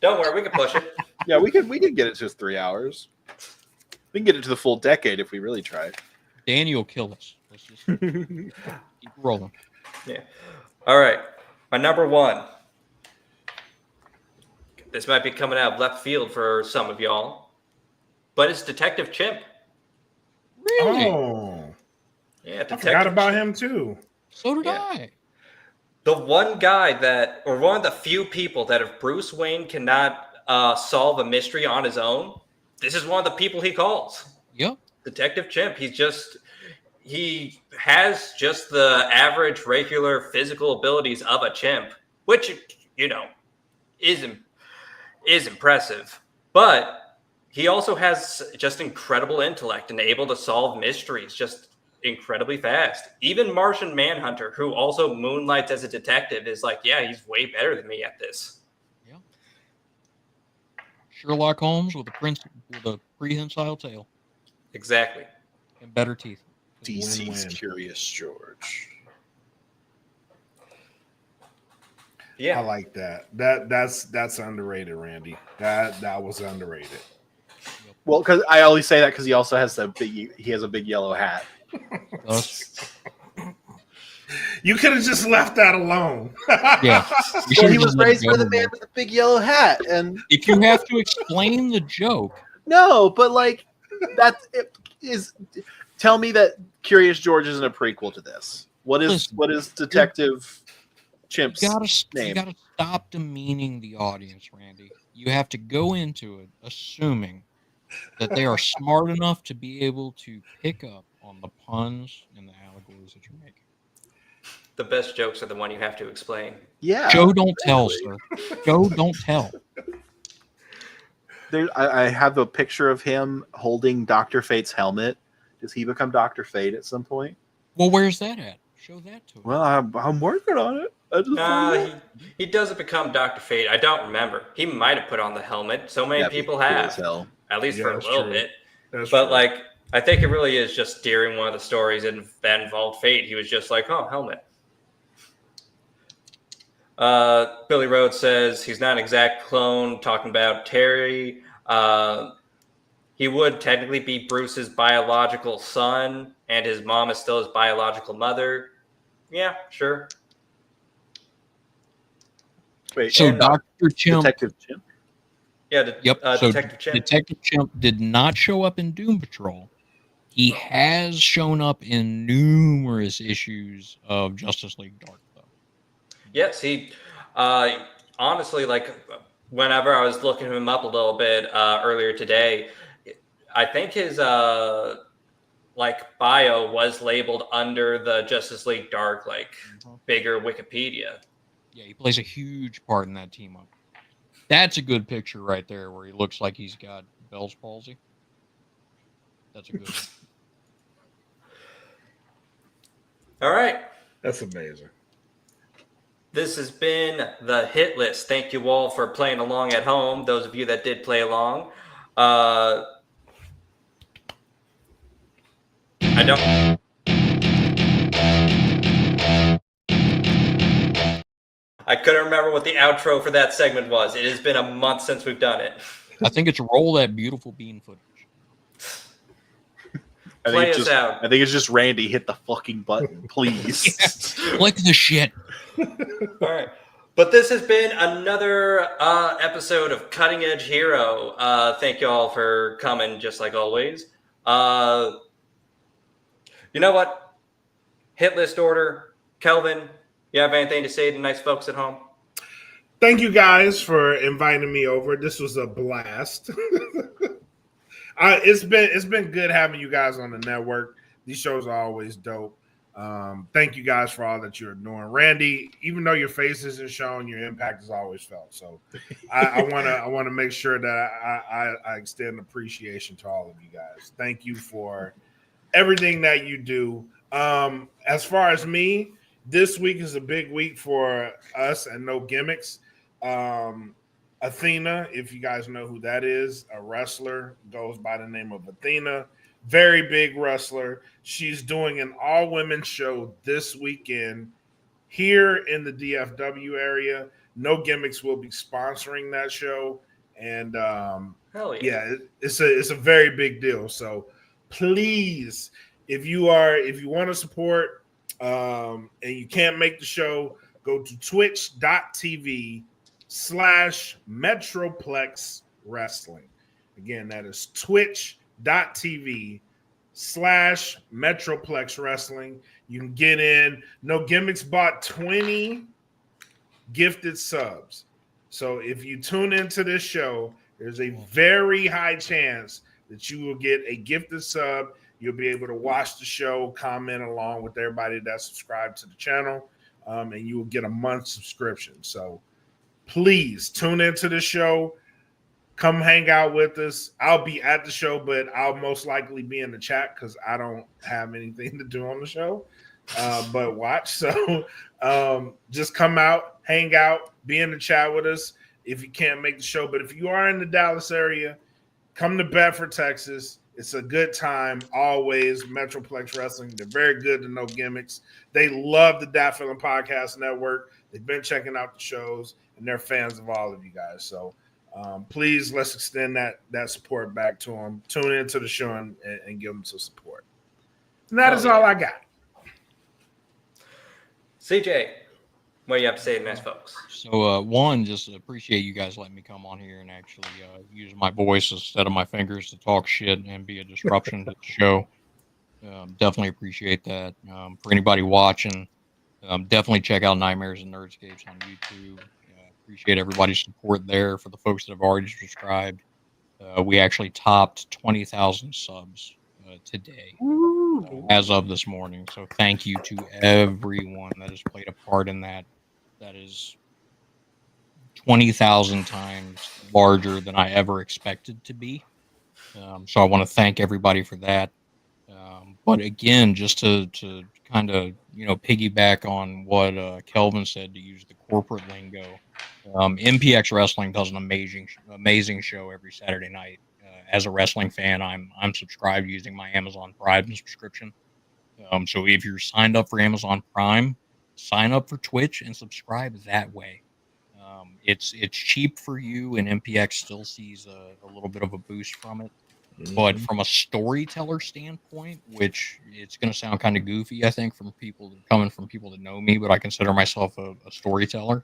Don't worry, we can push it. Yeah, we could get it to 3 hours. We can get it to the full decade if we really try. Danny will kill us. Let's just keep rolling. Yeah. All right. My number 1. This might be coming out of left field for some of y'all, but it's Detective Chimp. Really? Oh, Yeah, I Detective forgot about Chimp. him too. So did Yeah. I. The one guy that, or one of the few people that if Bruce Wayne cannot solve a mystery on his own, this is one of the people he calls. Yep. Detective Chimp. He has just the average, regular physical abilities of a chimp, which, is impressive. But he also has just incredible intellect and able to solve mysteries just incredibly fast. Even Martian Manhunter, who also moonlights as a detective, is like, yeah, he's way better than me at this. Yeah. Sherlock Holmes with a prehensile tail Exactly. and better teeth. DC's Win-win. Curious George. Yeah. I like that. That's underrated, Randy. That was underrated. Well, because I always say that because he also has he has a big yellow hat. You could have just left that alone. Yeah. Well, he was raised by the man with the big yellow hat, and if you have to explain the joke, no, but like that is. Tell me that Curious George isn't a prequel to this. What is Detective Chimp's name? You gotta stop demeaning the audience, Randy. You have to go into it assuming that they are smart enough to be able to pick up on the puns and the allegories that you're making. The best jokes are the one you have to explain. Yeah. Show don't tell, sir. Show don't tell. I have a picture of him holding Dr. Fate's helmet. Does he become Dr. Fate at some point? Well, where's that at? Show that to us. Well, I'm working on it. He doesn't become Dr. Fate. I don't remember. He might have put on the helmet. So many people have. At least for a little bit. That's but true. like, I think it really is just during one of the stories that involved Fate. He was just like, oh, helmet. Billy Rhodes says he's not an exact clone, talking about Terry. He would technically be Bruce's biological son, and his mom is still his biological mother. Yeah, sure. Wait, so Dr. Chimp. Detective Chimp? Yeah, So Detective Chimp. Detective Chimp did not show up in Doom Patrol. He has shown up in numerous issues of Justice League Dark, though. Yes, he honestly, like, whenever I was looking him up a little bit earlier today, I think his like bio was labeled under the Justice League Dark, like bigger Wikipedia. Yeah, he plays a huge part in that team up. That's a good picture right there where he looks like he's got Bell's palsy. That's a good one. All right. That's amazing. This has been the Hit List. Thank you all for playing along at home. Those of you that did play along. I couldn't remember what the outro for that segment was. It has been a month since we've done it. I think it's roll that beautiful bean footage. Play us out. I think it's just Randy. Hit the fucking button, please. Click the shit. All right. But this has been another episode of Cutting Edge Hero. Thank you all for coming, just like always. You know what? Hit list order. Kelvin, you have anything to say to nice folks at home? Thank you guys for inviting me over. This was a blast. It's been good having you guys on the network. These shows are always dope. Thank you guys for all that you're doing. Randy, even though your face isn't shown, your impact is always felt. So I want to make sure that I extend appreciation to all of you guys. Thank you for everything that you do. As far as me, this week is a big week for us and No Gimmicks. Athena, if you guys know who that is, a wrestler, goes by the name of Athena. Very big wrestler. She's doing an all-women show this weekend here in the DFW area. No Gimmicks will be sponsoring that show, and Hell yeah. it's a very big deal. So please, if you want to support and you can't make the show, go to twitch.tv/Metroplex Wrestling. Again, that is twitch.tv/Metroplex Wrestling. You can get in. No Gimmicks bought 20 gifted subs. So if you tune into this show, there's a very high chance that you will get a gifted sub. You'll be able to watch the show, comment along with everybody that's subscribed to the channel, and you will get a month subscription. So please tune into the show. come hang out with us. I'll be at the show, but I'll most likely be in the chat because I don't have anything to do on the show but watch. So just come out, hang out, be in the chat with us if you can't make the show. But if you are in the Dallas area, come to Bedford, Texas. It's a good time, always. Metroplex Wrestling. They're very good to No Gimmicks. They love the Dat Feeling Podcast Network. They've been checking out the shows, and they're fans of all of you guys. So please, let's extend that support back to them. Tune into the show and give them some support. And that is all I got. CJ, what do you have to say to nice folks? So, one, just appreciate you guys letting me come on here and actually use my voice instead of my fingers to talk shit and be a disruption to the show. Definitely appreciate that. For anybody watching, definitely check out Nightmares and Nerdscapes on YouTube. Appreciate everybody's support there. For the folks that have already subscribed, we actually topped 20,000 subs today as of this morning. So thank you to everyone that has played a part in that. That is 20,000 times larger than I ever expected to be. So I want to thank everybody for that. But again, just to kind of piggyback on what Kelvin said, to use the corporate lingo, MPX Wrestling does an amazing show every Saturday night. As a wrestling fan, I'm subscribed using my Amazon Prime subscription. So if you're signed up for Amazon Prime, sign up for Twitch and subscribe that way. It's cheap for you, and MPX still sees a little bit of a boost from it. But from a storyteller standpoint, which it's going to sound kind of goofy, I think, from people coming from people that know me, but I consider myself a storyteller.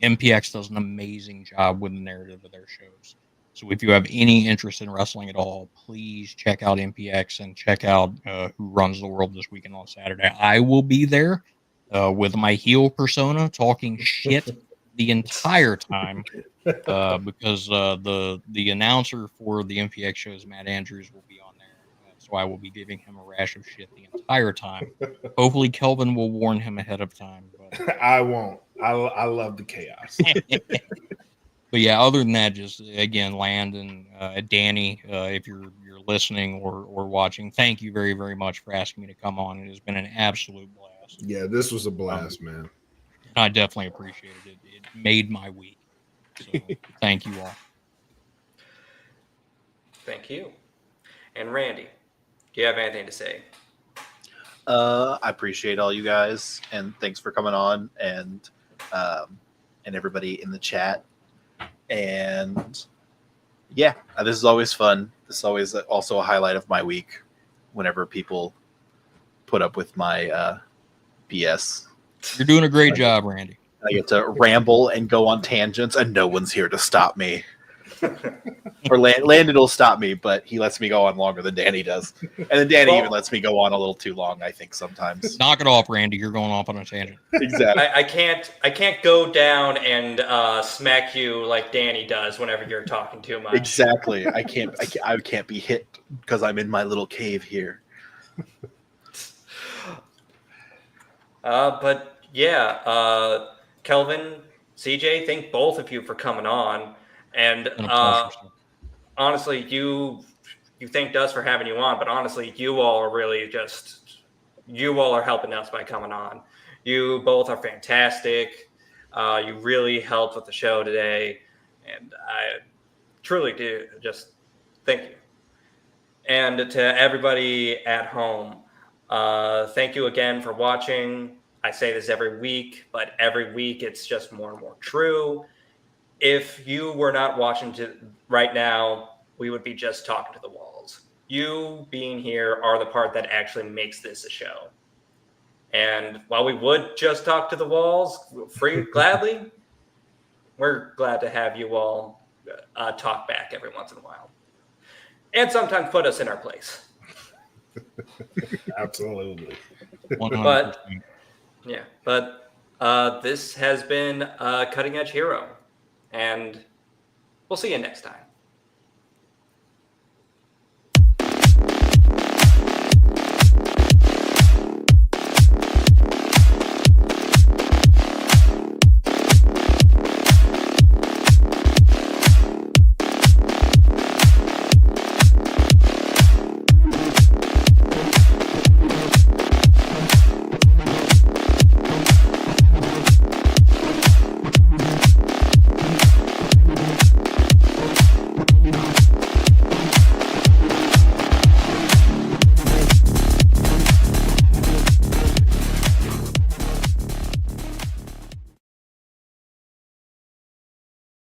MPX does an amazing job with the narrative of their shows. So if you have any interest in wrestling at all, please check out MPX and check out Who Runs the World this weekend on Saturday. I will be there with my heel persona talking shit the entire time because the announcer for the MPX shows, Matt Andrews, will be on there. So I will be giving him a rash of shit the entire time. Hopefully Kelvin will warn him ahead of time. But I won't. I love the chaos. But yeah, other than that, just again, Landon, Danny, if you're listening or watching, thank you very, very much for asking me to come on. It has been an absolute blast. Yeah, this was a blast, man. And I definitely appreciated it. It made my week. So thank you all. Thank you. And Randy, do you have anything to say? I appreciate all you guys, and thanks for coming on, and everybody in the chat. And yeah, this is always fun. This is always also a highlight of my week whenever people put up with my BS. You're doing a great job, Randy. I get to ramble and go on tangents, and no one's here to stop me. Or Landon will stop me, but he lets me go on longer than Danny does. And then Danny even lets me go on a little too long, I think, sometimes. Knock it off, Randy. You're going off on a tangent. Exactly. I can't go down and smack you like Danny does whenever you're talking too much. Exactly. I can't be hit because I'm in my little cave here. But yeah, Kelvin, CJ, thank both of you for coming on. And honestly, you thanked us for having you on, but honestly, you all are really helping us by coming on. You both are fantastic. You really helped with the show today, and I truly do just thank you. And to everybody at home, thank you again for watching. I say this every week, but every week it's just more and more true. If you were not watching right now, we would be just talking to the walls. You being here are the part that actually makes this a show. And while we would just talk to the walls gladly, we're glad to have you all talk back every once in a while. And sometimes put us in our place. Absolutely. 100%. But this has been Cutting Edge Hero. And we'll see you next time.